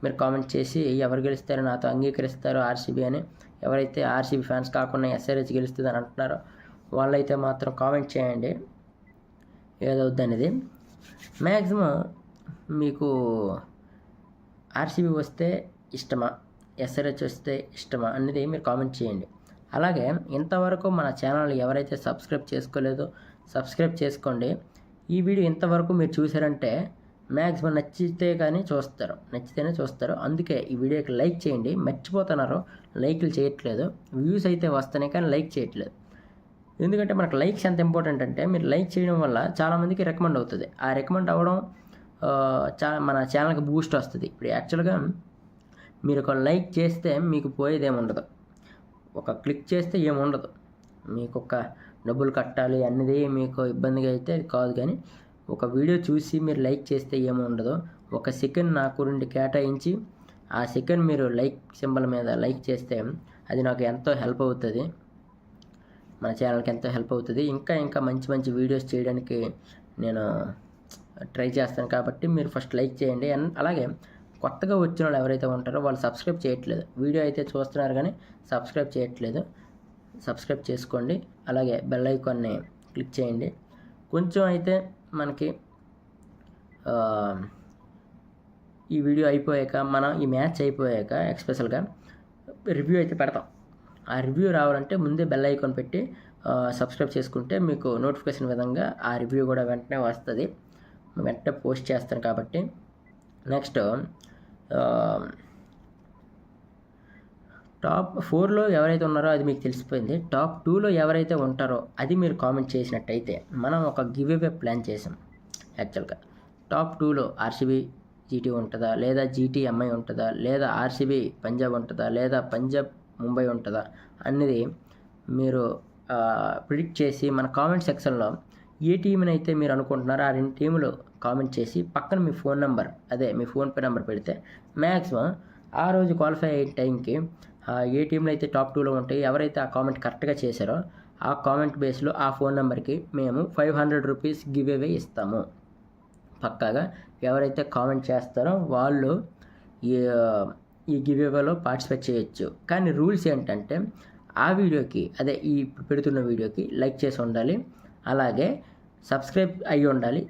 మీరు కామెంట్ చేసి ఎవరు గెలుస్తారో నాతో అంగీకరిస్తారో ఆర్సీబీ అని, ఎవరైతే ఆర్సీబీ ఫ్యాన్స్ కాకుండా ఎస్ఆర్హెచ్ గెలుస్తుంది అని అంటున్నారో వాళ్ళైతే మాత్రం కామెంట్ చేయండి ఏదవుద్ది అనేది. మ్యాక్సిమం మీకు ఆర్సీబీ వస్తే ఇష్టమా, ఎస్ఆర్హెచ్ వస్తే ఇష్టమా అనేది మీరు కామెంట్ చేయండి. అలాగే ఇంతవరకు మన ఛానల్ ఎవరైతే సబ్స్క్రైబ్ చేసుకోలేదో సబ్స్క్రైబ్ చేసుకోండి. ఈ వీడియో ఇంతవరకు మీరు చూసారంటే మ్యాక్సిమం నచ్చితేనే చూస్తారు. అందుకే ఈ వీడియోకి లైక్ చేయండి. మర్చిపోతున్నారు, లైక్లు చేయట్లేదు. వ్యూస్ అయితే వస్తున్నాయి కానీ లైక్ చేయట్లేదు. ఎందుకంటే మనకు లైక్స్ ఎంత ఇంపార్టెంట్ అంటే మీరు లైక్ చేయడం వల్ల చాలామందికి రికమెండ్ అవుతుంది. ఆ రికమెండ్ అవ్వడం మన ఛానల్కి బూస్ట్ వస్తుంది. ఇప్పుడు యాక్చువల్గా మీరు ఒక లైక్ చేస్తే మీకు పోయేది ఏముండదు, ఒక క్లిక్ చేస్తే ఏముండదు, మీకు ఒక డబ్బులు కట్టాలి అన్నది మీకు ఇబ్బందిగా అయితే కాదు. కానీ ఒక వీడియో చూసి మీరు లైక్ చేస్తే ఏముండదు, ఒక సెకండ్ నాకు రెండు కేటాయించి ఆ సెకండ్ మీరు లైక్ సింబల్ మీద లైక్ చేస్తే అది నాకు ఎంతో హెల్ప్ అవుతుంది, మన ఛానల్కి ఎంతో హెల్ప్ అవుతుంది. ఇంకా మంచి మంచి వీడియోస్ చేయడానికి నేను ట్రై చేస్తాను. కాబట్టి మీరు ఫస్ట్ లైక్ చేయండి. అలాగే కొత్తగా వచ్చిన వాళ్ళు ఎవరైతే ఉంటారో వాళ్ళు సబ్స్క్రైబ్ చేయట్లేదు, వీడియో అయితే చూస్తున్నారు కానీ సబ్స్క్రైబ్ చేయట్లేదు, సబ్స్క్రైబ్ చేసుకోండి. అలాగే బెల్ ఐకాన్ని క్లిక్ చేయండి. కొంచెం అయితే మనకి ఈ వీడియో అయిపోయాక మనం ఈ మ్యాచ్ అయిపోయాక ఎక్స్పెషల్గా రివ్యూ అయితే పెడతాం. ఆ రివ్యూ రావాలంటే ముందే బెల్ ఐకాన్ పెట్టి సబ్స్క్రైబ్ చేసుకుంటే మీకు నోటిఫికేషన్ విధంగా ఆ రివ్యూ కూడా వెంటనే వస్తుంది, వెంటనే పోస్ట్ చేస్తాను. కాబట్టి నెక్స్ట్ టాప్ 4లో ఎవరైతే ఉన్నారో అది మీకు తెలిసిపోయింది. టాప్ 2లో ఎవరైతే ఉంటారో అది మీరు కామెంట్ చేసినట్టయితే మనం ఒక గివ్ అవే ప్లాన్ చేసాం. యాక్చువల్గా టాప్ 2లో ఆర్సీబీ జీటీ ఉంటుందా, లేదా జీటీ ఎంఐ ఉంటుందా, లేదా ఆర్సీబీ పంజాబ్ ఉంటుందా, లేదా పంజాబ్ ముంబై ఉంటుందా అనేది మీరు ప్రిడిక్ట్ చేసి మన కామెంట్ సెక్షన్లో ఏ టీంని అయితే మీరు అనుకుంటున్నారో ఆ 2 టీములు కామెంట్ చేసి పక్కన మీ ఫోన్ నెంబర్, అదే మీ ఫోన్పే నెంబర్ పెడితే మ్యాక్సిమం ఆ రోజు క్వాలిఫై అయ్యే టైంకి ఏ టీంలు అయితే టాప్ 2లో ఉంటాయి, ఎవరైతే ఆ కామెంట్ కరెక్ట్గా చేశారో ఆ కామెంట్ బేస్లో ఆ ఫోన్ నెంబర్కి మేము 500 రూపీస్ గివ్ అవే ఇస్తాము. పక్కాగా ఎవరైతే కామెంట్ చేస్తారో వాళ్ళు ఈ గివ్ అవేలో పార్టిసిపేట్ చేయొచ్చు. కానీ రూల్స్ ఏంటంటే ఆ వీడియోకి, అదే ఈ పెడుతున్న వీడియోకి లైక్ చేసి ఉండాలి, అలాగే సబ్స్క్రైబ్ అయ్యి ఉండాలి,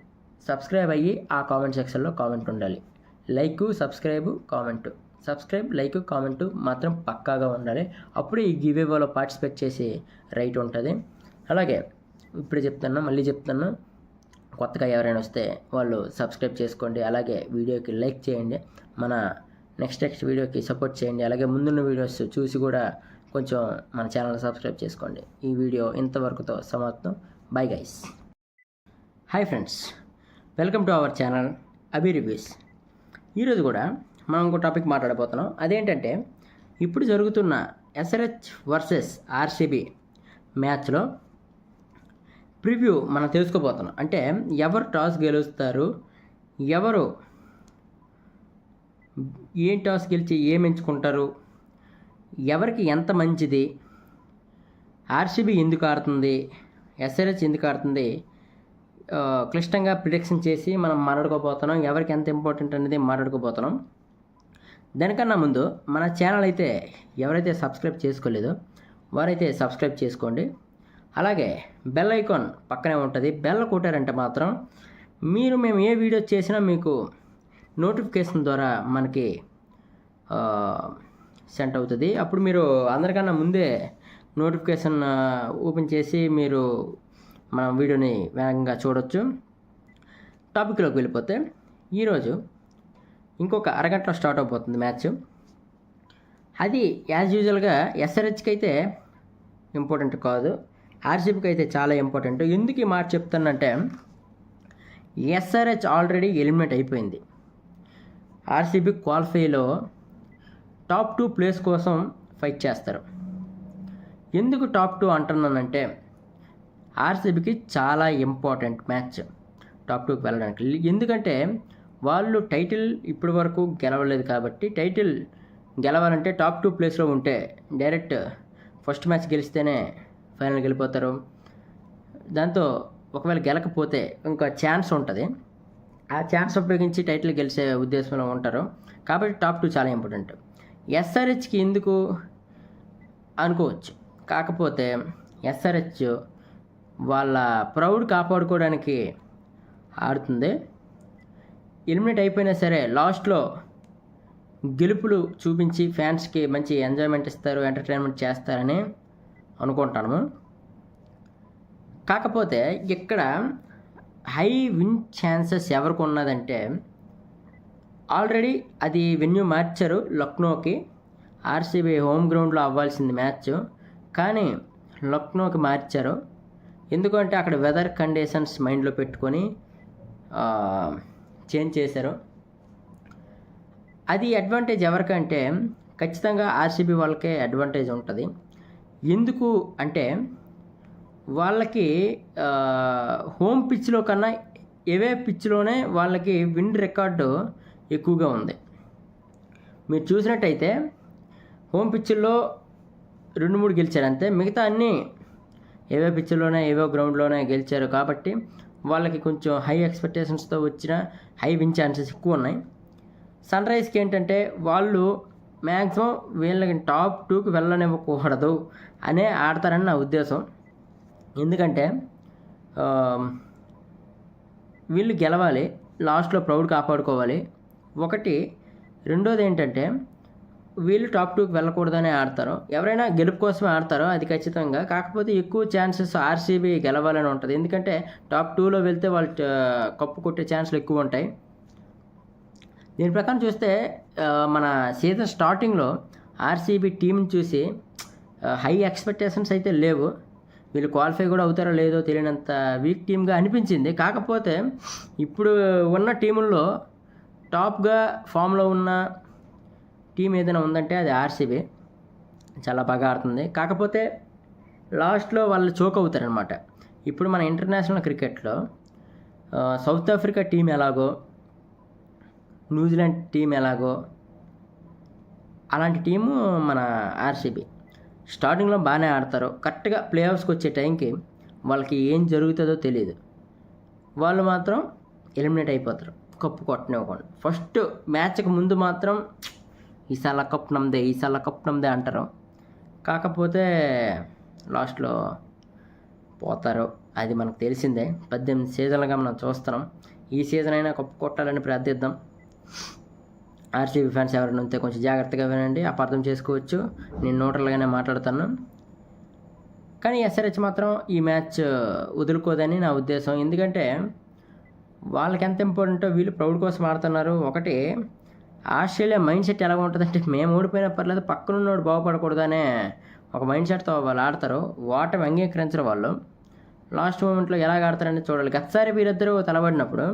సబ్స్క్రైబ్ అయ్యి ఆ కామెంట్ సెక్షన్లో కామెంట్ ఉండాలి. సబ్స్క్రైబ్ లైక్ కామెంట్ మాత్రం పక్కాగా ఉండాలి. అప్పుడే ఈ గివ్ అవేలో పార్టిసిపేట్ చేసి రైట్ ఉంటుంది. అలాగే మళ్ళీ చెప్తున్నా కొత్తగా ఎవరైనా వస్తే వాళ్ళు సబ్స్క్రైబ్ చేసుకోండి, అలాగే వీడియోకి లైక్ చేయండి. మన నెక్స్ట్ వీడియోకి సపోర్ట్ చేయండి. అలాగే ముందున్న వీడియోస్ చూసి కూడా కొంచెం మన ఛానల్ సబ్స్క్రైబ్ చేసుకోండి. ఈ వీడియో ఇంతవరకుతో సమాప్తం. Bye guys. Hi friends, welcome to our channel Abhi reviews. ఈరోజు కూడా మనం ఇంకో టాపిక్ మాట్లాడబోతున్నాం. అదేంటంటే ఇప్పుడు జరుగుతున్న ఎస్ఆర్హెచ్ వర్సెస్ ఆర్సీబీ మ్యాచ్లో ప్రివ్యూ మనం తెలుసుకోబోతున్నాం. అంటే ఎవరు టాస్ గెలుస్తారు, ఎవరు ఏం టాస్ గెలిచి ఏం ఎంచుకుంటారు, ఎవరికి ఎంత మంచిది, ఆర్సీబీ ఎందుకు ఆడుతుంది, ఎస్ఆర్హెచ్ ఎందుకు ఆడుతుంది, క్లిష్టంగా ప్రిడిక్షన్ చేసి మనం మాట్లాడుకోబోతున్నాం. ఎవరికి ఎంత ఇంపార్టెంట్ అనేది మాట్లాడుకోబోతున్నాం. దానికన్నా ముందు మన ఛానల్ అయితే ఎవరైతే సబ్స్క్రైబ్ చేసుకోలేదో వారైతే సబ్స్క్రైబ్ చేసుకోండి. అలాగే బెల్ ఐకాన్ పక్కనే ఉంటుంది. బెల్ కొట్టారంటే మాత్రం మేము ఏ వీడియో చేసినా మీకు నోటిఫికేషన్ ద్వారా మనకి సెండ్ అవుతుంది. అప్పుడు మీరు అందరికన్నా ముందే నోటిఫికేషన్ ఓపెన్ చేసి మీరు మన వీడియోని వేగంగా చూడొచ్చు. టాపిక్లోకి వెళ్ళిపోతే ఈరోజు ఇంకొక అరగంటలో స్టార్ట్ అయిపోతుంది మ్యాచ్. అది యాజ్ యూజువల్గా ఎస్ఆర్హెచ్కి అయితే ఇంపార్టెంట్ కాదు, ఆర్సీబీకి అయితే చాలా ఇంపార్టెంట్. ఎందుకు ఈ మాట చెప్తానంటే ఎస్ఆర్హెచ్ ఆల్రెడీ ఎలిమినేట్ అయిపోయింది. ఆర్సీబీ క్వాలిఫైలో టాప్ 2 ప్లేస్ కోసం ఫైట్ చేస్తారు. ఎందుకు టాప్ 2 అంటున్నానంటే ఆర్సీబీకి చాలా ఇంపార్టెంట్ మ్యాచ్ టాప్ 2కి వెళ్ళడానికి. ఎందుకంటే వాళ్ళు టైటిల్ ఇప్పటి వరకు గెలవలేదు కాబట్టి టైటిల్ గెలవాలంటే టాప్ 2 ప్లేస్లో ఉంటే డైరెక్ట్ ఫస్ట్ మ్యాచ్ గెలిస్తేనే ఫైనల్కి వెళ్ళిపోతారు. దాంతో ఒకవేళ గెలకపోతే ఇంకా ఛాన్స్ ఉంటుంది. ఆ ఛాన్స్ ఉపయోగించి టైటిల్ గెలిచే ఉద్దేశంలో ఉంటారు. కాబట్టి టాప్ 2 చాలా ఇంపార్టెంట్. ఎస్ఆర్హెచ్కి ఎందుకు అనుకోవచ్చు, కాకపోతే ఎస్ఆర్హెచ్ వాళ్ళ ప్రౌడ్ కాపాడుకోవడానికి ఆడుతుంది. ఎలిమినేట్ అయిపోయినా సరే లాస్ట్లో గెలుపులు చూపించి ఫ్యాన్స్కి మంచి ఎంజాయ్మెంట్ ఇస్తారు, ఎంటర్టైన్మెంట్ చేస్తారని అనుకుంటాము. కాకపోతే ఇక్కడ హై విన్ ఛాన్సెస్ ఎవరికి ఉన్నదంటే ఆల్రెడీ అది వెన్యూ మార్చారు లక్నోకి. ఆర్సీబీ హోమ్ గ్రౌండ్లో అవ్వాల్సింది మ్యాచ్, కానీ లక్నోకి మార్చారు. ఎందుకంటే అక్కడ వెదర్ కండిషన్స్ మైండ్లో పెట్టుకొని చేంజ్ చేశారు. అది అడ్వాంటేజ్ ఎవరికంటే ఖచ్చితంగా ఆర్సీబీ వాళ్ళకే అడ్వాంటేజ్ ఉంటుంది. ఎందుకు అంటే వాళ్ళకి హోమ్ పిచ్లో కన్నా ఎవే పిచ్లోనే వాళ్ళకి విన్ రికార్డు ఎక్కువగా ఉంది. మీరు చూసినట్టయితే హోమ్ పిచ్ల్లో 2-3 గెలిచారు అంతే, మిగతా అన్నీ ఏవో పిచ్లోనే ఏవో గ్రౌండ్లోనే గెలిచారు. కాబట్టి వాళ్ళకి కొంచెం హై ఎక్స్పెక్టేషన్స్తో వచ్చిన హై విన్ ఛాన్సెస్ ఎక్కువ ఉన్నాయి. సన్ రైజ్కి ఏంటంటే వాళ్ళు మ్యాక్సిమం వీళ్ళకి టాప్ 2కి వెళ్ళనివ్వకూడదు అనే ఆడతారని నా ఉద్దేశం. ఎందుకంటే వీళ్ళు గెలవాలి, లాస్ట్లో ప్రౌడ్ కాపాడుకోవాలి ఒకటి. రెండోది ఏంటంటే వీళ్ళు టాప్ 2కి వెళ్ళకూడదనే ఆడతారు. ఎవరైనా గెలుపు కోసమే ఆడతారో అది ఖచ్చితంగా. కాకపోతే ఎక్కువ ఛాన్సెస్ ఆర్సీబీ గెలవాలని ఉంటుంది. ఎందుకంటే టాప్ 2లో వెళ్తే వాళ్ళు కప్పు కొట్టే ఛాన్సులు ఎక్కువ ఉంటాయి. దీని ప్రకారం చూస్తే మన సీజన్ స్టార్టింగ్లో ఆర్సీబీ టీంని చూసి హై ఎక్స్పెక్టేషన్స్ అయితే లేవు. వీళ్ళు క్వాలిఫై కూడా అవుతారో లేదో తెలియనంత వీక్ టీమ్గా అనిపించింది. కాకపోతే ఇప్పుడు ఉన్న టీముల్లో టాప్గా ఫామ్లో ఉన్న టీం ఏదైనా ఉందంటే అది ఆర్సీబీ. చాలా బాగా ఆడుతుంది. కాకపోతే లాస్ట్లో వాళ్ళు చోక్ అవుతారనమాట. ఇప్పుడు మన ఇంటర్నేషనల్ క్రికెట్లో సౌత్ ఆఫ్రికా టీం ఎలాగో, న్యూజిలాండ్ టీం ఎలాగో అలాంటి టీము మన ఆర్సీబీ. స్టార్టింగ్లో బాగానే ఆడతారు, కరెక్ట్గా ప్లే ఆఫ్స్కి వచ్చే టైంకి వాళ్ళకి ఏం జరుగుతుందో తెలియదు. వాళ్ళు మాత్రం ఎలిమినేట్ అయిపోతారు కప్పు కొట్టనివ్వకుండా. ఫస్ట్ మ్యాచ్కి ముందు మాత్రం ఈసారి కప్ నమ్మదే, ఈసారి కప్ నమ్మదే అంటారు. కాకపోతే లాస్ట్లో పోతారు, అది మనకు తెలిసిందే. 18 సీజన్లుగా మనం చూస్తున్నాం. ఈ సీజన్ అయినా కప్పు కొట్టాలని ప్రార్థిద్దాం. ఆర్సీబీ ఫ్యాన్స్ ఎవరైనా ఉంటే కొంచెం జాగ్రత్తగా వినండి, అపార్థం చేసుకోవచ్చు. నేను న్యూట్రల్గానే మాట్లాడుతాను. కానీ ఎస్ఆర్హెచ్ మాత్రం ఈ మ్యాచ్ వదులుకోదని నా ఉద్దేశం. ఎందుకంటే వాళ్ళకి ఎంత ఇంపార్టెంటో వీళ్ళు ప్రౌడ్ కోసం ఆడుతున్నారు. ఒకటి ఆస్ట్రేలియా మైండ్ సెట్ ఎలా ఉంటుందంటే మేము ఓడిపోయినా పర్లేదు పక్కనున్నోడు బాగుపడకూడదనే ఒక మైండ్ సెట్తో వాళ్ళు ఆడతారు. ఓటమి అంగీకరించరు వాళ్ళు. లాస్ట్ మూమెంట్లో ఎలా ఆడతారని చూడాలి. గతసారి వీరిద్దరూ తలబడినప్పుడు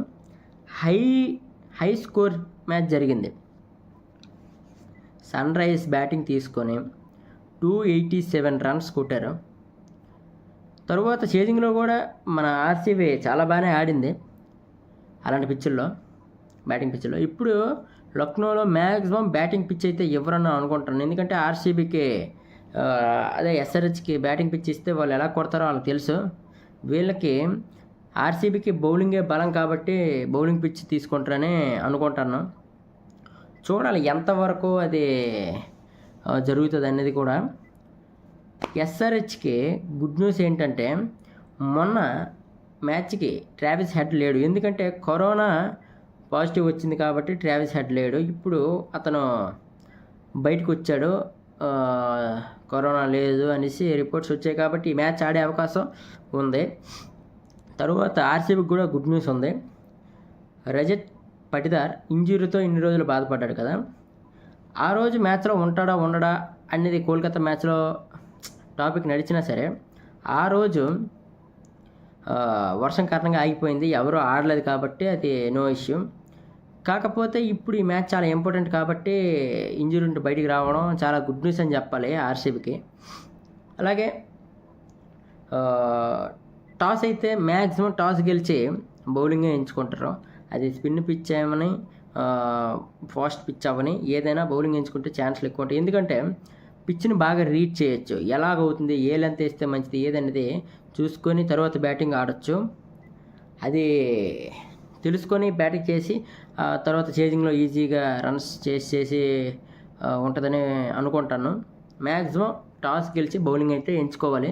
హై స్కోర్ మ్యాచ్ జరిగింది. సన్ రైజ్ బ్యాటింగ్ తీసుకొని 287 రన్స్ కొట్టారు. తరువాత చేజింగ్లో కూడా మన ఆర్సీబీ చాలా బాగానే ఆడింది అలాంటి పిచ్చుల్లో, బ్యాటింగ్ పిచ్చుల్లో. ఇప్పుడు లక్నోలో మ్యాక్సిమం బ్యాటింగ్ పిచ్ అయితే ఎవరన్నా అనుకుంటాను. ఎందుకంటే ఆర్సీబీకి అదే ఎస్ఆర్హెచ్కి బ్యాటింగ్ పిచ్ ఇస్తే వాళ్ళు ఎలా కొడతారో వాళ్ళకి తెలుసు. వీళ్ళకి ఆర్సీబీకి బౌలింగే బలం కాబట్టి బౌలింగ్ పిచ్ తీసుకుంటారని అనుకుంటాను. చూడాలి ఎంతవరకు అది జరుగుతుంది అనేది కూడా. ఎస్ఆర్హెచ్కి గుడ్ న్యూస్ ఏంటంటే మొన్న మ్యాచ్కి ట్రావిస్ హెడ్ లేడు. ఎందుకంటే కరోనా పాజిటివ్ వచ్చింది కాబట్టి ట్రావిస్ హెడ్ లేడు. ఇప్పుడు అతను బయటకు వచ్చాడు, కరోనా లేదు అనేసి రిపోర్ట్స్ వచ్చాయి కాబట్టి ఈ మ్యాచ్ ఆడే అవకాశం ఉంది. తరువాత ఆర్సీబీకి కూడా గుడ్ న్యూస్ ఉంది. రజత్ పటిదార్ ఇంజురీతో ఇన్ని రోజులు బాధపడ్డాడు కదా, ఆ రోజు మ్యాచ్లో ఉంటాడా ఉండడా అనేది కోల్కతా మ్యాచ్లో టాపిక్ నడిచినా సరే ఆ రోజు వర్షం కారణంగా ఆగిపోయింది, ఎవరూ ఆడలేదు కాబట్టి అది నో ఇష్యూ. కాకపోతే ఇప్పుడు ఈ మ్యాచ్ చాలా ఇంపార్టెంట్ కాబట్టి ఇంజురీ ఉంటే బయటికి రావడం చాలా గుడ్ న్యూస్ అని చెప్పాలి ఆర్సీబీకి. అలాగే టాస్ అయితే మ్యాక్సిమం టాస్ గెలిచి బౌలింగే ఎంచుకుంటారు. అది స్పిన్ పిచ్ ఏమని ఫాస్ట్ పిచ్ అవని ఏదైనా బౌలింగ్ ఎంచుకుంటే ఛాన్స్లు ఎక్కువ ఉంటాయి. ఎందుకంటే పిచ్ని బాగా రీడ్ చేయొచ్చు, ఎలాగవుతుంది, ఏ లెంత్ వేస్తే మంచిది ఏదనేది చూసుకొని తర్వాత బ్యాటింగ్ ఆడొచ్చు. అది తెలుసుకొని బ్యాటింగ్ చేసి తర్వాత చేజింగ్లో ఈజీగా రన్స్ చేసి ఉంటుందని అనుకుంటాను. మ్యాక్సిమం టాస్ గెలిచి బౌలింగ్ అయితే ఎంచుకోవాలి.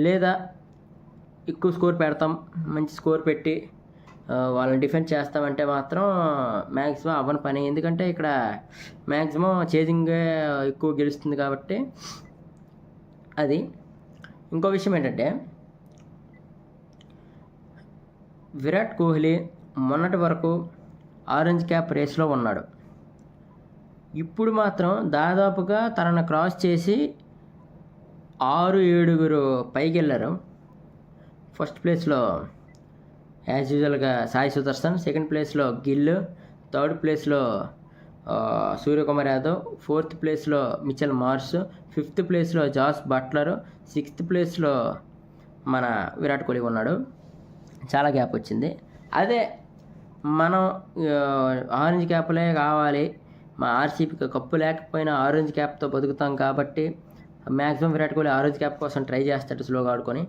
లేదా ఎక్కువ స్కోర్ పెడతాం, మంచి స్కోర్ పెట్టి వాళ్ళని డిఫెండ్ చేస్తామంటే మాత్రం మ్యాక్సిమం అవ్వని పని. ఎందుకంటే ఇక్కడ మ్యాక్సిమం చేజింగ్ ఎక్కువ గెలుస్తుంది కాబట్టి అది. ఇంకో విషయం ఏంటంటే విరాట్ కోహ్లీ మొన్నటి వరకు ఆరెంజ్ క్యాప్ రేస్లో ఉన్నాడు. ఇప్పుడు మాత్రం దాదాపుగా తనను క్రాస్ చేసి 6-7 పైకి వెళ్ళారు. ఫస్ట్ ప్లేస్లో యాజ్ యూజువల్గా సాయి సుదర్శన్, సెకండ్ ప్లేస్లో గిల్, థర్డ్ ప్లేస్లో సూర్యకుమార్ యాదవ్, ఫోర్త్ ప్లేస్లో మిచెల్ మార్ష్, ఫిఫ్త్ ప్లేస్లో జాస్ బట్లర్, సిక్స్త్ ప్లేస్లో మన విరాట్ కోహ్లీ ఉన్నాడు. చాలా గ్యాప్ వచ్చింది. అదే మనం ఆరెంజ్ క్యాప్లే కావాలి, మా ఆర్సీబీకి కప్పు లేకపోయినా ఆరెంజ్ క్యాప్తో బతుకుతాం కాబట్టి maximum Virat Kohli orange cap కోసం ట్రై చేస్తాడు స్లోగా ఆడుకొని.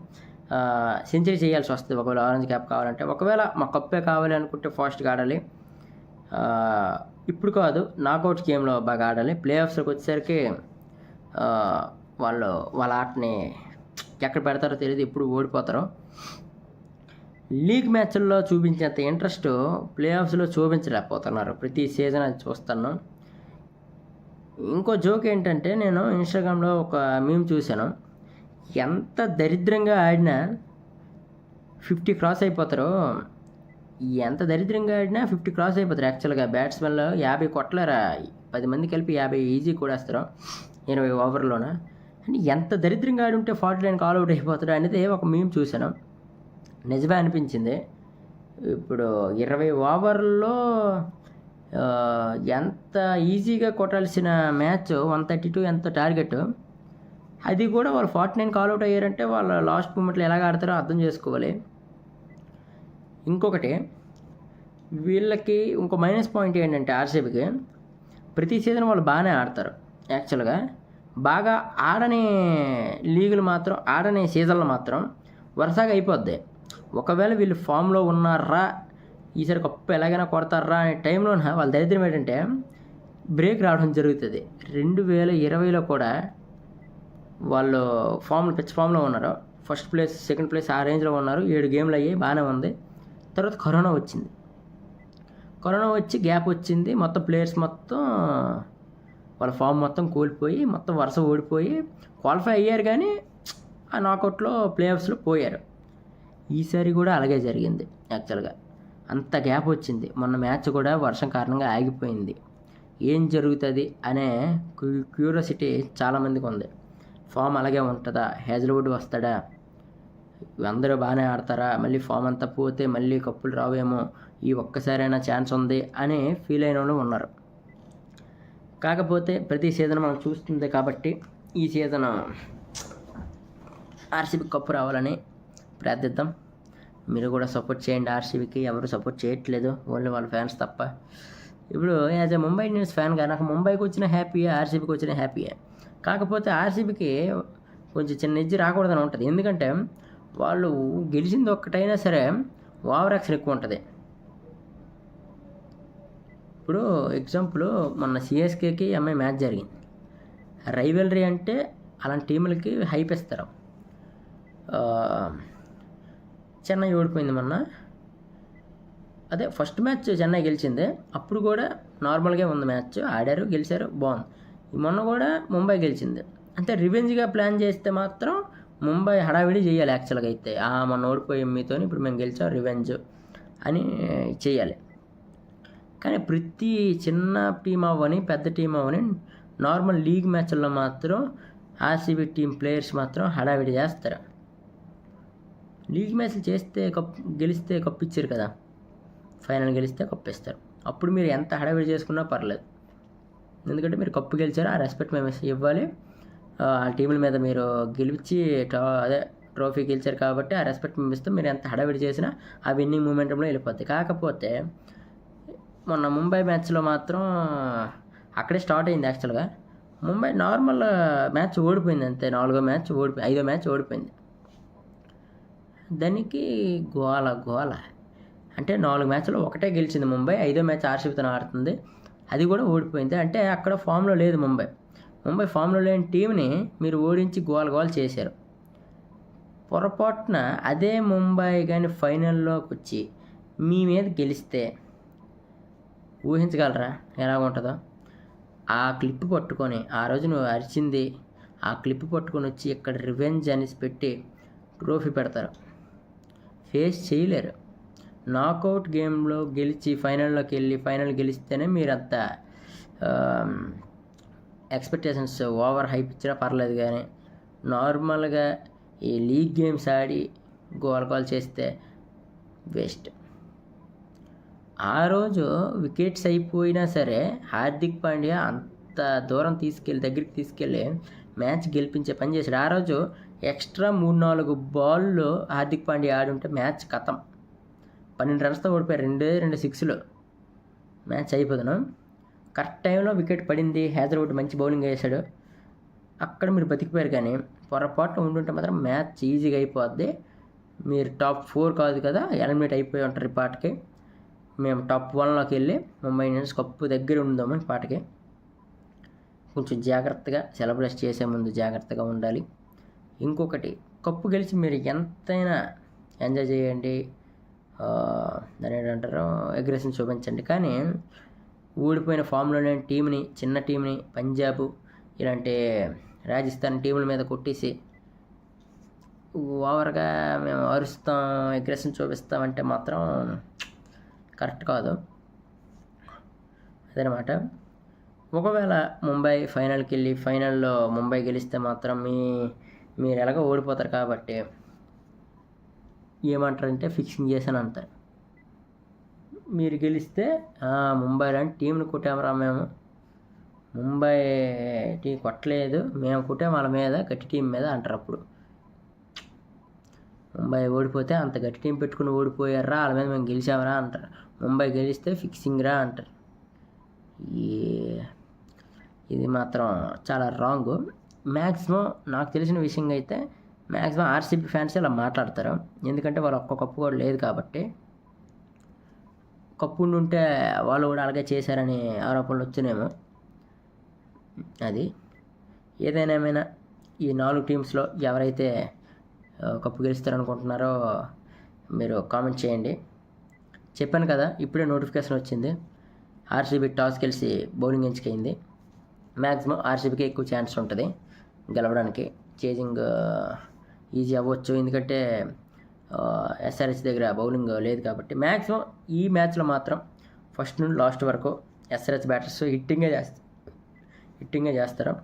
సెంచరీ చేయాల్సి వస్తుంది ఒకవేళ ఆరెంజ్ క్యాప్ కావాలంటే. ఒకవేళ మా కప్పే కావాలి అనుకుంటే ఫాస్ట్గా ఆడాలి, ఇప్పుడు కాదు నాకౌట్ గేమ్లో బాగా ఆడాలి. ప్లే ఆఫ్స్లోకి వచ్చేసరికి వాళ్ళ ఆటని ఎక్కడ పెడతారో తెలియదు, ఎప్పుడు ఓడిపోతారో. లీగ్ మ్యాచ్ల్లో చూపించేంత ఇంట్రెస్ట్ ప్లే ఆఫ్స్లో చూపించలేకపోతున్నారు. ప్రతి సీజన్ అది చూస్తాను. ఇంకో జోక్ ఏంటంటే నేను ఇన్స్టాగ్రామ్లో ఒక మీమ్ చూశాను. ఎంత దరిద్రంగా ఆడినా 50 క్రాస్ అయిపోతారు. ఎంత దరిద్రంగా ఆడినా 50 క్రాస్ అయిపోతారు. యాక్చువల్గా బ్యాట్స్మెన్లో 50 కొట్టలేరా, 10 మంది కలిపి 50 ఈజీ కొడేస్తారు 20 ఓవర్లోన. అంటే ఎంత దరిద్రంగా ఆడి ఉంటే 49 ఆల్అవుట్ అయిపోతాడు అనేది ఒక మీమ్ చూశాను. నిజమే అనిపించింది. ఇప్పుడు 20 ఓవర్లలో ఎంత ఈజీగా కొట్టాల్సిన మ్యాచ్ 132 ఎంత టార్గెట్, అది కూడా వాళ్ళు 49 ఆల్అవుట్ అయ్యారంటే వాళ్ళ లాస్ట్ మూమెంట్లో ఎలాగ ఆడతారో అర్థం చేసుకోవాలి. ఇంకొకటి వీళ్ళకి ఇంకో మైనస్ పాయింట్ ఏంటంటే ఆర్సీబీకి ప్రతి సీజన్ వాళ్ళు బాగానే ఆడతారు. యాక్చువల్గా బాగా ఆడని లీగులు మాత్రం, ఆడని సీజన్లు మాత్రం వరుసగా అయిపోద్ది. ఒకవేళ వీళ్ళు ఫామ్లో ఉన్నారా, ఈసారి కప్పు ఎలాగైనా కొడతారా అనే టైంలో వాళ్ళ దరిద్రం ఏంటంటే బ్రేక్ రావడం జరుగుతుంది. 2020లో కూడా వాళ్ళు పిచ్ ఫామ్లో ఉన్నారు. ఫస్ట్ ప్లేస్, సెకండ్ ప్లేస్ ఆ రేంజ్లో ఉన్నారు. 7 గేమ్లు అయ్యాయి, బాగానే ఉంది. తర్వాత కరోనా వచ్చింది. కరోనా వచ్చి గ్యాప్ వచ్చింది. మొత్తం ప్లేయర్స్ మొత్తం వాళ్ళ ఫామ్ మొత్తం కోల్పోయి మొత్తం వరుస ఓడిపోయి క్వాలిఫై అయ్యారు, కానీ ఆ నాకౌట్లో ప్లే ఆఫ్స్లో పోయారు. ఈసారి కూడా అలాగే జరిగింది. యాక్చువల్గా అంత గ్యాప్ వచ్చింది. మొన్న మ్యాచ్ కూడా వర్షం కారణంగా ఆగిపోయింది. ఏం జరుగుతుంది అనే క్యూరియాసిటీ చాలామందికి ఉంది. ఫామ్ అలాగే ఉంటుందా, హేజల్వుడ్ వస్తాడా, అందరూ బాగానే ఆడతారా, మళ్ళీ ఫామ్ అంతా పోతే మళ్ళీ కప్పులు రావేమో, ఈ ఒక్కసారైనా ఛాన్స్ ఉంది అని ఫీల్ అయిన వాళ్ళు ఉన్నారు. కాకపోతే ప్రతి సీజన్ మనం చూస్తుంది కాబట్టి ఈ సీజన్ ఆర్సీబీ కప్పు రావాలని ప్రార్థిద్దాం. మీరు కూడా సపోర్ట్ చేయండి. ఆర్సీబీకి ఎవరు సపోర్ట్ చేయట్లేదు, ఓన్లీ వాళ్ళ ఫ్యాన్స్ తప్ప. ఇప్పుడు యాజ్ ఎ ముంబై ఇండియన్స్ ఫ్యాన్గా నాకు ముంబైకి వచ్చిన హ్యాపీయే, ఆర్సీబీకి వచ్చిన హ్యాపీయే. కాకపోతే ఆర్సీబీకి కొంచెం చిన్న ఎడ్జ్ రాకూడదని ఉంటుంది. ఎందుకంటే వాళ్ళు గెలిచింది ఒక్కటైనా సరే ఓవర్ యాక్షన్ ఎక్కువ ఉంటుంది. ఇప్పుడు ఎగ్జాంపుల్ మొన్న సిఎస్కేకి ఎంఐ మ్యాచ్ జరిగింది. రైవల్రీ అంటే అలాంటి టీములకి హైప్ ఇస్తారు. చెన్నై ఓడిపోయింది మొన్న. అదే ఫస్ట్ మ్యాచ్ చెన్నై గెలిచింది, అప్పుడు కూడా నార్మల్గా ఉంది మ్యాచ్, ఆడారు గెలిచారు బాగుంది. మొన్న కూడా ముంబై గెలిచింది. అంటే రివెంజ్గా ప్లాన్ చేస్తే మాత్రం ముంబై హడావిడి చేయాలి. యాక్చువల్గా అయితే మొన్న ఓడిపోయి మీతో ఇప్పుడు మేము గెలిచాం రివెంజ్ అని చేయాలి. కానీ ప్రతి చిన్న టీం అవ్వని పెద్ద టీం అవ్వని నార్మల్ లీగ్ మ్యాచ్ల్లో మాత్రం ఆర్సీబీ టీం ప్లేయర్స్ మాత్రం హడావిడి చేస్తారు. లీగ్ మ్యాచ్లు చేస్తే గెలిస్తే కప్పు ఇచ్చారు కదా, ఫైనల్ గెలిస్తే కప్పు ఇస్తారు. అప్పుడు మీరు ఎంత హడావిడి చేసుకున్నా పర్లేదు, ఎందుకంటే మీరు కప్పు గెలిచారు, ఆ రెస్పెక్ట్ మేము ఇవ్వాలి. ఆ టీముల మీద మీరు గెలిచి ట్రోఫీ గెలిచారు కాబట్టి ఆ రెస్పెక్ట్ మేము ఇస్తాం. మీరు ఎంత హడావిడి చేసినా ఆ విన్నింగ్ మూమెంట్లో వెళ్ళిపోద్ది. కాకపోతే మొన్న ముంబై మ్యాచ్లో మాత్రం అక్కడే స్టార్ట్ అయింది. యాక్చువల్గా ముంబై నార్మల్ మ్యాచ్ ఓడిపోయింది అంతే, 5వ మ్యాచ్ ఓడిపోయింది. దానికి గోల అంటే 4 మ్యాచ్లో ఒకటే గెలిచింది ముంబై, 5వ మ్యాచ్ ఆర్సీబీతో ఆడుతుంది, అది కూడా ఓడిపోయింది. అంటే అక్కడ ఫామ్లో లేదు ముంబై ఫామ్లో లేని టీంని మీరు ఓడించి గోల చేశారు. పొరపాటున అదే ముంబై కానీ ఫైనల్లోకి వచ్చి మీ మీద గెలిస్తే ఊహించగలరా ఎలా ఉంటుందో? ఆ క్లిప్ పట్టుకొని ఆ రోజు నువ్వు అరిచింది, ఆ క్లిప్ పట్టుకొని వచ్చి ఇక్కడ రివెంజ్ అనేసి పెట్టి ట్రోఫీ పెడతారు, ఫేస్ చేయలేరు. నాకౌట్ గేమ్లో గెలిచి ఫైనల్లోకి వెళ్ళి ఫైనల్ గెలిస్తేనే మీరంతా ఎక్స్పెక్టేషన్స్ ఓవర్ హైప్ ఇచ్చినా పర్లేదు. కానీ నార్మల్గా ఈ లీగ్ గేమ్స్ ఆడి గోల్ చేస్తే వేస్ట్. ఆ రోజు వికెట్స్ అయిపోయినా సరే హార్దిక్ పాండ్యా అంత దూరం దగ్గరికి తీసుకెళ్ళి మ్యాచ్ గెలిపించే పని చేశాడు. ఆ రోజు ఎక్స్ట్రా 3-4 బాల్లో హార్దిక్ పాండ్యా ఆడి ఉంటే మ్యాచ్ ఖతం. 12 రన్స్తో ఓడిపోయారు, 2 6లు మ్యాచ్ అయిపోదును. కరెక్ట్ టైంలో వికెట్ పడింది, హేజల్వుడ్ మంచి బౌలింగ్ వేశాడు, అక్కడ మీరు బతికిపోయారు. కానీ పొరపాటున ఉండుంటే మాత్రం మ్యాచ్ ఈజీగా అయిపోద్ది. మీరు టాప్ 4 కాదు కదా, ఎలిమినేట్ అయిపోయి ఉంటారు ఈ పాటకి. మేము టాప్ 1లోకి వెళ్ళి ముంబై ఇండియన్స్ కప్పు దగ్గర ఉందాము ఈ పాటకి. కొంచెం జాగ్రత్తగా సెలబ్రేట్ చేసే ముందు జాగ్రత్తగా ఉండాలి. ఇంకొకటి, కప్పు గెలిచి మీరు ఎంతైనా ఎంజాయ్ చేయండి, దాని ఏంటంటారు అగ్రెషన్ చూపించండి. కానీ ఓడిపోయిన ఫామ్లోనే టీంని, చిన్న టీంని, పంజాబ్ ఇలాంటి రాజస్థాన్ టీముల మీద కొట్టేసి ఓవర్గా మేము అరుస్తాం, అగ్రెషన్ చూపిస్తామంటే మాత్రం కరెక్ట్ కాదు. అదనమాట. ఒకవేళ ముంబై ఫైనల్కి వెళ్ళి ఫైనల్లో ముంబై గెలిస్తే మాత్రం మీరు ఎలాగో ఓడిపోతారు కాబట్టి ఏమంటారంటే ఫిక్సింగ్ చేశాను అంటారు. మీరు గెలిస్తే ముంబై లాంటి టీంని కొట్టామరా మేము, ముంబై టీం కొట్టలేదు మేము కొట్టాము వాళ్ళ మీద, గట్టి టీం మీద అంటారు. అప్పుడు ముంబై ఓడిపోతే అంత గట్టి టీం పెట్టుకుని ఓడిపోయారా, వాళ్ళ మీద మేము గెలిచామరా అంటారు. ముంబై గెలిస్తే ఫిక్సింగ్ రా అంటారు. ఇది మాత్రం చాలా రాంగ్. మ్యాక్సిమం నాకు తెలిసిన విషయంగా అయితే మ్యాక్సిమం ఆర్సీబీ ఫ్యాన్స్ ఇలా మాట్లాడతారు, ఎందుకంటే వాళ్ళు ఒక్క కప్పు కూడా లేదు కాబట్టి. కప్పు ఉంటే వాళ్ళు కూడా అలాగే చేశారని ఆరోపణలు వచ్చినేమో. అది ఏమైనా ఈ 4 టీమ్స్లో ఎవరైతే కప్పు గెలుస్తారనుకుంటున్నారో మీరు కామెంట్ చేయండి. చెప్పాను కదా, ఇప్పుడే నోటిఫికేషన్ వచ్చింది, ఆర్సీబీ టాస్ గెలిచి బౌలింగ్ ఎంచుకైంది. మ్యాక్సిమం ఆర్సీబీకి ఎక్కువ ఛాన్స్ ఉంటుంది గెలవడానికి. చేజింగ్ ఈజీ అవ్వచ్చు, ఎందుకంటే ఎస్ఆర్హెచ్ దగ్గర బౌలింగ్ లేదు కాబట్టి. మ్యాక్సిమం ఈ మ్యాచ్లో మాత్రం ఫస్ట్ నుండి లాస్ట్ వరకు ఎస్ఆర్హెచ్ బ్యాటర్స్ హిట్టింగే చేస్తారు.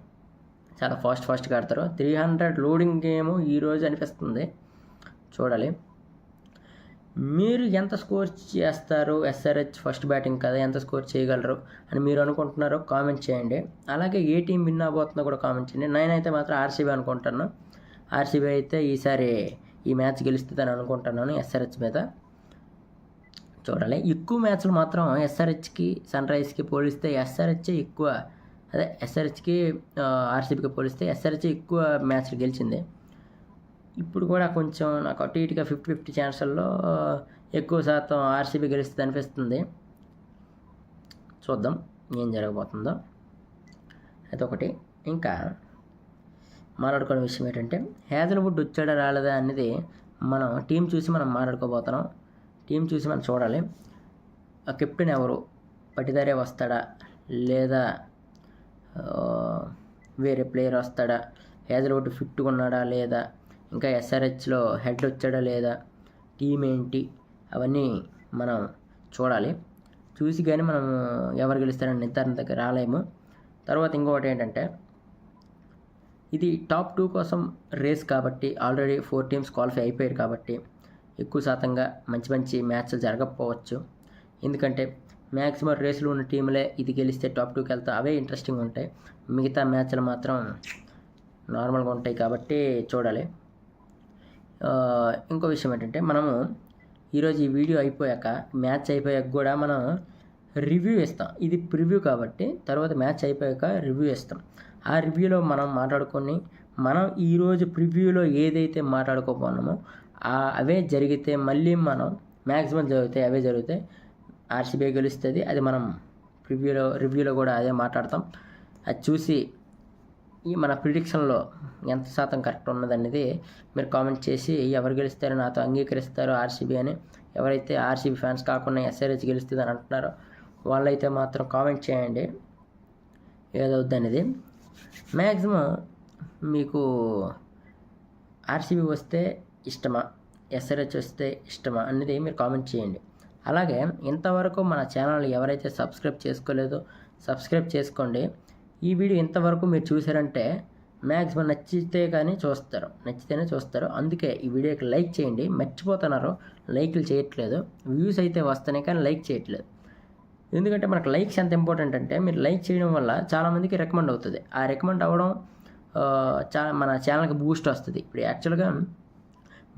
చాలా ఫాస్ట్గా ఆడతారు. 300 లోడింగ్ గేమ్ ఈరోజు అనిపిస్తుంది, చూడాలి. మీరు ఎంత స్కోర్ చేస్తారు? ఎస్ఆర్హెచ్ ఫస్ట్ బ్యాటింగ్ కదా, ఎంత స్కోర్ చేయగలరు అని మీరు అనుకుంటున్నారో కామెంట్ చేయండి. అలాగే ఏ టీం విన్ అవబోతుందో కూడా కామెంట్ చేయండి. నేనైతే మాత్రం ఆర్సీబీ అనుకుంటాను. ఆర్సీబీ అయితే ఈసారి ఈ మ్యాచ్ గెలుస్తుందని అనుకుంటున్నాను ఎస్ఆర్హెచ్ మీద. చూడాలి. ఎక్కువ మ్యాచ్లు మాత్రం ఎస్ఆర్హెచ్కి సన్ రైజ్కి పోలిస్తే ఎస్ఆర్హెచ్ ఎక్కువ, ఎస్ఆర్హెచ్కి ఆర్సీబీకి పోలిస్తే ఎస్ఆర్హెచ్ ఎక్కువ మ్యాచ్లు గెలిచింది. ఇప్పుడు కూడా కొంచెం నాకు అటు ఇటుగా 50-50 ఛాన్సుల్లో ఎక్కువ శాతం ఆర్సీబీ గెలుస్తుంది అనిపిస్తుంది. చూద్దాం ఏం జరగబోతుందో. అదొకటి. ఇంకా మాట్లాడుకునే విషయం ఏంటంటే హ్యాజల్వుడ్ వచ్చాడా రాలేదా అనేది మనం టీం చూసి మనం మాట్లాడుకోబోతున్నాం. టీం చూసి మనం చూడాలి. ఆ కెప్టెన్ ఎవరు, పటిదారే వస్తాడా లేదా వేరే ప్లేయర్ వస్తాడా, హ్యాజల్వుడ్ ఫిట్గా ఉన్నాడా లేదా, ఇంకా ఎస్ఆర్హెచ్లో హెడ్ వచ్చాడా లేదా, టీం ఏంటి, అవన్నీ మనం చూడాలి. చూసి కానీ మనం ఎవరు గెలుస్తారని నిర్ధారణ దగ్గర రాలేము. తర్వాత ఇంకొకటి ఏంటంటే ఇది టాప్ 2 కోసం రేస్ కాబట్టి ఆల్రెడీ 4 టీమ్స్ క్వాలిఫై అయిపోయారు కాబట్టి ఎక్కువ శాతంగా మంచి మ్యాచ్లు జరగకపోవచ్చు. ఎందుకంటే మ్యాక్సిమం రేసులు ఉన్న టీంలే ఇది గెలిస్తే టాప్ 2కి వెళ్తా, అవే ఇంట్రెస్టింగ్ ఉంటాయి. మిగతా మ్యాచ్లు మాత్రం నార్మల్గా ఉంటాయి కాబట్టి చూడాలి. ఇంకో విషయం ఏంటంటే మనము ఈరోజు ఈ వీడియో అయిపోయాక మ్యాచ్ అయిపోయాక కూడా మనం రివ్యూ ఇస్తాం. ఇది ప్రివ్యూ కాబట్టి తర్వాత మ్యాచ్ అయిపోయాక రివ్యూ ఇస్తాం. ఆ రివ్యూలో మనం మాట్లాడుకొని మనం ఈరోజు ప్రివ్యూలో ఏదైతే మాట్లాడుకోబోన్నామో అవే జరిగితే మళ్ళీ మనం మ్యాక్సిమం అవే జరుగుతాయి. ఆర్సీబీ గెలుస్తుంది, అది మనం రివ్యూలో కూడా అదే మాట్లాడతాం. అది చూసి మన ప్రిడిక్షన్లో ఎంత శాతం కరెక్ట్ ఉన్నదనేది మీరు కామెంట్ చేసి ఎవరు గెలుస్తారో నాతో అంగీకరిస్తారో ఆర్సీబీ అని, ఎవరైతే ఆర్సీబీ ఫ్యాన్స్ కాకుండా ఎస్ఆర్హెచ్ గెలుస్తుంది అని అంటున్నారో వాళ్ళైతే మాత్రం కామెంట్ చేయండి ఏదవుద్ది అనేది. మ్యాక్సిమం మీకు ఆర్సీబీ వస్తే ఇష్టమా, ఎస్ఆర్హెచ్ వస్తే ఇష్టమా అనేది మీరు కామెంట్ చేయండి. అలాగే ఇంతవరకు మన ఛానల్ ఎవరైతే సబ్స్క్రైబ్ చేసుకోలేదో సబ్స్క్రైబ్ చేసుకోండి. ఈ వీడియో ఇంతవరకు మీరు చూసారంటే మ్యాక్సిమం నచ్చితేనే చూస్తారు. అందుకే ఈ వీడియోకి లైక్ చేయండి. మర్చిపోతున్నారు, లైక్లు చేయట్లేదు. వ్యూస్ అయితే వస్తున్నాయి కానీ లైక్ చేయట్లేదు. ఎందుకంటే మనకు లైక్స్ ఎంత ఇంపార్టెంట్ అంటే మీరు లైక్ చేయడం వల్ల చాలామందికి రికమెండ్ అవుతుంది. ఆ రికమెండ్ అవ్వడం మన ఛానల్కి బూస్ట్ వస్తుంది. ఇప్పుడు యాక్చువల్గా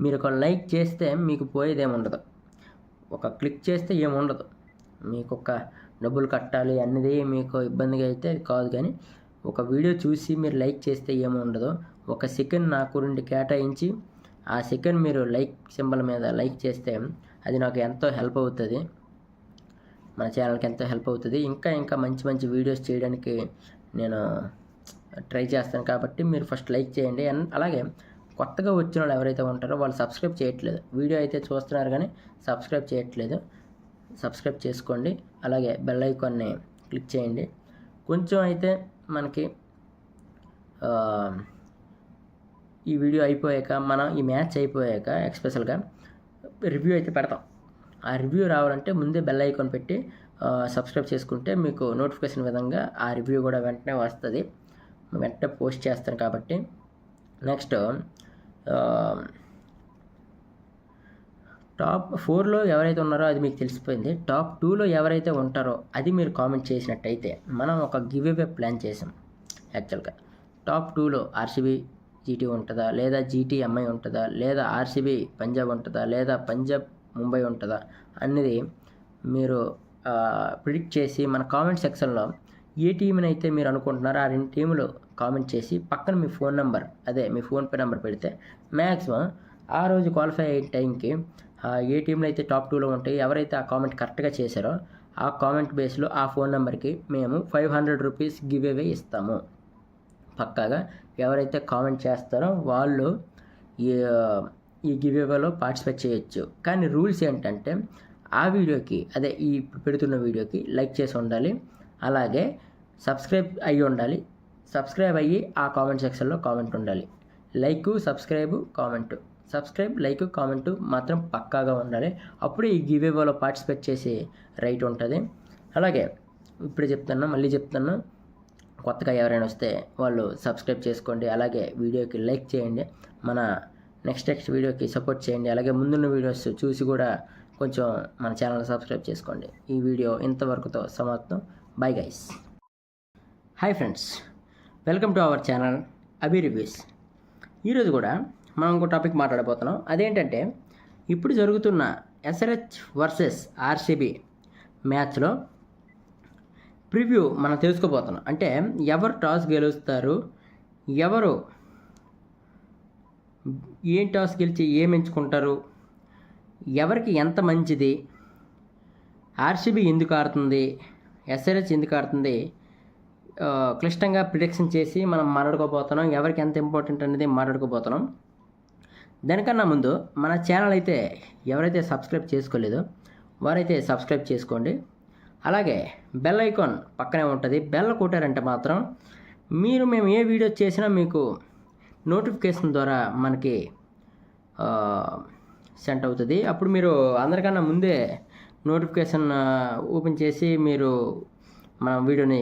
మీరు ఒక లైక్ చేస్తే మీకు పోయేది ఏముండదు, ఒక క్లిక్ చేస్తే ఏముండదు, మీకు ఒక డబ్బులు కట్టాలి అన్నది మీకు ఇబ్బందిగా అయితే కాదు. కానీ ఒక వీడియో చూసి మీరు లైక్ చేస్తే ఏముండదు, ఒక సెకండ్ నాకు రెండు కేటాయించి ఆ సెకండ్ మీరు లైక్ సింబల్ మీద లైక్ చేస్తే అది నాకు ఎంతో హెల్ప్ అవుతుంది, మన ఛానల్కి ఎంతో హెల్ప్ అవుతుంది. ఇంకా మంచి వీడియోస్ చేయడానికి నేను ట్రై చేస్తాను. కాబట్టి మీరు ఫస్ట్ లైక్ చేయండి. అండ్ అలాగే కొత్తగా వచ్చిన వాళ్ళు ఎవరైతే ఉంటారో వాళ్ళు సబ్స్క్రైబ్ చేయట్లేదు, వీడియో అయితే చూస్తున్నారు కానీ సబ్స్క్రైబ్ చేయట్లేదు, సబ్స్క్రైబ్ చేసుకోండి. అలాగే బెల్ ఐకాన్ని క్లిక్ చేయండి. కొంచెం అయితే మనకి ఈ వీడియో అయిపోయాక మనం ఈ మ్యాచ్ అయిపోయాక ఎక్స్పెషల్గా రివ్యూ అయితే పెడతాం. ఆ రివ్యూ రావాలంటే ముందే బెల్ ఐకాన్ పెట్టి సబ్స్క్రైబ్ చేసుకుంటే మీకు నోటిఫికేషన్ విధంగా ఆ రివ్యూ కూడా వెంటనే వస్తుంది, వెంటనే పోస్ట్ చేస్తాను. కాబట్టి నెక్స్ట్ టాప్ 4లో ఎవరైతే ఉన్నారో అది మీకు తెలిసిపోయింది. టాప్ 2లో ఎవరైతే ఉంటారో అది మీరు కామెంట్ చేసినట్టయితే మనం ఒక గివ్ అవే ప్లాన్ చేసాం. యాక్చువల్గా టాప్ 2లో ఆర్సీబీ జీటీ ఉంటుందా, లేదా జీటీ ఎంఐ ఉంటుందా, లేదా ఆర్సీబీ పంజాబ్ ఉంటుందా, లేదా పంజాబ్ ముంబై ఉంటుందా అనేది మీరు ప్రిడిక్ట్ చేసి మన కామెంట్ సెక్షన్లో ఏ టీంని అయితే మీరు అనుకుంటున్నారో ఆ 2 టీములు కామెంట్ చేసి పక్కన మీ ఫోన్ నెంబర్, అదే మీ ఫోన్పే నెంబర్ పెడితే మ్యాక్సిమం ఆ రోజు క్వాలిఫై అయ్యే టైంకి ఏ టీంలు అయితే టాప్ 2లో ఉంటాయి, ఎవరైతే ఆ కామెంట్ కరెక్ట్గా చేశారో ఆ కామెంట్ బేస్లో ఆ ఫోన్ నెంబర్కి మేము 500 రూపీస్ గివ్ అవే ఇస్తాము. పక్కాగా ఎవరైతే కామెంట్ చేస్తారో వాళ్ళు ఈ గివ్ అవేలో పార్టిసిపేట్ చేయొచ్చు. కానీ రూల్స్ ఏంటంటే ఆ వీడియోకి, అదే ఈ పెడుతున్న వీడియోకి లైక్ చేసి ఉండాలి, అలాగే సబ్స్క్రైబ్ అయ్యి ఉండాలి, సబ్స్క్రైబ్ అయ్యి ఆ కామెంట్ సెక్షన్లో కామెంట్ ఉండాలి. సబ్స్క్రైబ్ లైక్ కామెంట్ మాత్రం పక్కాగా ఉండాలి. అప్పుడే ఈ గివ్ అవేలో పార్టిసిపేట్ చేసి రైట్ ఉంటుంది. అలాగే ఇప్పుడే చెప్తున్నా, మళ్ళీ చెప్తున్నా, కొత్తగా ఎవరైనా వస్తే వాళ్ళు సబ్స్క్రైబ్ చేసుకోండి. అలాగే వీడియోకి లైక్ చేయండి. మన నెక్స్ట్ వీడియోకి సపోర్ట్ చేయండి. అలాగే ముందున్న వీడియోస్ చూసి కూడా కొంచెం మన ఛానల్ సబ్స్క్రైబ్ చేసుకోండి. ఈ వీడియో ఇంతవరకుతో సమాప్తం. Bye guys. Hi friends, welcome to our channel Abhi reviews. ఈరోజు కూడా మనం ఇంకో టాపిక్ మాట్లాడబోతున్నాం. అదేంటంటే ఇప్పుడు జరుగుతున్న SRH వర్సెస్ RCB మ్యాచ్లో ప్రివ్యూ మనం తెలుసుకోబోతున్నాం. అంటే ఎవరు టాస్ గెలుస్తారు, ఎవరు ఏం టాస్ గెలిచి ఏం ఎంచుకుంటారు, ఎవరికి ఎంత మంచిది, RCB ఎందుకు ఆడుతుంది, SRH ఎందుకు ఆడుతుంది, క్లిష్టంగా ప్రిడిక్షన్ చేసి మనం మాట్లాడుకోబోతున్నాం. ఎవరికి ఎంత ఇంపార్టెంట్ అనేది మాట్లాడుకోబోతున్నాం. దానికన్నా ముందు మన ఛానల్ అయితే ఎవరైతే సబ్స్క్రైబ్ చేసుకోలేదో వారైతే సబ్స్క్రైబ్ చేసుకోండి. అలాగే బెల్ ఐకాన్ పక్కనే ఉంటుంది. బెల్ కొట్టారంటే మాత్రం మేము ఏ వీడియో చేసినా మీకు నోటిఫికేషన్ ద్వారా మనకి సెండ్ అవుతుంది. అప్పుడు మీరు అందరికన్నా ముందే నోటిఫికేషన్ ఓపెన్ చేసి మీరు మన వీడియోని